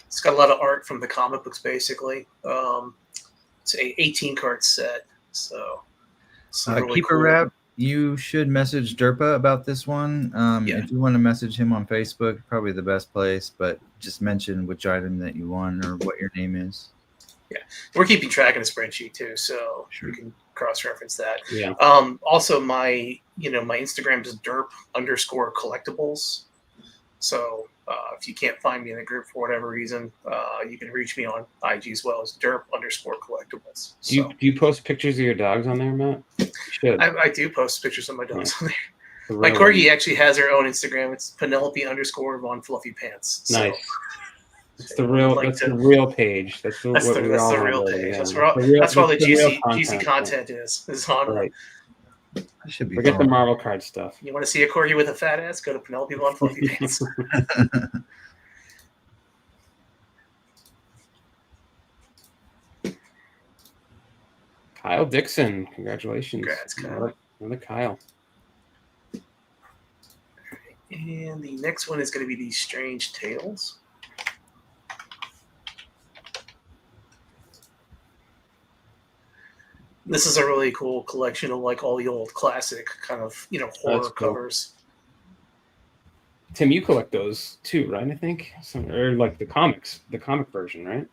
It's got a lot of art from the comic books, basically. It's a 18 card set, so really Keeper cool. Rap, you should message Derpa about this one. Yeah. If you want to message him on Facebook, probably the best place, but just mention which item that you won or what your name is. We're keeping track in a spreadsheet too, so Sure. we can cross-reference that. Yeah. Also, my Instagram is derp_collectibles. So if you can't find me in the group for whatever reason, you can reach me on IG as well as derp_collectibles. Do you post pictures of your dogs on there, Matt? You should. I do post pictures of my dogs on there. The My real corgi actually has her own Instagram. It's Penelope_Von Fluffy Pants. So Nice. It's the real. like That's to- the real page. That's the, That's what the, we that's all the want real to do, page. yeah. That's where all, The real- that's where all the that's the real juicy content is on. Right. That should be Forget the fun. Marvel card stuff. You want to see a corgi with a fat ass? Go to Penelope Von Fluffy Pants. Kyle Dixon, congratulations. Congrats, Kyle. Another Kyle. And the next one is going to be these Strange Tales. This is a really cool collection of like all the old classic kind of horror That's cool. covers. Tim, you collect those too, right? I think, or like the comic version, right?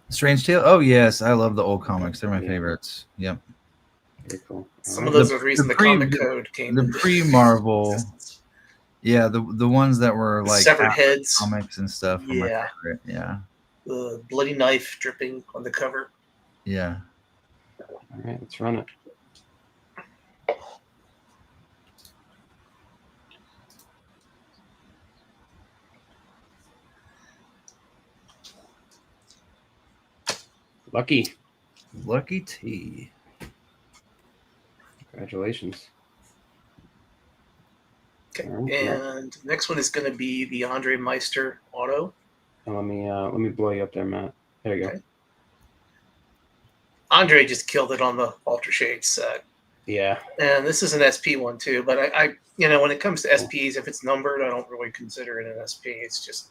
Strange Tale? Oh, yes. I love the old comics. They're my Yeah. favorites. Yep. Very cool. Some All of right. those are the reason the comic code came. The into pre-Marvel. existence. Yeah, the ones that were like Severed after heads. comics and stuff. Were my Yeah. favorite. Yeah. The bloody knife dripping on the cover. Yeah. All right, let's run it. Lucky. Lucky T. Congratulations. Okay, All right, yeah. and the next one is going to be the Andre Meister auto. And let me blow you up there, Matt. There you go. Okay. Andre just killed it on the Ultra Shades set. Yeah. And this is an SP one too, but I when it comes to SPs, if it's numbered, I don't really consider it an SP. It's just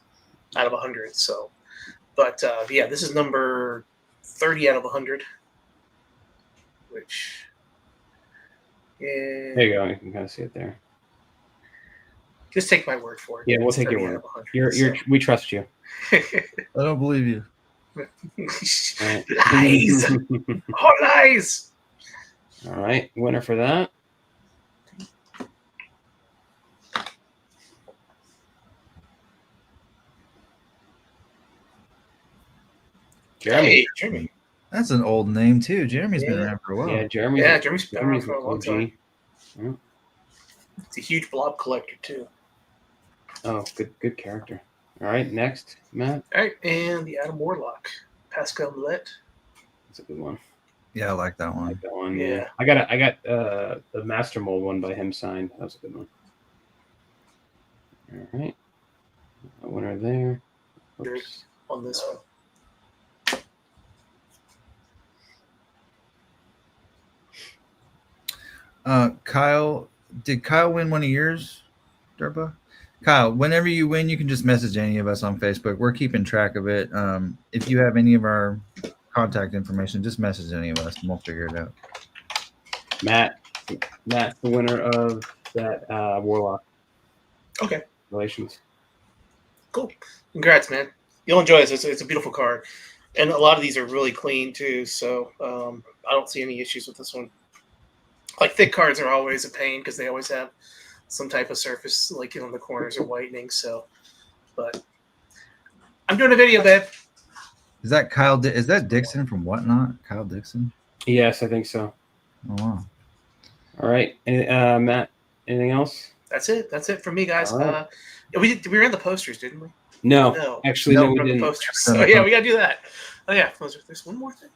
out of 100. So, but yeah, this is number 30 out of 100, which There you go. You can kind of see it there. just take my word for it. Yeah, we'll It's take your 30 out word. of 100, You're we trust you. I don't believe you. All right. Lies! All lies! All right. Winner for that. Jeremy. Hey, Jeremy. That's an old name too. Jeremy's been Yeah. around for a while. Yeah, Jeremy. Yeah, Jeremy's been around Jeremy's for a long OG. time. It's a huge blob collector too. Oh, good character. All right, next, Matt. All right, and the Adam Warlock, Pascal Millet. That's a good one. Yeah, I like that I one. like that one. Yeah. Yeah. I got the Master Mold one by him signed. That was a good one. All right. A winner there. Oops. On this one. Kyle, did Kyle win one of yours, Derpa? Kyle, whenever you win, you can just message any of us on Facebook. We're keeping track of it. If you have any of our contact information, just message any of us and we'll figure it out. Matt's the winner of that Warlock. Okay, Relations. cool. Congrats, man. You'll enjoy this. It's a beautiful card. And a lot of these are really clean too, so I don't see any issues with this one. Like thick cards are always a pain because they always have some type of surface, like the corners are whitening. So, but I'm doing a video, babe. Is that Kyle? Is that Dixon from Whatnot? Kyle Dixon? Yes, I think so. Oh wow. All right. Matt, anything else? That's it. That's it for me, guys. All right. We ran the posters, didn't we? No, No. actually, No, no, we From the didn't. posters. So yeah, we gotta do that. Oh yeah, there's one more thing.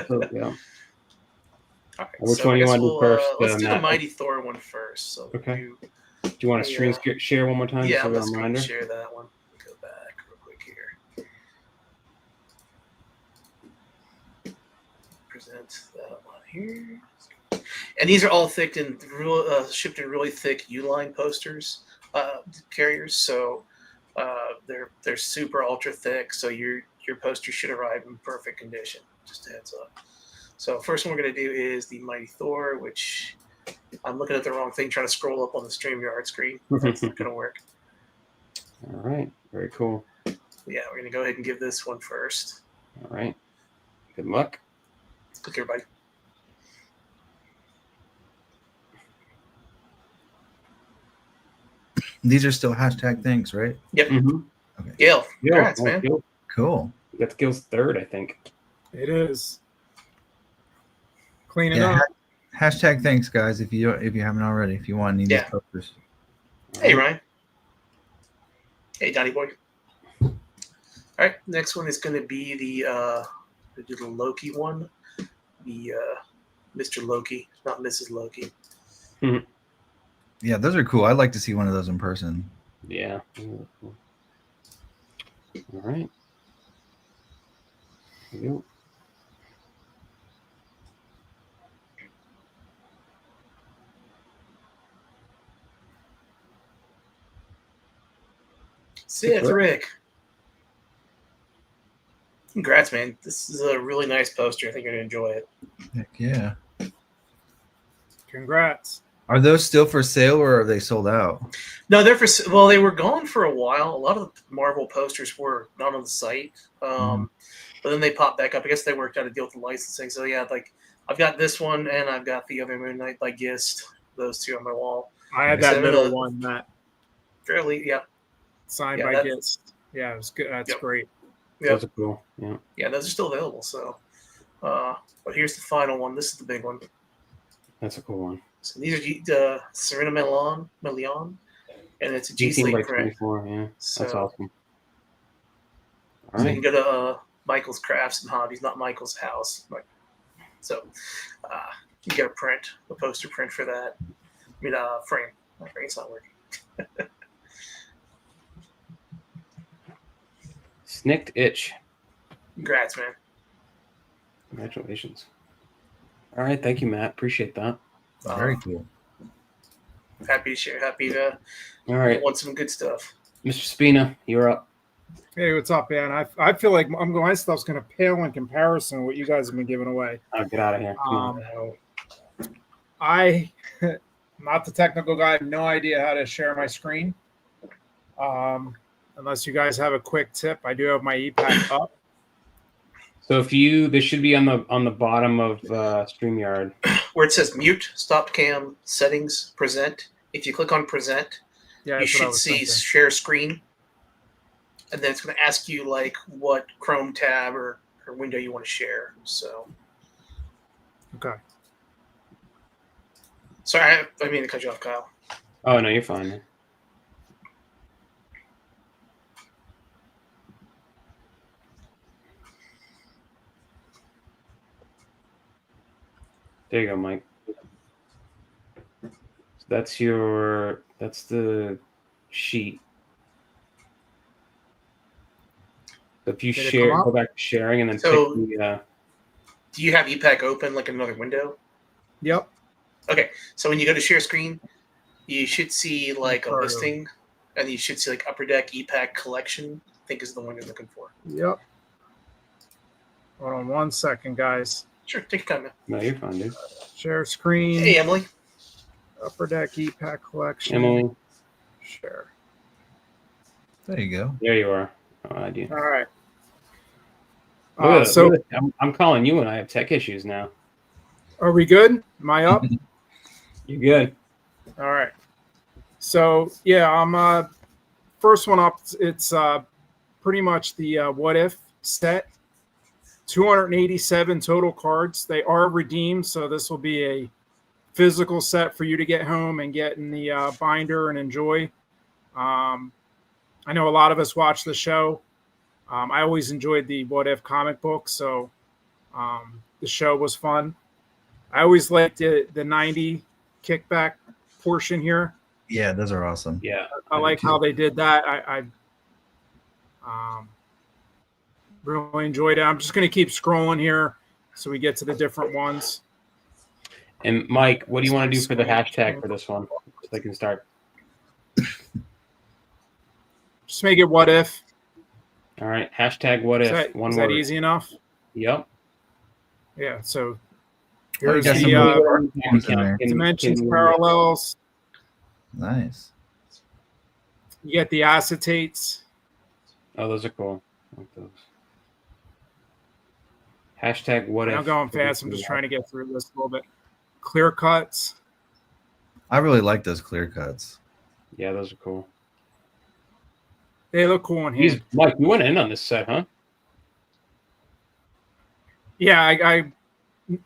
So, yeah. All right, Which so one I you guess want to do first? let's do the Matt? Mighty Thor one first. So Okay. Do you want to screen share one more time? Yeah, just I'm a gonna screen reminder. share that one. Go back real quick here. Present that one here. And these are all thick and shipped in really thick U-line posters carriers. So they're super ultra thick. So your poster should arrive in perfect condition. Just a heads up. So first one we're gonna do is the Mighty Thor, which I'm looking at the wrong thing, trying to scroll up on the StreamYard screen. That's not gonna work. All right. Very cool. Yeah, we're gonna go ahead and give this one first. All right. Good luck. Click everybody. These are still hashtag things, right? Yep. Mm-hmm. Gail, congrats, man. Gil. Cool. That's Gil's third, I think. It is. Cleaning Yeah. up. Hashtag thanks, guys. If you haven't already, if you want any of these Yeah. posters. Hey, Ryan. Hey, Johnny boy. All right, next one is going to be the Loki one. The Mr. Loki, not Mrs. Loki. Yeah, those are cool. I'd like to see one of those in person. Yeah. All right. Here we go. Sith Rick. Congrats, man. This is a really nice poster. I think you're going to enjoy it. Heck yeah. Congrats. Are those still for sale or are they sold out? No, they were gone for a while. A lot of the Marvel posters were not on the site. But then they popped back up. I guess they worked out a deal with the licensing. So yeah, like I've got this one and I've got the other Moon Knight by Gist. Those two on my wall. I had So that I'm middle gonna- one, Matt, Fairly, yeah. signed Yeah, by that- Gist. Yeah, it was good. That's Yep. great. Yep. Those are cool. Yeah. Yeah, those are still available. So, but here's the final one. This is the big one. That's a cool one. So these are Serena Milian, and it's a G 18 by Sleeve print. 24. Yeah. So, That's awesome. All so you right. can go to Michael's Crafts and Hobbies, not Michael's house. So you can get a poster print for that. I mean, frame. My frame's not working. Snicked Itch. Congrats, man. Congratulations. All right. Thank you, Matt. Appreciate that. Very cool. Happy to share. Happy to All right. want some good stuff. Mr. Spina, you're up. Hey, what's up, man? I feel like my stuff's going to pale in comparison to what you guys have been giving away. Oh, get out of here. Come on. I, not the technical guy, I have no idea how to share my screen. Unless you guys have a quick tip, I do have my EPAC up. So this should be on the bottom of StreamYard. Where it says mute, stop cam, settings, present. If you click on present, Yeah, you that's what I should was see thinking. share screen. And then it's going to ask you like what Chrome tab or window you want to share. So, Okay. sorry, I mean to cut you off, Kyle. Oh no, you're fine. Man. There you go, Mike. So that's the sheet. So if you Did it share, come up? go back to sharing, and then So- pick the. Do you have EPAC open like another window? Yep. Okay, so when you go to share screen, you should see like a Cargo. listing, and you should see like Upper Deck EPAC collection. I think is the one you're looking for. Yep. Hold on 1 second, guys. Sure, take your time. Man. No, you're fine, dude. Share screen. Hey, Emily. Upper Deck EPAC collection. Emily, Share. There you go. there you are. Oh, I do. All right. Look at So it. I'm calling you, and I have tech issues now. are we good? Am I up? You're good. All right. So yeah, I'm first one up. It's pretty much the What If set. 287 total cards. They are redeemed, so this will be a physical set for you to get home and get in the binder and enjoy. I know a lot of us watch the show. I always enjoyed the What If comic book, so the show was fun. I always liked the 90 kickback portion here. Yeah, those are awesome. Yeah. I like how they did that. I really enjoyed it. I'm just going to keep scrolling here so we get to the different ones. And Mike, what do you want to do for the hashtag for this one? So they can start. Just make it what if. All right. Hashtag what if. Is that easy enough? Yep. Yeah. So Oh, here's you got the some there. dimensions parallels. Nice. You get the acetates. Oh, those are cool. I like those. Hashtag what if. I'm going fast. I'm just trying to get through this a little bit. Clear cuts. I really like those clear cuts. Yeah, those are cool. They look cool in hand. Mike, you went in on this set, huh? Yeah,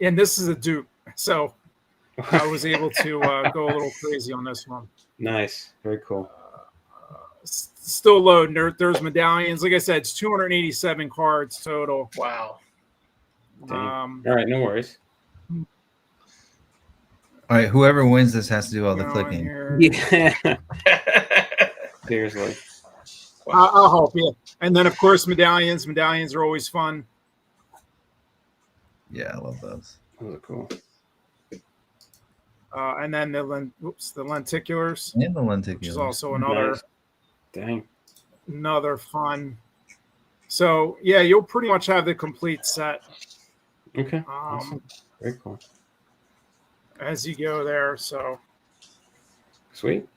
and this is a dupe, so I was able to go a little crazy on this one. Nice. Very cool. Still loading. There's medallions. Like I said, it's 287 cards total. Wow. All right, no worries. All right, whoever wins this has to do all the clicking. Yeah. Seriously. I'll help you. And then, of course, medallions. Medallions are always fun. Yeah, I love those. Those are cool. And then the lenticulars, And the lenticulars. which is also another Nice. Dang. another fun. So yeah, you'll pretty much have the complete set Okay. Awesome. Very cool. as you go there. So Sweet.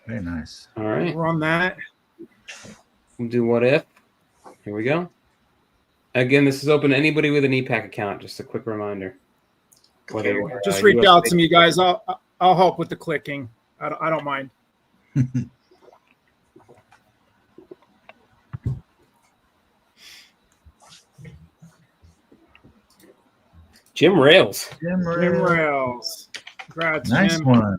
Very nice. All right. run that. We'll do what if. Here we go. Again, this is open to anybody with an EPAC account. Just a quick reminder. Whether you're, Just reach out to me, guys. I'll help with the clicking. I don't mind. Jim Rails. Jim Rails. Congrats, Nice Jim. one.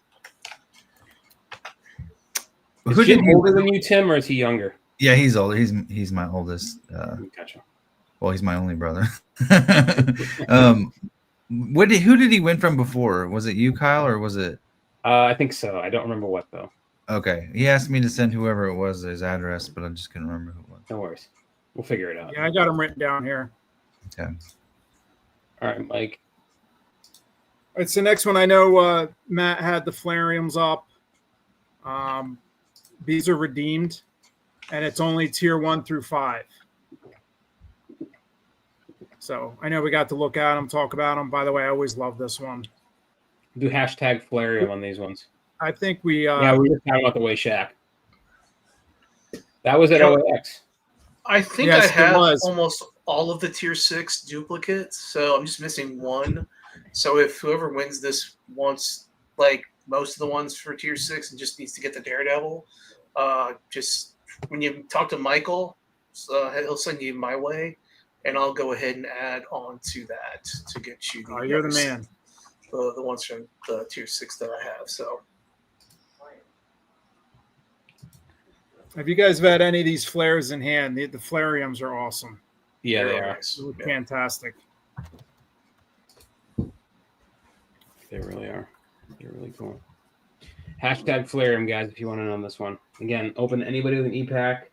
Is Who Jim did you? older than you, Tim, or is he younger? Yeah, he's older. He's my oldest. Gotcha. Well, he's my only brother. Who did he win from before? Was it you, Kyle, or was it? I think so. I don't remember what though. Okay, he asked me to send whoever it was his address, but I just couldn't remember who it was. No worries. We'll figure it out. Yeah, I got them written down here. Okay. All right, Mike. It's the next one. I know Matt had the Flairiums up. These are redeemed, and it's only tier 1 through 5. So I know we got to look at them, talk about them. By the way, I always love this one. Do hashtag Flairium on these ones. I think we. Yeah, we were talking about the way Shaq. That was at OAX. I think Yes, I it have was. almost all of the tier 6 duplicates, so I'm just missing one. So if whoever wins this wants like most of the ones for tier 6 and just needs to get the Daredevil, just when you talk to Michael, he'll send you my way, and I'll go ahead and add on to that to get you. You're the man. The ones from the tier 6 that I have. So Have you guys had any of these flares in hand? The Flairiums are awesome. Yeah, they They're are. nice. They look Yeah. fantastic. They really are. They're really cool. Hashtag Flairium, guys, if you want in on this one. Again, open to anybody with an EPAC.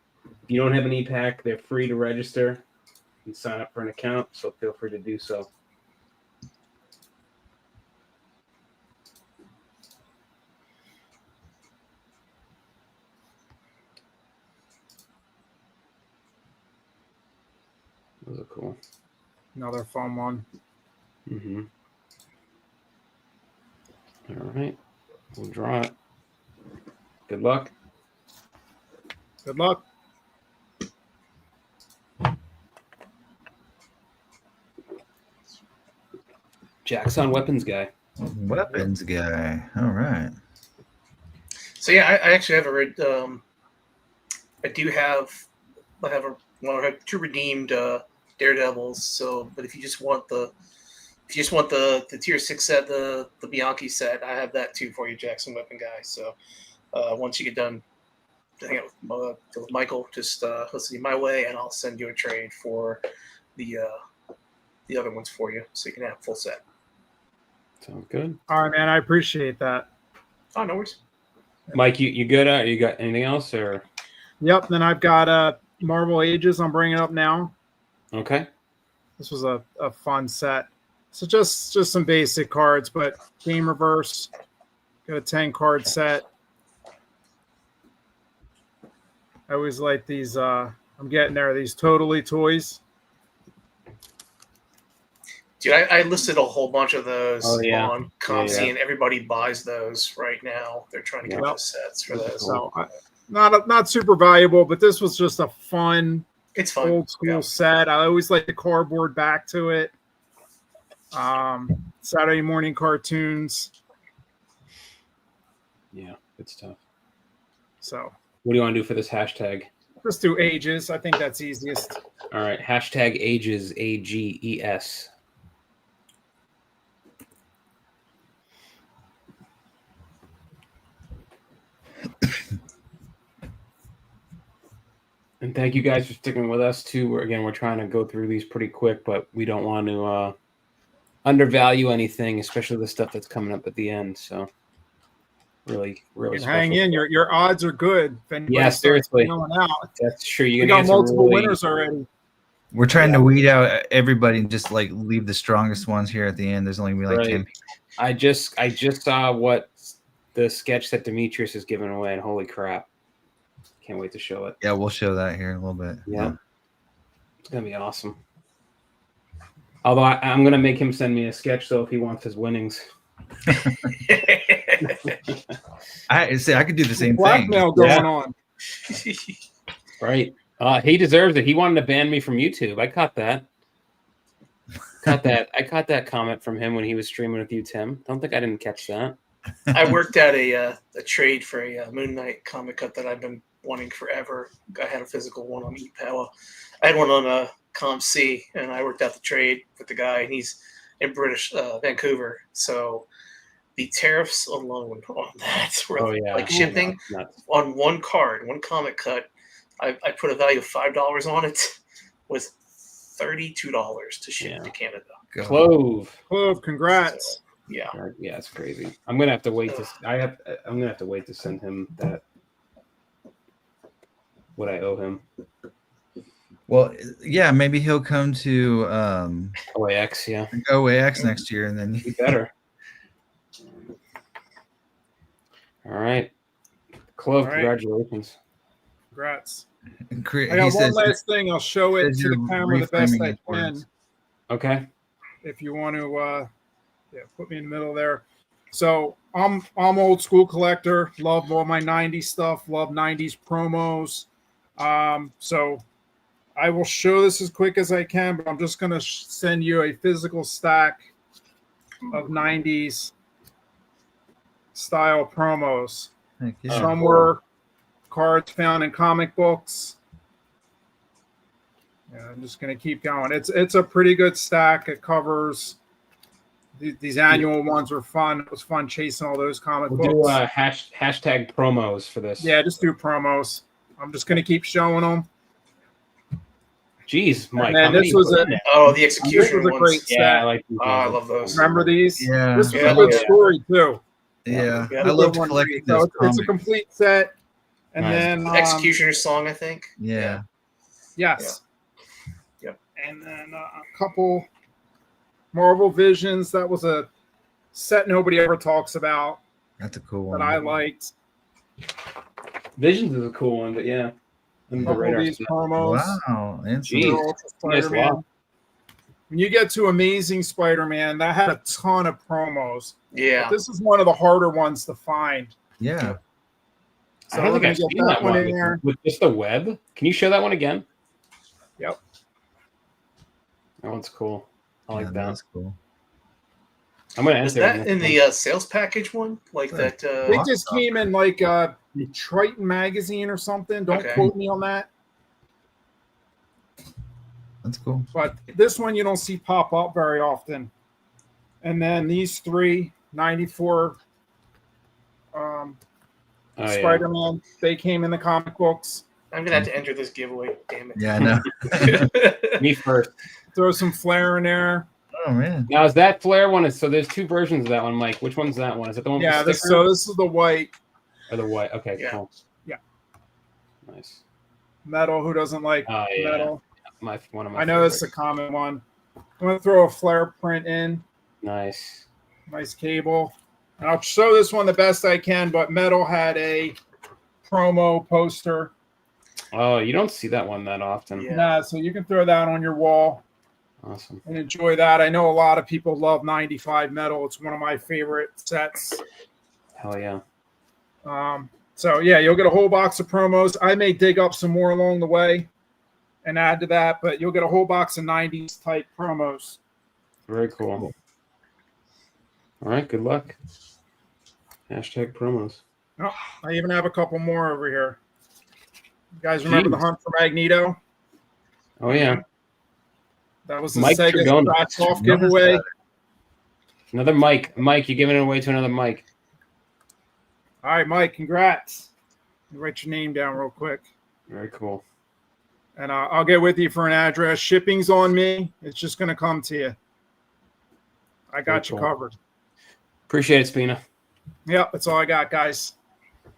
If you don't have an EPAC, they're free to register and sign up for an account, so feel free to do so. Those are cool. Another fun one. Mm-hmm. All right. We'll draw it. Good luck. Good luck. Jackson Weapons Guy. Weapons guy. All right. So yeah, I actually have I have two redeemed Daredevils. So, but if you just want the tier 6 set, the Bianchi set, I have that too for you, Jackson Weapon Guy. So once you get done hang out with Michael. Just listen my way, and I'll send you a trade for the other ones for you, so you can have a full set. Sounds good. All right, man. I appreciate that. Oh, no worries. Mike, you good? You got anything else or? Yep. Then I've got Marvel Ages. I'm bringing up now. Okay. This was a fun set. So just some basic cards, but game reverse. Got a 10 card set. I always like these. I'm getting there. These Totally toys. Dude, I listed a whole bunch of those on ComC, and everybody buys those right now. They're trying to get those sets for those. So not super valuable, but this was just a fun. It's fun. Old school set. I always like the cardboard back to it. Saturday morning cartoons. Yeah, good stuff. So what do you want to do for this hashtag? Let's do ages. I think that's easiest. All right. Hashtag ages, AGES. And thank you guys for sticking with us too. We're trying to go through these pretty quick, but we don't want to undervalue anything, especially the stuff that's coming up at the end. So really hang in. Your odds are good. Yeah, seriously. Out. That's true. We got multiple winners already. We're trying to weed out everybody and just like leave the strongest ones here at the end. There's only gonna be like 10 people. I just saw what the sketch that Demetrius is giving away, and holy crap. Can't wait to show it. Yeah, we'll show that here in a little bit. Yeah. It's going to be awesome. Although I'm going to make him send me a sketch, though, if he wants his winnings. I could do the same Blackmail thing. going on. Right. He deserves it. He wanted to ban me from YouTube. I caught that. I caught that comment from him when he was streaming with you, Tim. Don't think I didn't catch that. I worked out a trade for a Moon Knight comic cut that I've been wanting forever. I had a physical one on ePower. I had one on ComC, and I worked out the trade with the guy, and he's in British Vancouver. So the tariffs alone on that were like shipping on one card, one comic cut. I put a value of $5 on it with $32 to ship to Canada. Clove, congrats. So, yeah, it's crazy. I'm gonna have to wait I'm gonna have to wait to send him that. What I owe him. Well, yeah, maybe he'll come to OAX, OAX next year, and then he better. All right, Clove, congratulations. Congrats. I got one last thing. I'll show it to the camera the best I can. Okay. If you want to, put me in the middle there. So I'm old school collector. Love all my '90s stuff. Love '90s promos. So I will show this as quick as I can, but I'm just going to send you a physical stack of '90s style promos. Some were cards found in comic books. Yeah, I'm just going to keep going. It's a pretty good stack. It covers these annual ones were fun. It was fun chasing all those comic books. Do hashtag promos for this. Yeah, just do promos. I'm just going to keep showing them. Jeez, Mike. And this was the execution was a great set. Yeah, I like these. I love those. Remember these? Yeah. This was a good story too. Yeah. I love collecting those. It's a complete set. And then Executioner's Song, I think. Yeah. Yes. Yep. And then a couple Marvel Visions. That was a set nobody ever talks about. That's a cool one. That I liked. Visions is a cool one, but yeah. These promos. Wow. Spider-Man. When you get to Amazing Spider-Man, that had a ton of promos. Yeah. But this is one of the harder ones to find. Yeah. So I don't think I've seen that one in there. With just the web. Can you show that one again? Yep. That one's cool. I like that. That's cool. I'm gonna Is that in the sales package one? Like that? It just came in like Triton magazine or something. Don't quote me on that. That's cool. But this one you don't see pop up very often. And then these three, 94. Oh, yeah. Spider-Man. They came in the comic books. I'm gonna have to enter this giveaway. Damn it. Yeah, I know. Me first. Throw some flair in there. Oh man. Now, is that flare one? So there's two versions of that one, Mike. Which one's that one? Is it the one Yeah, with the this sticker is the white or the white? Okay, Yeah. cool. Yeah. Nice. metal. Who doesn't like Oh, yeah. metal? One of my I know it's a favorites. common one. I'm gonna throw a flare print in. Nice. Nice cable. And I'll show this one the best I can, but metal had a promo poster. Oh, you don't see that one that often. Yeah. Nah, so you can throw that on your wall Awesome. and enjoy that. I know a lot of people love 95 metal. It's one of my favorite sets. Hell yeah. So yeah, you'll get a whole box of promos. I may dig up some more along the way and add to that, but you'll get a whole box of 90s type promos. Very cool. All right. Good luck. Hashtag promos. Oh, I even have a couple more over here. You guys remember the Jeez. Hunt for Magneto? Oh yeah. That was the Mike Sega Trigonis. Scratch Off Notice giveaway. that. Another Mike. Mike, you're giving it away to another Mike. All right, Mike, congrats. Write your name down real quick. Very cool. And I'll get with you for an address. Shipping's on me. It's just going to come to you. I got Very you cool. covered. Appreciate it, Spina. Yep, that's all I got, guys.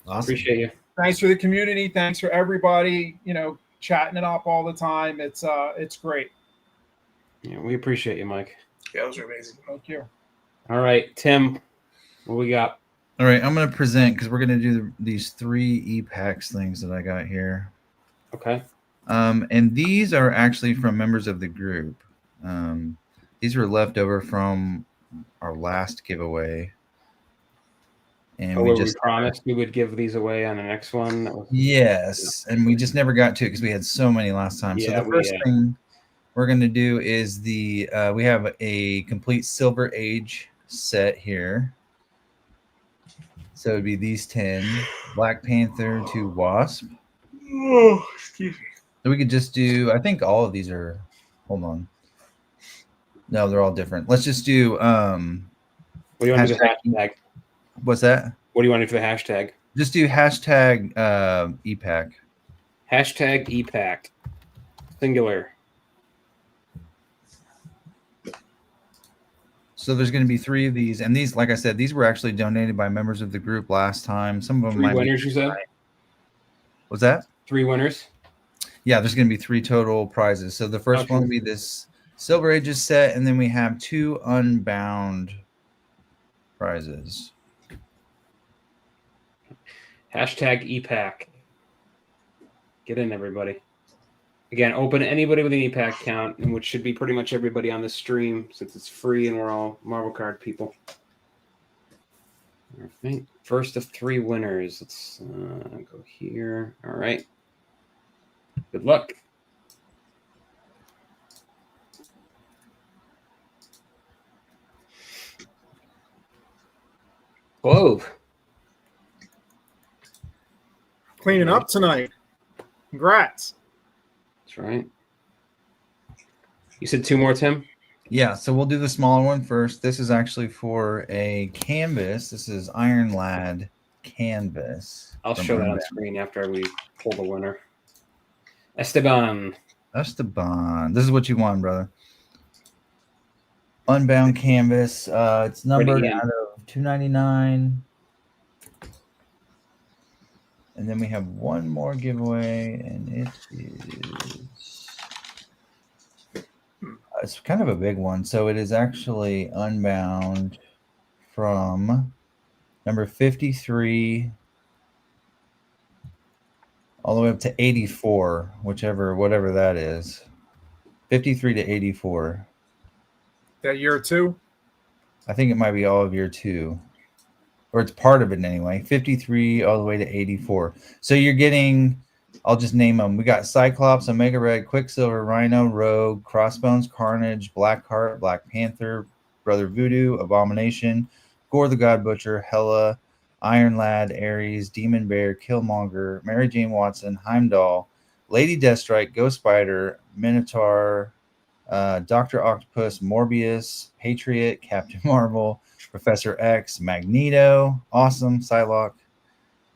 Awesome. Appreciate you. Thanks for the community. Thanks for everybody, chatting it up all the time. It's great. Yeah, we appreciate you, Mike. Yeah, those are amazing. Thank you. All right, Tim, what we got? All right, I'm gonna present because we're gonna do these 3 e-packs things that I got here. Okay. And these are actually from members of the group. These were left over from our last giveaway. And Oh, we we just promised we would give these away on the next one. That was, yes, and we just never got to it because we had so many last time. Yeah, so the first thing we're going to do is we have a complete Silver Age set here. So it'd be these 10, Black Panther to Wasp. Oh, excuse me. So we could just do, I think all of these are, hold on. No, they're all different. Let's just do, what do you want to do for the hashtag? what's that? What do you want to do for the hashtag? Just do hashtag EPAC. Hashtag EPAC. Singular. So there's going to be 3 of these. And these, like I said, these were actually donated by members of the group last time. Some of them 3 might winners, be, you said? what's that? 3 winners? Yeah, there's going to be 3 total prizes. So the first Okay. one will be this Silver Ages set, and then we have 2 Unbound prizes. Hashtag EPAC. Get in, everybody. Again, open to anybody with an EPAC account, which should be pretty much everybody on this stream since it's free and we're all Marvel card people. All right. First of 3 winners. Let's go here. All right. Good luck. Clove. Cleaning up tonight. Congrats. That's right. You said 2 more, Tim? Yeah, so we'll do the smaller one first. This is actually for a canvas. This is Iron Lad canvas. I'll from show that on Unbound. screen after we pull the winner. Esteban. Esteban. This is what you want, brother. Unbound canvas. It's numbered Pretty out of 299. And then we have one more giveaway, and it is it's kind of a big one. So it is actually Unbound from number 53 all the way up to 84, whatever that is. 53 to 84. That year 2? I think it might be all of year 2. Or it's part of it anyway. 53 all the way to 84. So you're getting, I'll just name them. We got Cyclops, Omega Red, Quicksilver, Rhino, Rogue, Crossbones, Carnage, Blackheart, Black Panther, Brother Voodoo, Abomination, Gore the God Butcher, Hela, Iron Lad, Ares, Demon Bear, Killmonger, Mary Jane Watson, Heimdall, Lady Deathstrike, Ghost Spider, Minotaur, Dr. Octopus, Morbius, Patriot, Captain Marvel, Professor X, Magneto, Awesome, Psylocke,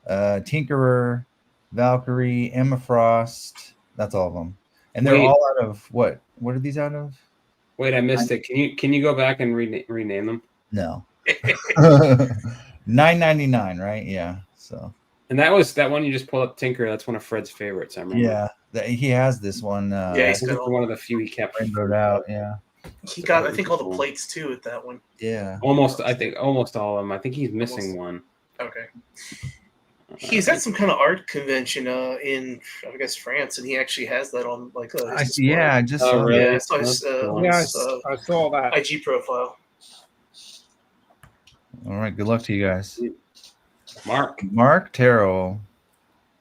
Tinkerer, Valkyrie, Emma Frost. That's all of them, and they're Wait. all out of what? What are these out of? Wait, I missed it. Can you go back and rename them? No. $9.99, right? Yeah. So. And that was that one you just pulled up, Tinker. That's one of Fred's favorites. I remember. Yeah, he has this one. Yeah, I he's think got it's all, one of the few he kept. rainbowed out. Yeah. he got, I think, all the plates too with that one. Yeah. I think almost all of them. I think he's missing one. Okay. He's at some kind of art convention in, I guess, France, and he actually has that on like his display. Yeah, I just Oh, saw really? Yeah, I saw his, I saw that. IG profile. All right, good luck to you guys. Mark Terrell.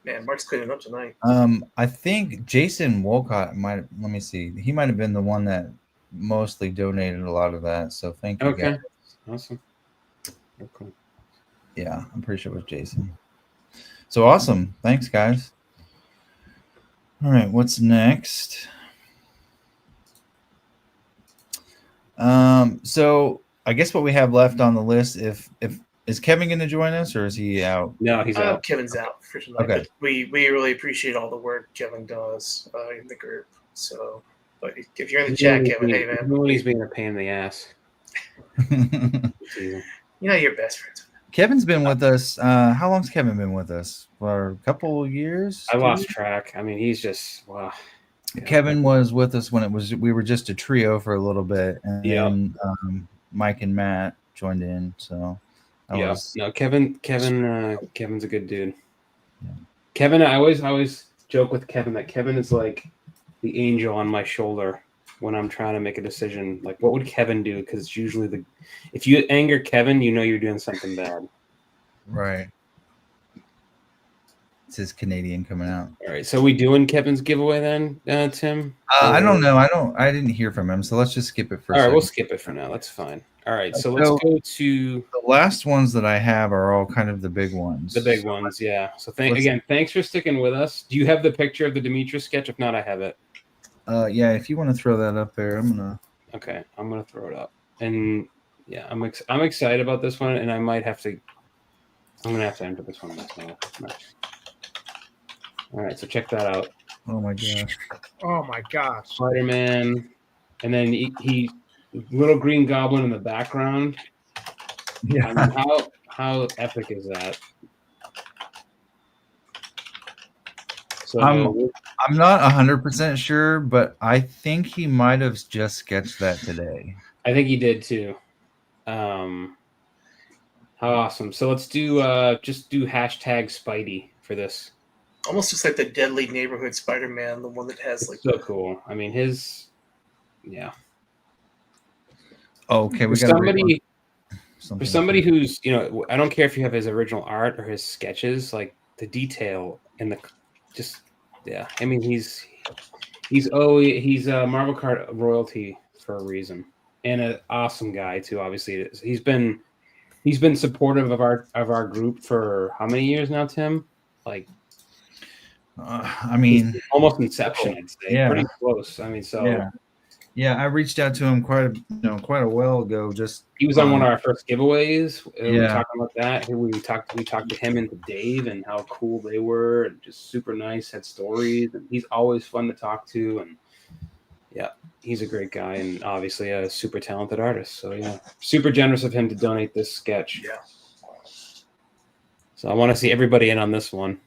Man, Mark's cleaning up tonight. I think Jason Wolcott might. Let me see. He might have been the one that mostly donated a lot of that. So thank you. Okay. Guys. Awesome. Okay. Yeah, I'm pretty sure it was Jason. So awesome. Thanks, guys. All right, what's next? So I guess what we have left on the list, if is Kevin going to join us or is he out? No, he's out. Kevin's out for tonight. Okay. But we really appreciate all the work Kevin does in the group. So, but if you're in the chat, Kevin, hey man, He's being a pain in the ass. you know you're best friends. Kevin's been with us. How long's Kevin been with us? For a couple of years? I lost track. I mean, he's just wow. Kevin was with us when we were just a trio for a little bit, and then Mike and Matt joined in. So no, Kevin's a good dude. Yeah. Kevin, I always joke with Kevin that Kevin is like the angel on my shoulder when I'm trying to make a decision. Like, what would Kevin do? Because it's usually if you anger Kevin, you know you're doing something bad. Right. It's his Canadian coming out. All right, so we doing Kevin's giveaway then, Tim? I don't know. I didn't hear from him, so let's just skip it for a All right, second. we'll skip it for now. That's fine. All right, so let's go to the last ones that I have are all kind of the big ones. the big ones, yeah. So thanks for sticking with us. Do you have the picture of the Demetrius sketch? If not, I have it. Yeah, if you want to throw that up there, I'm gonna throw it up. And yeah, I'm excited about this one, and I'm gonna have to enter this one myself. All right, so check that out. Oh my gosh. Oh my gosh. Spider-Man, and then he little green goblin in the background. Yeah. I mean, how epic is that? So I'm not 100% sure, but I think he might have just sketched that today. I think he did too. How awesome! So let's do just do hashtag Spidey for this. Almost just like the Deadly Neighborhood Spider-Man, the one that has like so cool. I mean, Okay, we got somebody who's I don't care if you have his original art or his sketches, like the detail and the I mean, he's Marvel Card royalty for a reason, and an awesome guy too. Obviously, he's been supportive of our group for how many years now, Tim? Like, I mean, almost inception, I'd say. Yeah. Pretty close. I mean, so yeah, I reached out to him quite a while ago. Just he was on one of our first giveaways. We were Yeah. talking about that. We talked to him and to Dave and how cool they were, and just super nice. Had stories, and he's always fun to talk to. And yeah, he's a great guy, and obviously a super talented artist. So yeah, super generous of him to donate this sketch. Yeah. So I want to see everybody in on this one.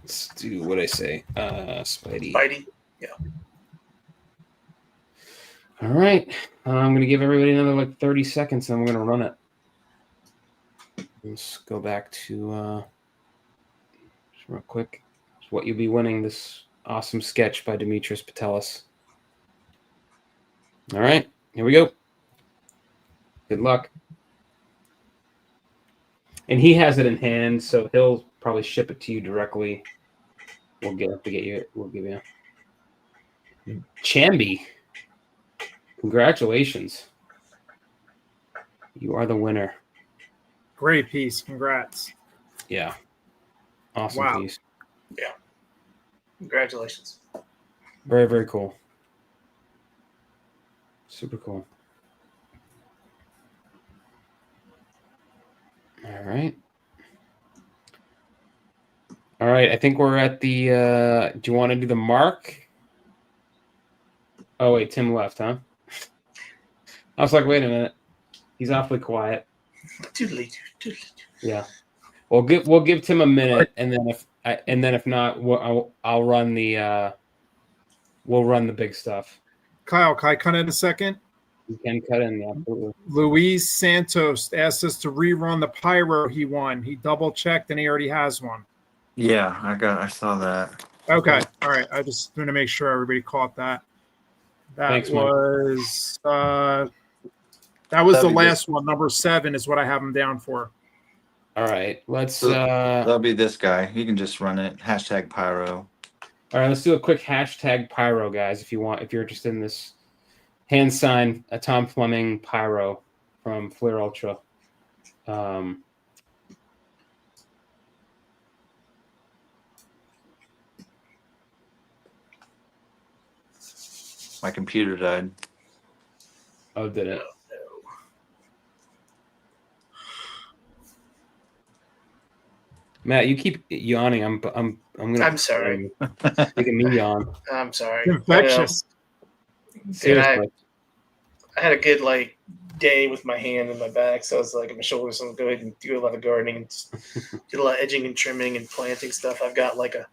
Let's do what I say. Spidey. Yeah. All right. I'm going to give everybody another like 30 seconds, and I'm going to run it. Let's go back to just real quick. What you'll be winning this awesome sketch by Demetrius Patelis. All right. Here we go. Good luck. And he has it in hand, so he'll probably ship it to you directly. We'll give you Chambi. Congratulations. You are the winner. Great piece. Congrats. Yeah. Awesome Wow. piece. Yeah. Congratulations. Very, very cool. Super cool. All right. All right. I think we're at the. Do you want to do the mark? Oh wait, Tim left, huh? I was like, wait a minute. He's awfully quiet. Doodly doo. Yeah. We'll give Tim a minute, and then if not, I'll run the. We'll run the big stuff. Kyle, can I cut in a second? You can cut in, absolutely. Luis Santos asked us to rerun the pyro he won. He double checked and he already has one. Yeah, I saw that. Okay. All right. I just want to make sure everybody caught that. That Thanks, Mike. was the That'd be last one. Number 7 is what I have him down for. All right, let's. That'll be this guy. You can just run it. # pyro. All right, let's do a quick # pyro, guys. If you're interested in this hand sign, a Tom Fleming pyro from Flair Ultra. My computer died. Oh, did it? Matt, you keep yawning. I'm gonna. I'm sorry. Making me yawn. I'm sorry. Infectious. Seriously. I had a good day with my hand and my back, so I was like, my shoulders. So I'm going and do a lot of gardening, and just do a lot of edging and trimming and planting stuff. I've got a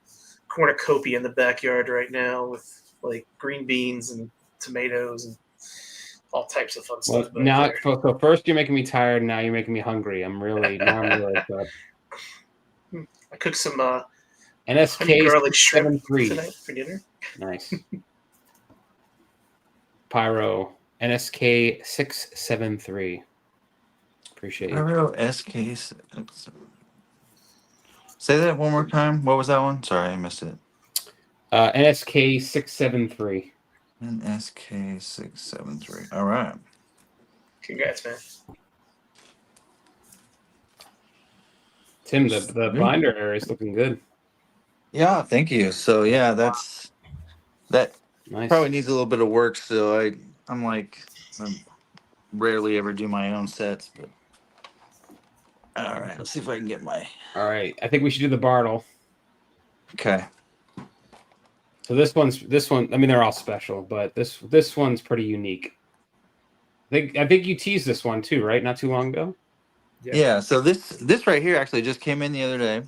cornucopia in the backyard right now with green beans and tomatoes and all types of fun stuff. Now, so first you're making me tired. Now you're making me hungry. I'm really upset. I cooked some NSK honey garlic shrimp 73 tonight for dinner. Nice. Pyro NSK 673. Appreciate you. Pyro SK. Say that one more time. What was that one? Sorry, I missed it. NSK 673. NSK 673. All right. Congrats, man. Tim, the binder area is looking good. Yeah, thank you. So yeah, that Nice. probably needs a little bit of work. So I rarely ever do my own sets, but all right. Let's see if I can get my. All right, I think we should do the Bartle. Okay. So this one. I mean, they're all special, but this one's pretty unique. I think you teased this one too, right? Not too long ago. Yeah. So this right here actually just came in the other day.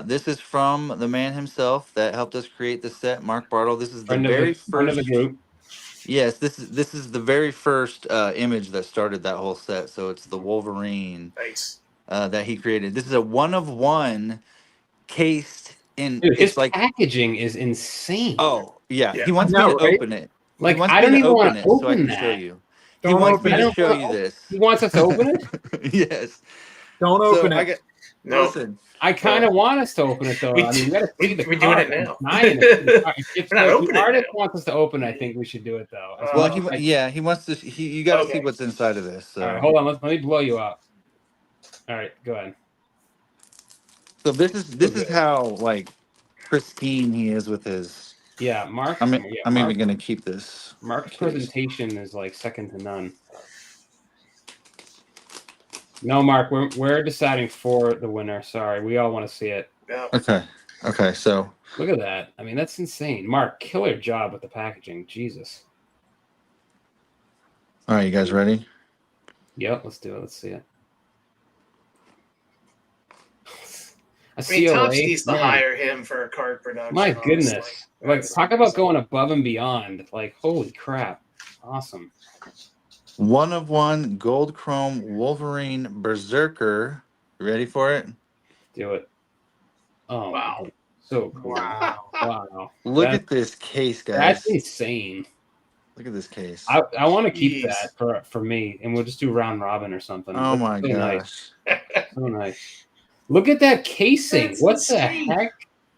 This is from the man himself that helped us create the set, Mark Bartle. This is the very first friend of the group. Yes, this is the very first image that started that whole set. So it's the Wolverine Nice. that he created. This is a 1-of-1 cased in. Dude, his it's packaging is insane. Oh yeah, Yeah. he wants me No, to right? open it. He Like, wants I me don't to even want to it so I open can show that. you. He Don't wants open me it. to show you this. He wants us to open it. Yes. Don't So open I it. get. No. Listen. I kind of want us to open it though. We I mean, we got to see the we're doing it card. now. I'm dying to see the card. If We're not the opening it artist now. wants us to open, I think we should do it though. Well, Like, he wants to. You got to see Okay. what's inside of this. So. all right, hold on. Let me blow you up. All right, go ahead. So this is how pristine he is with his. Yeah, Mark. I'm Mark, even gonna keep this. Mark's presentation is second to none. No, Mark, we're deciding for the winner. Sorry, we all want to see it. Yeah. Okay. So Look at that. I mean, that's insane. Mark, killer job with the packaging. Jesus. all right, you guys ready? Yep, let's do it. Let's see it. I mean, Tom CLA? needs to Man. hire him for a card production. My honestly. goodness. That's Talk about going above and beyond. Holy crap. Awesome. 1-of-1 gold chrome Wolverine Berserker. You ready for it? Do it. Oh, Wow. man. So cool. Wow. Wow. Look That- at this case, guys. That's insane. Look at this case. I want to keep Jeez. that for me, and we'll just do round robin or something. Oh That's my so gosh. Nice. So nice. Look at that casing. That's What insane. the heck?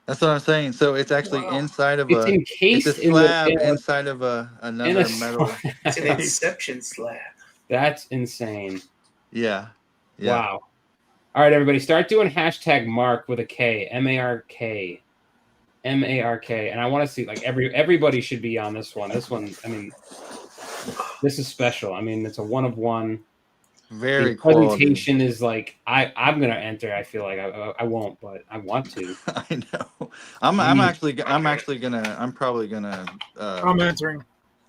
That's what I'm saying. So it's actually Wow. inside of It's a encased it's a in slab the inside of another metal. It's an Inception slab. That's insane. Yeah. Wow. All right, everybody, start doing #Mark with a K, MARK, MARK, and I want to see everybody should be on this one. This one, I mean, this is special. I mean, it's a 1-of-1. Very The quality. presentation is like I'm gonna enter. I feel like I won't, but I want to. I know. I'm probably gonna I'm entering.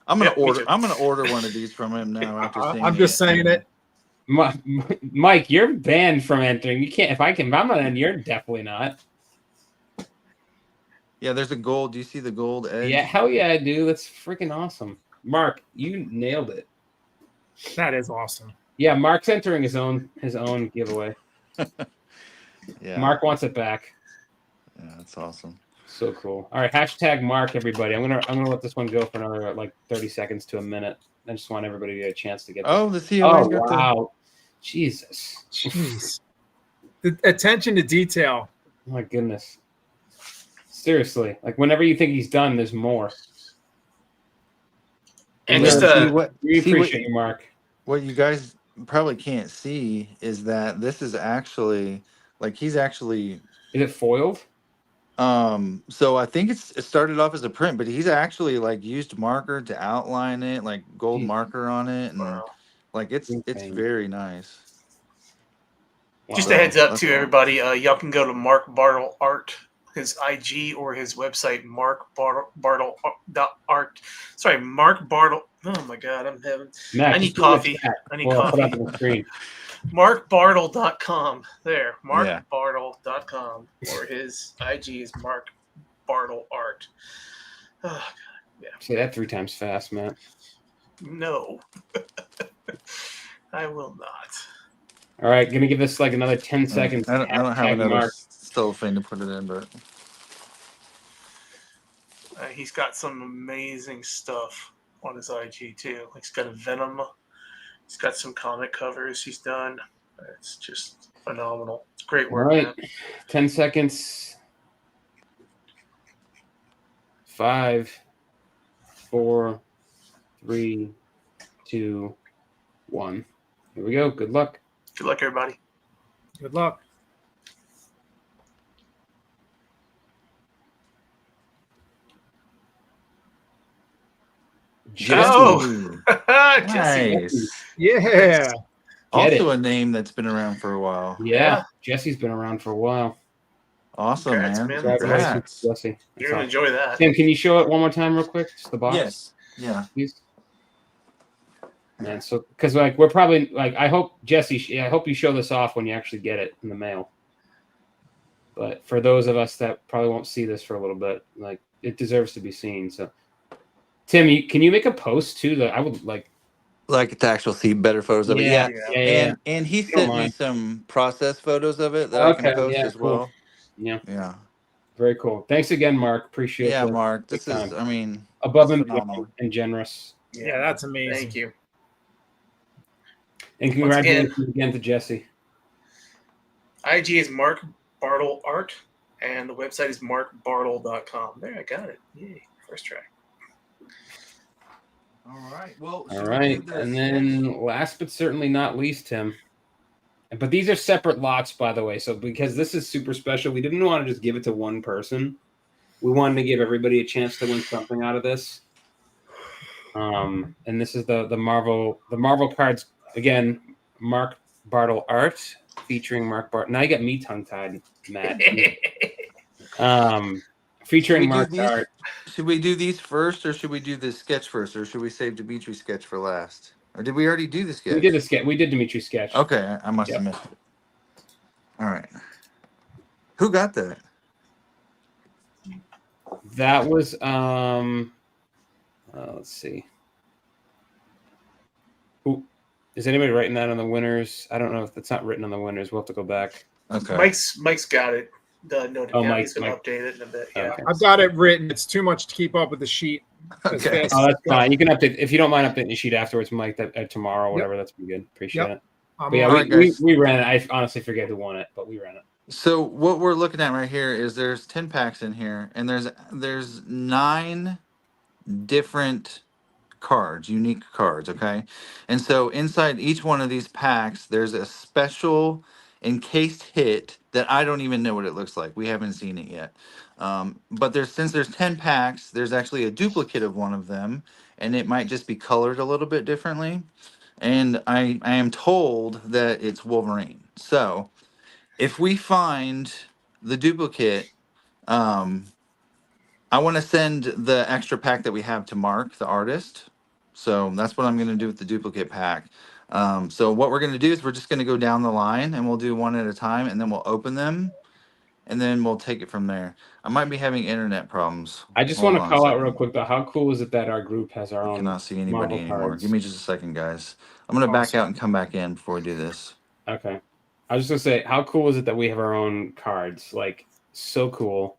I'm gonna Yeah, me order too. I'm gonna order one of these from him now after seeing I'm just saying it. Mike, you're banned from entering. You can't. If I'm not in, you're definitely not. Yeah, there's a gold. Do you see the gold edge? Yeah, hell yeah, dude. That's freaking awesome. Mark, you nailed it. That is awesome. Yeah, Mark's entering his own giveaway. Yeah. Mark wants it back. Yeah, that's awesome. So cool. All right, hashtag Mark, everybody. I'm gonna let this one go for another like 30 seconds to a minute. I just want everybody to get a chance to get. Oh, the COA. Oh wow, Jesus. Jeez. The attention to detail. Oh my goodness. Seriously, like whenever you think he's done, there's more. And Yeah, just we appreciate you, Mark. What you guys probably can't see is that this is actually like he's actually. Is it foiled? So I think it started off as a print, but he's actually like used marker to outline it, like gold Jeez. marker on it, and Wow. like it's Insane. very nice. Just Wow. a heads up That's to awesome. everybody. Y'all can go to Mark Bartle Art, his IG or his website, markbartle.art. Sorry, Mark Bartle. Oh my God, I'm having. Matt, I need just put it in the coffee. chat. I need Well, I'll put it coffee. up on the screen. MarkBartle.com. There, Yeah. MarkBartle.com. Or his IG is Mark Bartle Art. Oh, Say that 3 times fast, Matt. no, I will not. All right, gonna give this like another 10 seconds. I don't have Hashtag another Mark. cellophane to put it in, but He's got some amazing stuff on his IG too. He's got a Venom. He's got some comic covers he's done. It's just phenomenal. It's great All work, right, man. 10 seconds. 5, 4, 3, 2, 1. Here we go. Good luck. Good luck, everybody. Good luck. Oh. Jesse. Jesse. Nice. Yeah. Also a name that's been around for a while. Yeah, Jesse's been around for a while. Awesome, Congrats, man. man. Congratulations, Congrats. Jesse. You're That's gonna awesome. enjoy that. Tim, can you show it one more time, real quick? Just the box. Yes. Yeah. Please. Man, so because like we're probably like I hope Jesse, I hope you show this off when you actually get it in the mail. But for those of us that probably won't see this for a little bit, like it deserves to be seen. So, Tim, can you make a post too? That I would like To actually see better photos of it. Yeah. yeah. And he Don't sent me mind. some process photos of it that I Okay, can post yeah, as cool. well. Yeah, Yeah. very cool. Thanks again, Mark. Appreciate Yeah, the Mark. This big is time. I mean Above it's and phenomenal. beyond and generous. Yeah, that's amazing. Thank you. And Once again- congratulations again to Jesse. IG is Mark Bartle Art, and the website is markbartle.com. There, I got it. Yay. First try. All right. Well, All right, and then last but certainly not least, Tim. But these are separate lots, by the way. So because this is super special, we didn't want to just give it to one person. We wanted to give everybody a chance to win something out of this. And this is the Marvel cards again. Mark Bartle art featuring Mark Bartle. Now you got me tongue tied, Matt. Featuring Mark art. Should we do these first, or should we do the sketch first, or should we save Dimitri's sketch for last? Or did we already do the sketch? We did the sketch. We did Dimitri's sketch. Okay, I must have missed it. All right. Who got that? That was let's see. Who is anybody writing that on the winners? I don't know if it's not written on the winners. We'll have to go back. Okay. Mike's got it. Noted Oh, down. Mike- He's gonna Mike. update it in a bit. Yeah. Okay. I've got it written. It's too much to keep up with the sheet. as Okay. fast Oh, as that's it goes. fine. You can update if you don't mind updating the sheet afterwards, Mike. That tomorrow, or whatever. That's pretty good. Appreciate Yep. it. I'm But yeah, on All we, right, guys. we ran it. I honestly forget who won it, but we ran it. So what we're looking at right here is there's 10 packs in here, and there's 9 different cards, unique cards, okay? And so inside each one of these packs, there's a special encased hit that I don't even know what it looks like. We haven't seen it yet. But since there's 10 packs, there's actually a duplicate of one of them, and it might just be colored a little bit differently. and I am told that it's Wolverine. So if we find the duplicate, I want to send the extra pack that we have to Mark, the artist. So that's what I'm going to do with the duplicate pack. So what we're going to do is we're just going to go down the line and we'll do one at a time, and then we'll open them, and then we'll take it from there. I might be having internet problems. I just Hold want to on a call out second. real quick though. How cool is it that our group has our I own cannot see anybody Marvel anymore. cards? Give me just a second, guys. I'm going to back Awesome. out and come back in before we do this. Okay. I was just gonna say, how cool is it that we have our own cards? Like, so cool.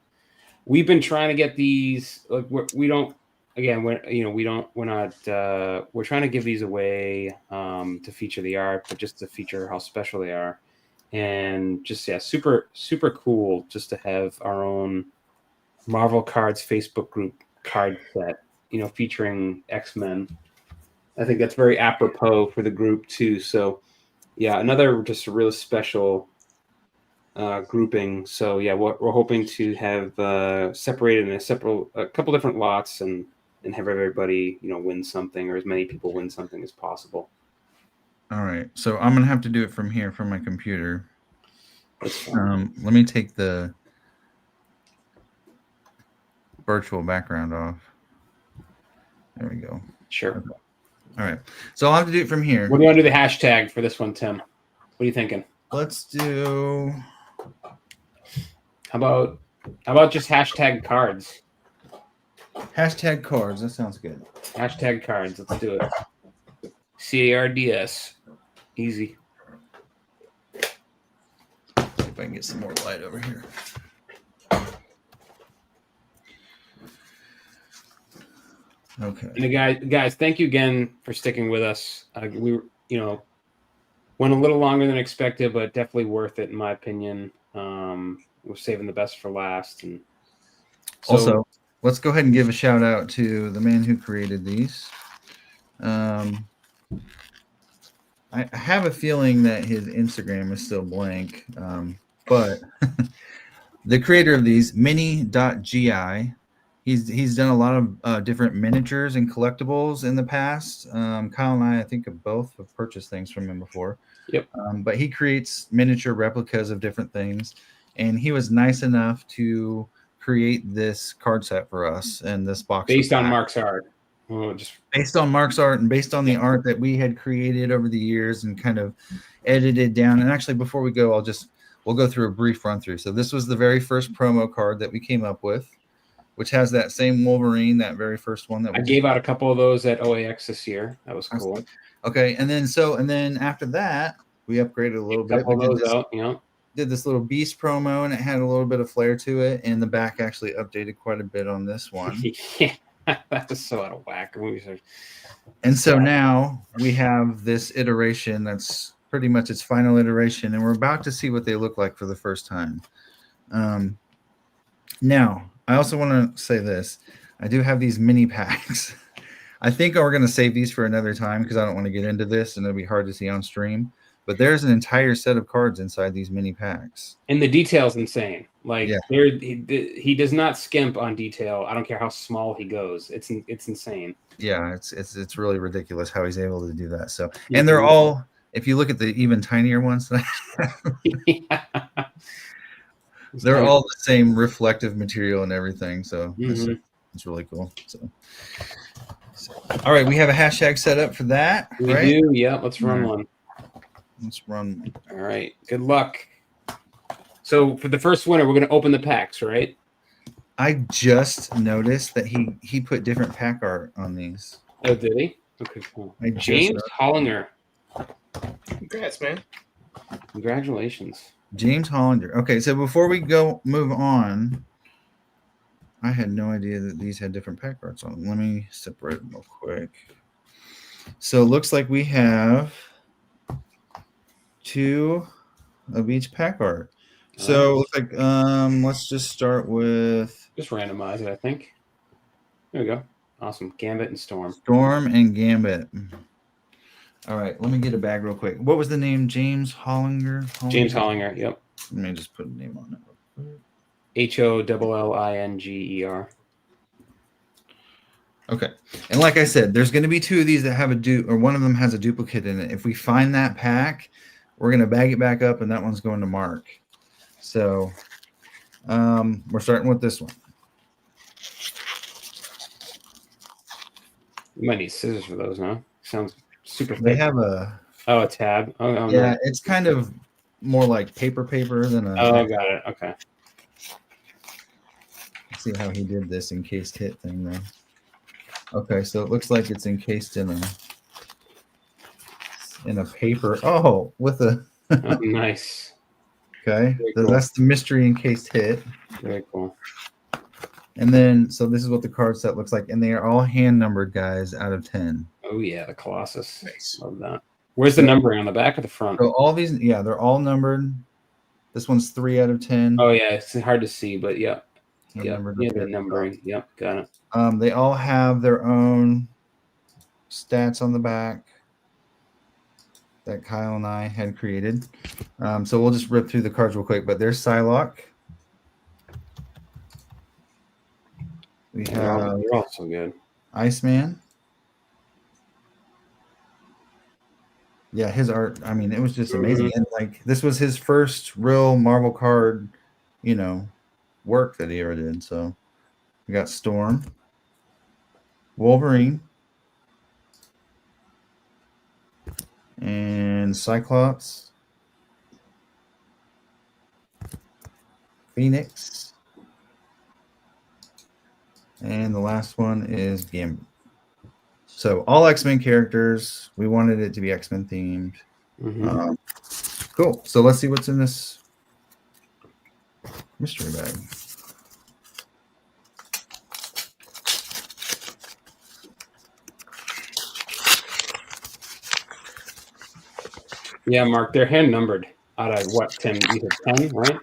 We've been trying to get these. Like, we don't. Again, we're not. We're trying to give these away to feature the art, but just to feature how special they are, and just super super cool just to have our own Marvel Cards Facebook group card set. Featuring X-Men. I think that's very apropos for the group too. So. Yeah, another just a really special grouping. So yeah, we're hoping to have separated in a couple different lots and have everybody win something, or as many people win something as possible. All right, so I'm gonna have to do it from here from my computer. That's fine. Let me take the virtual background off. There we go. Sure. Okay. All right, so I'll have to do it from here. What do you want to do the hashtag for this one, Tim? What are you thinking? Let's do. How about just hashtag cards? Hashtag cards. That sounds good. Hashtag cards. Let's do it. CARDS. Easy. See if I can get some more light over here. Okay. And guys, thank you again for sticking with us. We went a little longer than expected, but definitely worth it in my opinion. We're saving the best for last. And so, also, let's go ahead and give a shout out to the man who created these. I have a feeling that his Instagram is still blank, but the creator of these, mini.gi, he's done a lot of different miniatures and collectibles in the past. Kyle and I think both have purchased things from him before. Yep. But he creates miniature replicas of different things, and he was nice enough to create this card set for us and this box based on Mark's art. Based on Mark's art and based on the art that we had created over the years and kind of edited down. And actually, before we go, we'll go through a brief run through. So this was the very first promo card that we came up with, which has that same Wolverine, that very first one that I gave out a couple of those at OAX this year. That was cool. Okay, and then after that, we upgraded a little bit. We did this little Beast promo, and it had a little bit of flair to it. And the back actually updated quite a bit on this one. Yeah, that was so out of whack. And so now we have this iteration that's pretty much its final iteration, and we're about to see what they look like for the first time. Now, I also want to say this. I do have these mini packs. I think we're going to save these for another time because I don't want to get into this, and it'll be hard to see on stream. But there's an entire set of cards inside these mini packs. And the detail's insane. Like, he does not skimp on detail. I don't care how small he goes. It's insane. Yeah, it's really ridiculous how he's able to do that. So, and they're all, if you look at the even tinier ones, they're all the same reflective material and everything. So it's really cool. So, all right, we have a hashtag set up for that. We do. Yeah, let's run one. Let's run. All right. Good luck. So for the first winner, we're going to open the packs, right? I just noticed that he put different pack art on these. Oh, did he? Okay, cool. James Hollinger. Congrats, man. Congratulations. James Hollander. Okay, so before we move on, I had no idea that these had different pack arts on them. Let me separate them real quick. So it looks like we have 2 of each pack art. So it looks like let's just start with randomize it, I think. There we go. Awesome. Gambit and Storm. Storm and Gambit. All right, let me get a bag real quick. What was the name? James Hollinger? James Hollinger, yep. Let me just put a name on it real quick. HOLLINGER. Okay. And like I said, there's going to be 2 of these that have or one of them has a duplicate in it. If we find that pack, we're going to bag it back up, and that one's going to Mark. So we're starting with this one. You might need scissors for those, huh? Sounds super They thick. have a a tab. Oh yeah, no. it's kind of more like paper than a. Oh, got it. Okay. Let's see how he did this encased hit thing though. Okay, so it looks like it's encased in a paper. Oh, with a. Oh, nice. Okay, Very so cool. that's the mystery encased hit. Very cool. And then, so this is what the card set looks like, and they are all hand numbered, guys, out of 10. Oh yeah, the Colossus. Nice. Love that. Where's the numbering on the back or the front? So all these, yeah, they're all numbered. This one's 3 out of 10. Oh yeah, it's hard to see, but yeah. They're Yeah, numbered yeah, up the here. numbering. Yep, got it. They all have their own stats on the back that Kyle and I had created. So we'll just rip through the cards real quick. But there's Psylocke. We have They're all so good. Iceman. Yeah, his art, I mean, it was just amazing. And like this was his first real Marvel card, work that he ever did. So we got Storm, Wolverine, and Cyclops, Phoenix, and the last one is Gambit. So all X-Men characters. We wanted it to be X-Men themed. Mhm. Cool. So let's see what's in this mystery bag. Yeah, Mark, they're hand numbered out of what, 10? You said 10, right?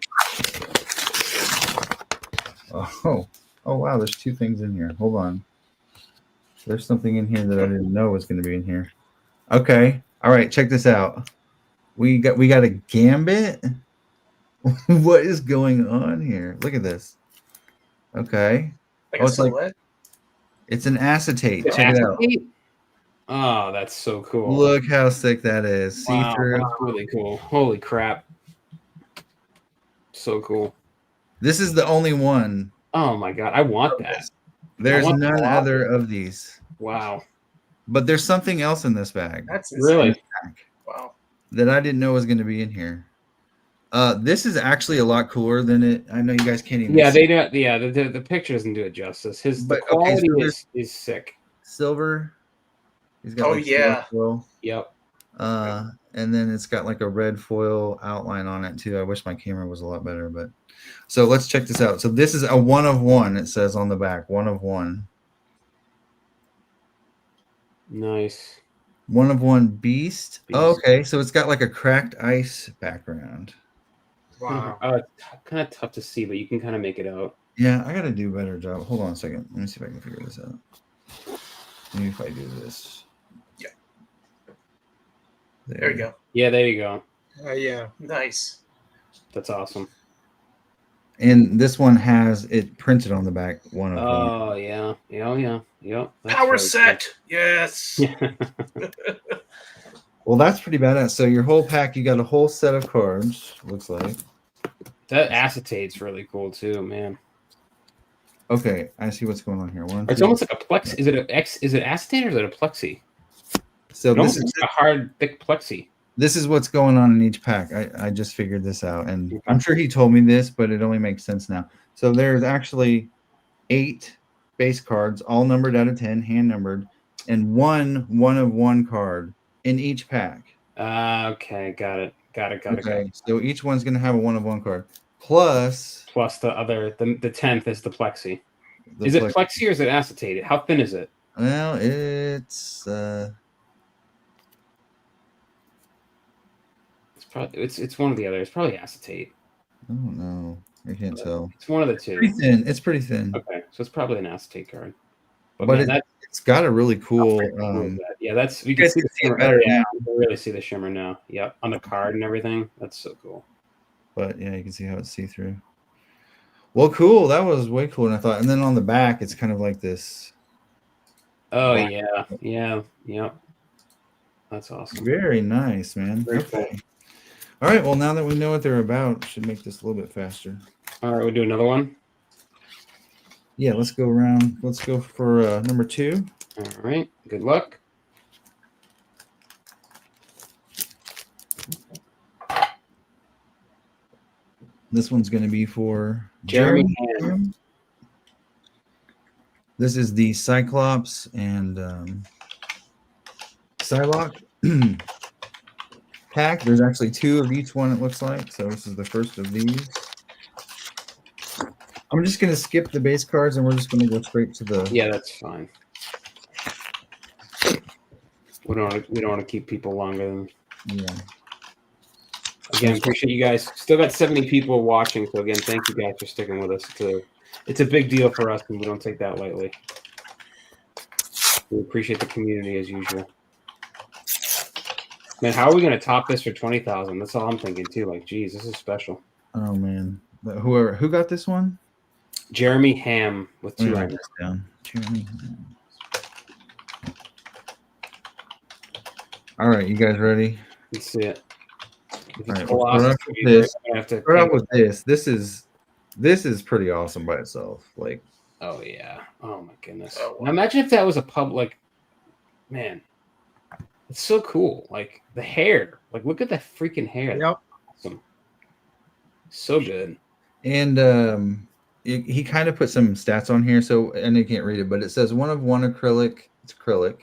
Oh, wow. There's 2 things in here. Hold on. There's something in here that I didn't know was going to be in here. Okay. All right. Check this out. We got a Gambit. What is going on here? Look at this. Okay. Like Oh, a it's like- silhouette. It's an acetate. The Check it out. acetate? Oh, that's so cool. Look how sick that is. See Wow, through. that's really cool. Holy crap. So cool. This is the only one. Oh my god, I want that. There's want none the other of these. Wow. But there's something else in this bag That's insane. Really? Wow. that I didn't know was going to be in here. This is actually a lot cooler than it. I know you guys can't even. Yeah, see they don't. Yeah, the picture doesn't do it justice. The But, okay, quality so is sick. silver. He's got Oh, like yeah. silver foil. Yep. And then it's got like a red foil outline on it too. I wish my camera was a lot better, but so let's check this out. So this is a 1 of 1. It says on the back, 1 of 1. Nice. 1 of 1 beast. Beast. Oh, okay, so it's got like a cracked ice background. Wow. Kind of tough to see, but you can kind of make it out. Yeah, I gotta do a better job. Hold on a second. Let me see if I can figure this out. Maybe if I do this. Yeah. There you go. Yeah, there you go. Yeah. Nice. That's awesome. And this one has it printed on the back. 1 of 1. Oh yeah. Oh yeah. Yep. That's Power very set. Yes. cool. Well, that's pretty badass. So your whole pack, you got a whole set of cards. Looks like. That acetate's really cool too, man. Okay, I see what's going on here. One, It's two. almost like a plex. Is it acetate or is it a plexi? So It almost this is looks like a hard, thick plexi. this is what's going on in each pack. I just figured this out, and I'm sure he told me this, but it only makes sense now. So there's actually 8 base cards, all numbered out of 10, hand numbered, and one of 1 card in each pack. Okay, got it. Got Okay, it. so each one's gonna have a 1 of 1 card. Plus, Plus the 10th is the plexi. the Is it flex- plexi or is it acetated? How thin is it? Well, it's It's probably it's one or the other. It's probably acetate. I don't know. I can't tell. It's one of the two. Pretty thin. It's pretty thin, Okay, so it's probably an acetate card. but man, that's it's got a really cool. yeah, that's we you can guys see can the see it shimmer. better Yeah, now. you can really see the shimmer now. Yep, on the card and everything. That's so cool. But yeah, you can see how it's see through. Well, cool. That was way cooler than I thought. And then on the back, it's kind of like this Oh Black. yeah. That's awesome. Very nice, man. Very Okay. All right. Well, now that we know what they're about, should make this a little bit faster. All right, we'll do another one. Yeah, let's go around. Let's go for number 2. All right. Good luck. This one's going to be for Jeremy Ham. Ham. This is the Cyclops and Psylocke pack. There's actually 2 of each one, it looks like. So this is the first of these. I'm just going to skip the base cards and we're just going to go straight to the. Yeah, that's fine. We don't want to keep people longer than. Yeah. Again, appreciate you guys. Still got 70 people watching, so again, thank you guys for sticking with us. It's a big deal for us, and we don't take that lightly. We appreciate the community as usual. Man, how are we going to top this for 20,000? That's all I'm thinking too. Like, geez, this is special. Oh man, who got this one? Jeremy Ham with 2 Write items. this down. Jeremy Ham. All right, you guys ready? Let's see it. If All it's right, Colossus, we'll start I off with this. This is pretty awesome by itself. Like, oh yeah. Oh my goodness. Oh, wow. Now imagine if that was a public. Man, it's so cool. Like the hair. Like look at that freaking hair. Yep. Awesome. So good. and he kind of put some stats on here, so and you can't read it, but it says 1 of 1 acrylic. It's acrylic.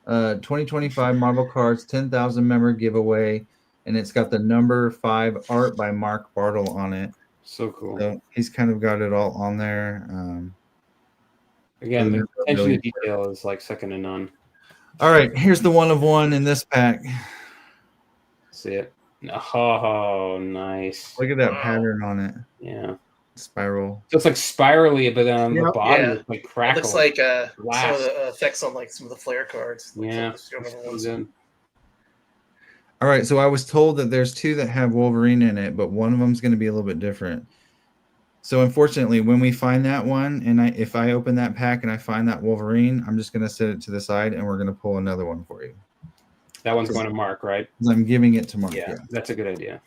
2025 Marvel cards, 10,000 member giveaway, and it's got the number 5 art by Mark Bartle on it. So cool. So he's kind of got it all on there. Again, the really- attention to detail is like second to none. All right, here's the 1 of 1 in this pack. See it. Oh, nice. Look at that Wow. pattern on it. Yeah. Spiral. So it's like spirally, but then on the Yep. bottom Yeah. it's like It crackle. looks like some Glass. of the effects on like some of the flare cards. Like Yeah. some of the So ones. good. All right, so I was told that there's 2 that have Wolverine in it, but one of them's going to be a little bit different. So unfortunately, when we find that one, and if I open that pack and I find that Wolverine, I'm just going to set it to the side, and we're going to pull another one for you. That one's going to Mark, right? 'Cause I'm giving it to Mark. Yeah, Yeah. that's a good idea.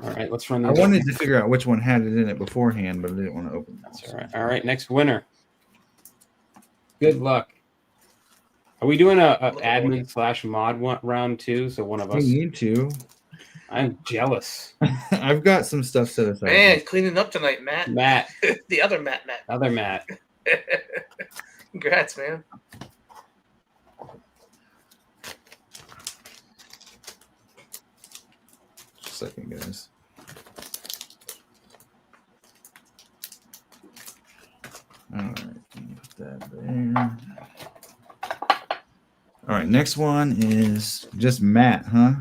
All right, let's run I this. wanted to figure out which one had it in it beforehand, but I didn't want to open it. That's all right. All right, next winner. Good luck. Are we doing a admin/mod round too? So one of We us. need to. I'm jealous. I've got some stuff set aside. Man, cleaning up tonight, Matt. Matt, The other Matt. other Matt. Congrats, man. Just a second, guys. All right, put that there. All right, next one is just Matt, huh?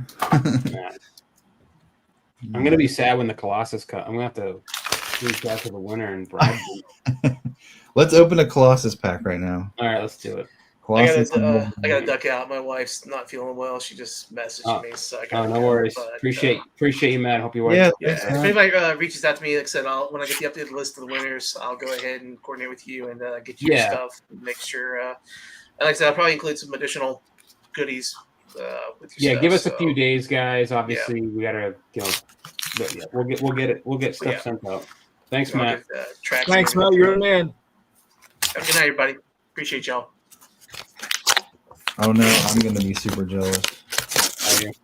Matt. I'm gonna be sad when the Colossus cut. I'm gonna have to reach out to the winner and bribe them. Let's open a Colossus pack right now. All right, let's do it. Colossus. I gotta duck out. My wife's not feeling well. She just messaged me, so I Oh, gotta no go, worries. but, Appreciate you, Matt. Hope you work. Yeah, Yeah, thanks, if Matt. anybody reaches out to me, like I said, when I get the updated list of the winners, I'll go ahead and coordinate with you and get you your Yeah. stuff. And make sure, and like I said, I'll probably include some additional goodies with your Yeah, stuff, give us a so- few days, guys. Obviously, we gotta, but yeah, we'll get stuff Yeah. sent out. Thanks, I'll Matt. get, tracks Thanks, and Matt. everything. You're the man. Have a good night, everybody. Appreciate y'all. Oh no, I'm gonna be super jealous. That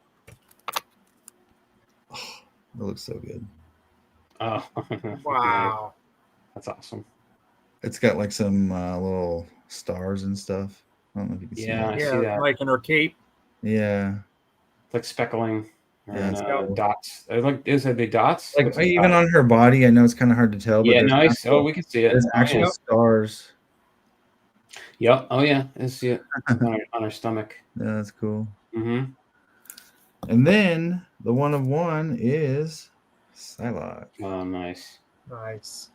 looks so good. Oh, Wow. that's awesome. It's got like some little stars and stuff. I don't know if you can see Yeah. that. I see Yeah, that. like in her cape. Yeah. It's like speckling Yeah, and it's dots. Is it the dots? Like Looks like even dots. on her body, I know it's kind of hard to tell. But Yeah, there's nice. actual- Oh, we can see it. There's Oh, actual yeah. stars. Yep. Oh yeah, I see it on her stomach. Yeah, that's cool. Mm-hmm. And then the 1 of 1 is Psylocke. Oh, nice. Nice.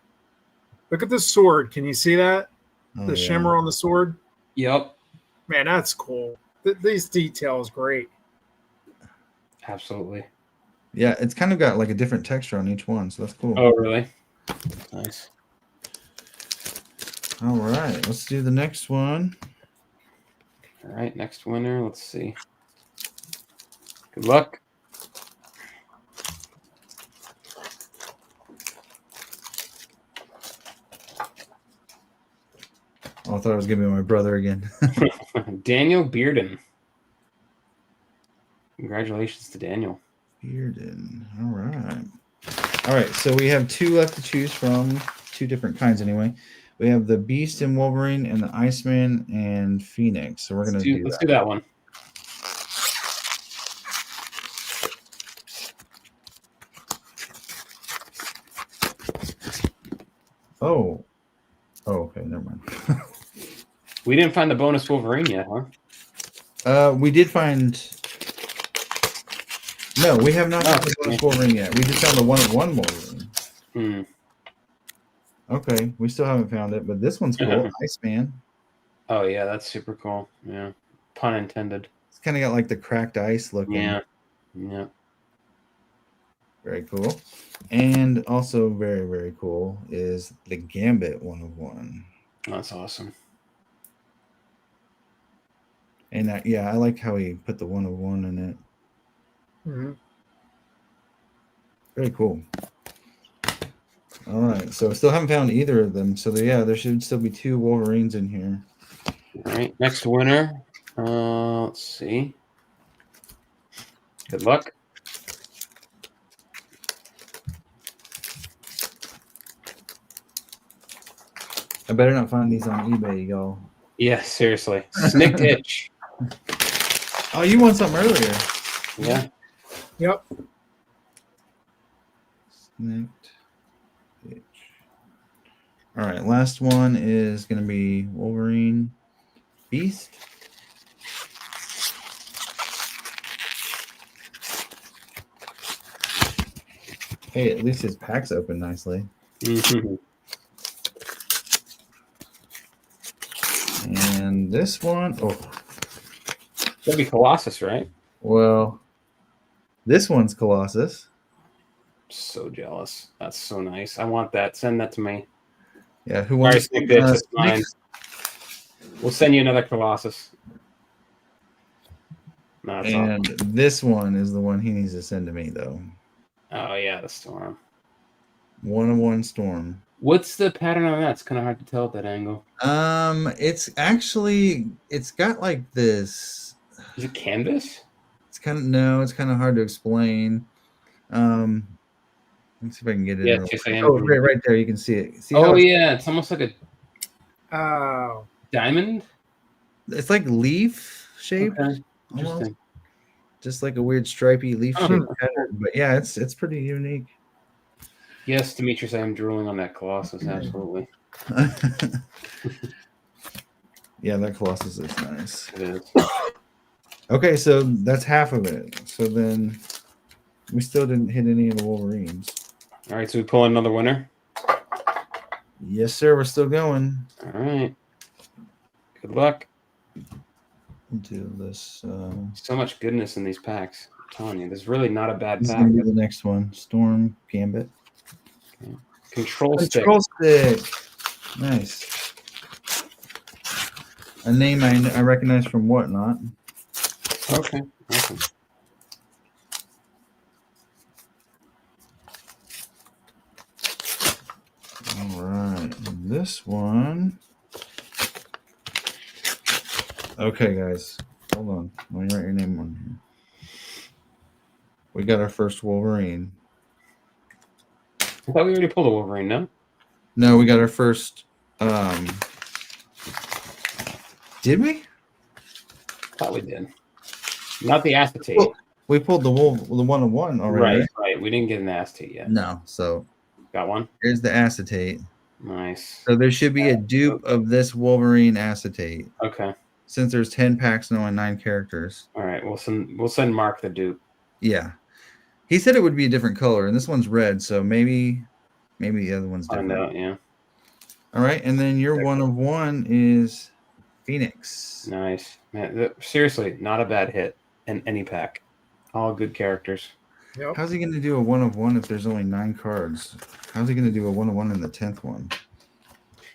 Look at the sword. Can you see that? Oh, The yeah. shimmer on the sword. Yep. Man, that's cool. These details, great. Absolutely. Yeah, it's kind of got like a different texture on each one, so that's cool. Oh, really? Nice. All right, let's do the next one. All right, next winner. Let's see. Good luck. Oh, I thought it was gonna be my brother again. Daniel Bearden. Congratulations to Daniel. Bearden. All right. All right. So we have 2 left to choose from. 2 different kinds, anyway. We have the Beast and Wolverine, and the Iceman and Phoenix. So we're gonna do Let's that. do that one. Oh. Oh, okay. Never mind. We didn't find the bonus Wolverine yet, huh? We did find. No, we have not found the Oh, bonus Wolverine yet. We just found the 1-of-1 Wolverine. Hmm. Okay, we still haven't found it, but this one's cool. Iceman. Oh yeah, that's super cool. Yeah. Pun intended. It's kind of got like the cracked ice looking. Yeah. Yeah. Very cool. And also very, very cool is the Gambit 1-of-1. That's awesome. And I like how he put the 1-of-1 in it. Mm-hmm. Very cool. All right, so still haven't found either of them. So there should still be 2 Wolverines in here. All right, next winner. Let's see. Good luck. I better not find these on eBay, y'all. Yeah, seriously. Snicked Itch. Oh, you won something earlier. Yeah. Yep. Snicked Itch. All right, last one is going to be Wolverine Beast. Hey, at least his pack's open nicely. Mm-hmm. And this one, That'd be Colossus, right? well, this one's Colossus. So jealous. That's so nice. I want that. Send that to me. Yeah, who All wants right, Snicked Itch, that's mine. We'll send you another Colossus. No, that's And awesome. this one is the one he needs to send to me, though. Oh yeah, the Storm. 1-of-1 Storm. What's the pattern on that? It's kind of hard to tell at that angle. It's got like this. Is it canvas? It's kind of hard to explain. Let's see if I can get it. Yeah, real it's just quick. Andrew. Right there, you can see it. See Oh how yeah, it's almost like a Oh. diamond. it's like leaf shaped, Okay, almost, interesting. just like a weird stripy leaf Oh, shaped okay. pattern. But yeah, it's pretty unique. Yes, Demetrius, I am drooling on that Colossus. Absolutely, Yeah, that Colossus is nice. it is. Okay, so that's half of it. So then we still didn't hit any of the Wolverines. All right, so we pull another winner. Yes, sir. We're still going. All right. Good luck. Do this. So much goodness in these packs. I'm telling you, this is really not a bad This is pack. gonna be the next one. Storm Gambit. Control stick. Control stick. Nice. A name I recognize from Whatnot. Okay. Awesome. All right. This one. Okay, guys. Hold on. Let me write your name on here. We got our first Wolverine. I thought we already pulled a Wolverine, no? No, we got our first. Did we? Thought we did. Not the acetate. Well, we pulled the 1-of-1 already. Right. We didn't get an acetate yet. No, so Got one? here's the acetate. Nice. So there should be a dupe of this Wolverine acetate. Okay. Since there's 10 packs and only 9 characters. All right. We'll send Mark the dupe. Yeah. He said it would be a different color, and this one's red, so maybe the other one's different. Find out, yeah. All right, and then your 1-of-1 is Phoenix. Nice. Man, seriously, not a bad hit in any pack. All good characters. Yep. How's he going to do a 1-of-1 if there's only 9 cards? How's he going to do a 1-of-1 in the 10th one?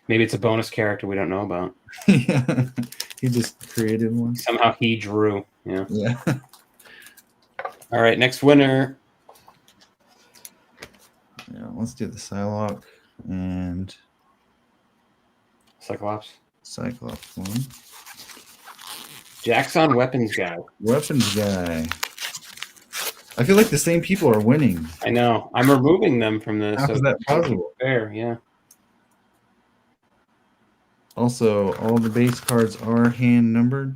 Maybe it's a bonus character we don't know about. Yeah. He just created one. Somehow he drew. Yeah. Yeah. All right, next winner. Yeah, let's do the Psylocke and Cyclops. Cyclops one. Jackson Weapons Guy. Weapons guy. I feel like the same people are winning. I know. I'm removing them from this. How is that possible? Fair, yeah. Also, all the base cards are hand numbered.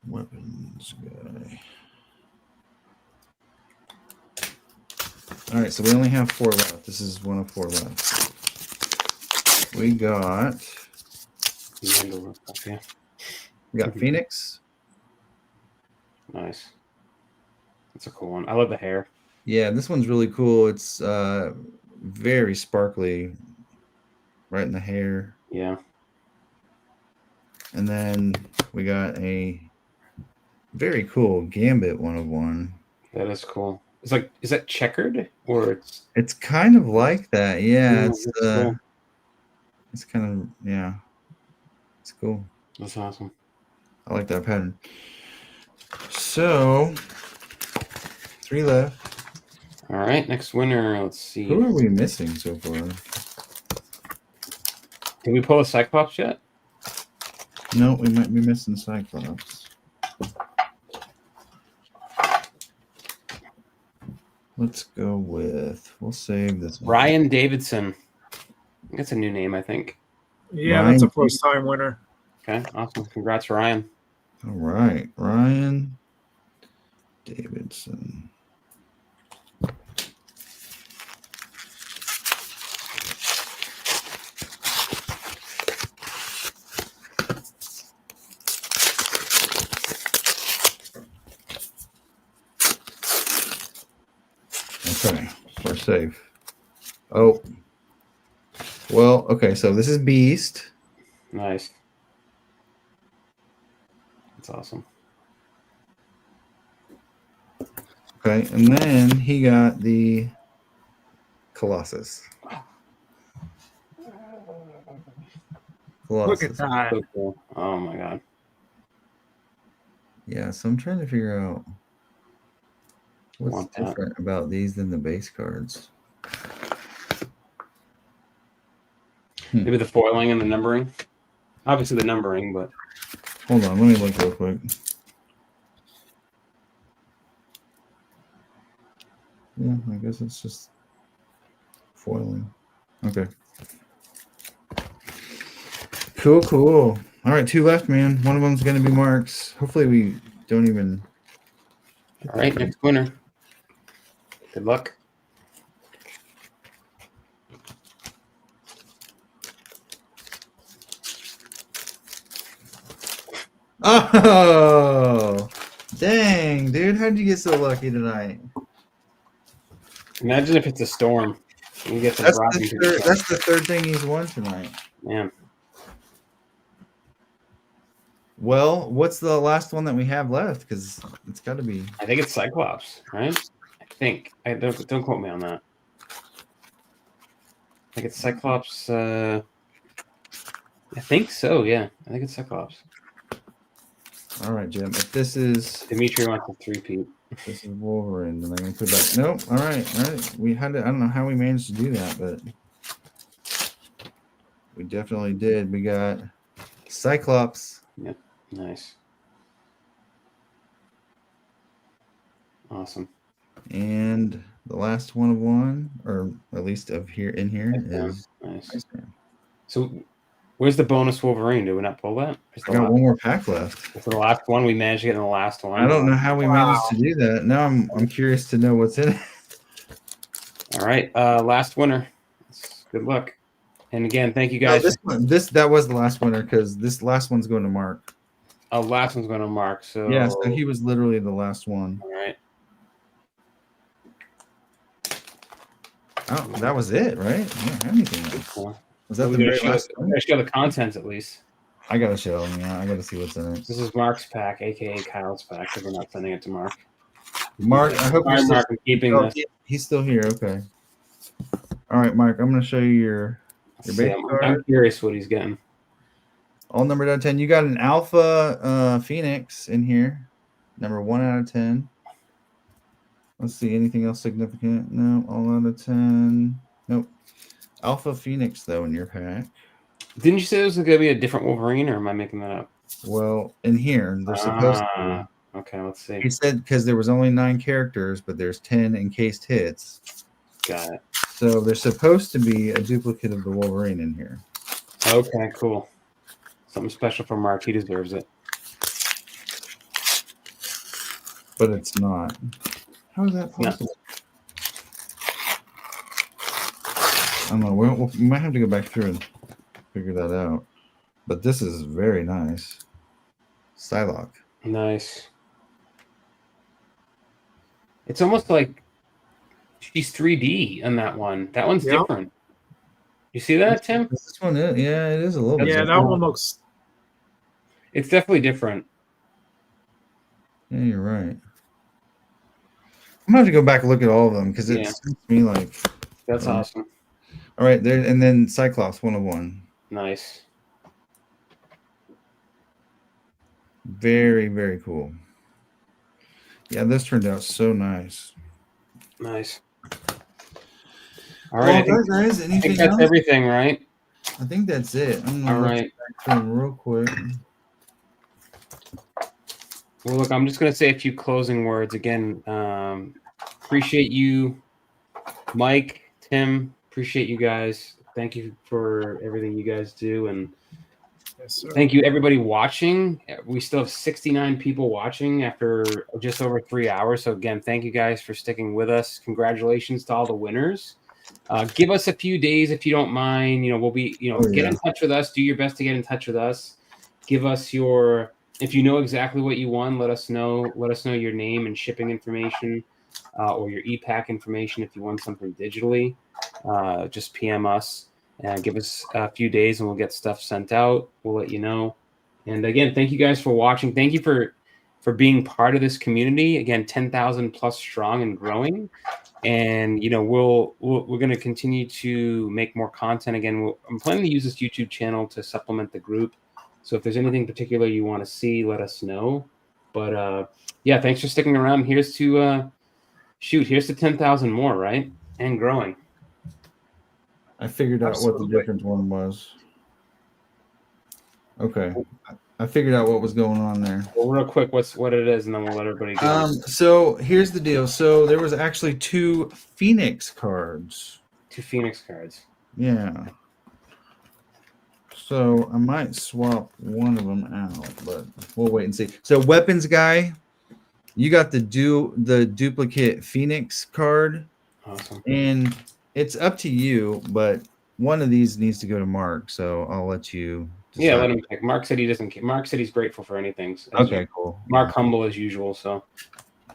Weapons guy. All right, so we only have 4 left. This is one of 4 left. We got Yeah. Phoenix. Nice. That's a cool one. I love the hair. Yeah, this one's really cool. It's very sparkly, right in the hair. Yeah. And then we got a very cool Gambit 1/1. That is cool. It's like, is that checkered or it's? It's kind of like that. Yeah, Ooh, it's that's cool. it's kind of, yeah. It's cool. That's awesome. I like that pattern. So 3 left. All right, next winner. Let's see. Who are we missing so far? Did we pull a Cyclops yet? No, we might be missing Cyclops. Let's go with, we'll save this one. Ryan Davidson. That's a new name, I think. Yeah, that's a first time winner. Okay, awesome. Congrats, Ryan. All right, Ryan Davidson. Okay, we're safe. Oh, well, okay, so this is Beast. Nice. That's awesome. Okay, and then he got the Colossus. Look at Colossus. that. So cool. Oh my god. Yeah, so I'm trying to figure out what's Want that. different about these than the base cards. Maybe the foiling and the numbering. Obviously the numbering, but Hold on, let me look real quick. Yeah, I guess it's just foiling. Okay. Cool, cool. All right, 2 left, man. One of them's going to be Mark's. Hopefully we don't even... all right, next winner. Good luck. Oh, dang, dude. How'd you get so lucky tonight? Imagine if it's a storm. You get some That's rotten people. that's the third thing he's won tonight. Man. Well, what's the last one that we have left? Because it's got to be... I think it's Cyclops, right? I think. I don't quote me on that. I think it's Cyclops. I think so, yeah. I think it's Cyclops. All right, Jim. If this is... Dimitri wants a 3-peat. This is Wolverine, then I'm gonna put back. Nope. All right. We had to. I don't know how we managed to do that, but we definitely did. We got Cyclops. Yep. Nice. Awesome. And the last one of one, or at least of here in here, Yeah, is nice. Iceman. So, where's the bonus Wolverine? Did we not pull that? I got one more pack left. It's the last one we managed to get in the last one. I don't know how we managed to do that. Now I'm curious to know what's in it. All right, last winner. Good luck. And again, thank you No, guys. that was the last winner because this last one's going to Mark. Oh, last one's going to Mark. So Yeah, so he was literally the last one. All right. Oh, that was it, right? I don't have anything else. Cool. Was that We the gotta very last one? show the contents at least. I gotta show him. Yeah, I gotta see what's in it. This is Mark's pack, aka Kyle's pack, because we're not sending it to Mark. Mark, I hope Sorry, you're Mark, I'm keeping still, this. he's still here. Okay. All right, Mike, I'm going to show you your Let's see, base I'm card. curious what he's getting. All numbered out of 10. You got an Alpha Phoenix in here. Number 1 out of 10. Let's see. Anything else significant? No. All out of 10. Nope. Alpha Phoenix, though, in your pack. Didn't you say there was going to be a different Wolverine, or am I making that up? Well, in here, they're supposed to. Okay, let's see. He said because there was only 9 characters, but there's 10 encased hits. Got it. So there's supposed to be a duplicate of the Wolverine in here. Okay, cool. Something special for Mark. He deserves it. But it's not. How is that possible? I don't know. We might have to go back through and figure that out. But this is very nice. Psylocke. Nice. It's almost like she's 3D on that one. That one's Yep. different. You see that, Tim? This one is, yeah, it is a little bit. Yeah, that one looks. It's definitely different. Yeah, you're right. I'm gonna have to go back and look at all of them because it Yeah. seems to me like. That's awesome. All right, there, and then Cyclops 101. Nice. Very, very cool. Yeah, this turned out so nice. Nice. All right. Well, guys, I anything think that's else? everything, right? I think that's it. I'm gonna All look right. through them real quick. Well, look, I'm just going to say a few closing words. Again, appreciate you, Mike, Tim. Appreciate you guys. Thank you for everything you guys do. And Yes, sir. thank you, everybody watching. We still have 69 people watching after just over 3 hours. So, again, thank you guys for sticking with us. Congratulations to all the winners. Give us a few days if you don't mind. We'll be, get in touch with us. Do your best to get in touch with us. Give us if you know exactly what you won, let us know. Let us know your name and shipping information, or your e-pack information if you won something digitally. Just PM us and give us a few days and we'll get stuff sent out. We'll let you know. And again, thank you guys for watching. Thank you for being part of this community. Again, 10,000 plus strong and growing. And we're going to continue to make more content. Again, I'm planning to use this YouTube channel to supplement the group. So if there's anything particular you want to see, let us know. But yeah, thanks for sticking around. Here's to 10,000 more, right? And growing. I figured out what the Absolutely. different one was. Okay. I figured out what was going on there. Well, real quick, what it is, and then we'll let everybody go. So here's the deal. So there was actually 2 Phoenix cards. 2 Phoenix cards. Yeah. So I might swap one of them out, but we'll wait and see. So weapons guy, you got the duplicate Phoenix card, Awesome. and it's up to you, but one of these needs to go to Mark, so I'll let you decide. Yeah, let him pick. Mark said he doesn't care. Mark said he's grateful for anything. Okay, cool. Mark humble as usual. So.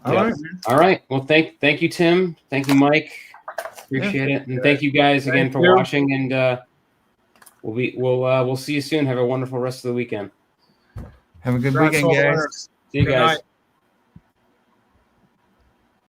All Yeah. right. All right. Well, thank you, Tim. Thank you, Mike. Appreciate it, and thank you guys again for watching. And we'll see you soon. Have a wonderful rest of the weekend. Have a good Congrats weekend, all the guys. winners. See you Good guys. night.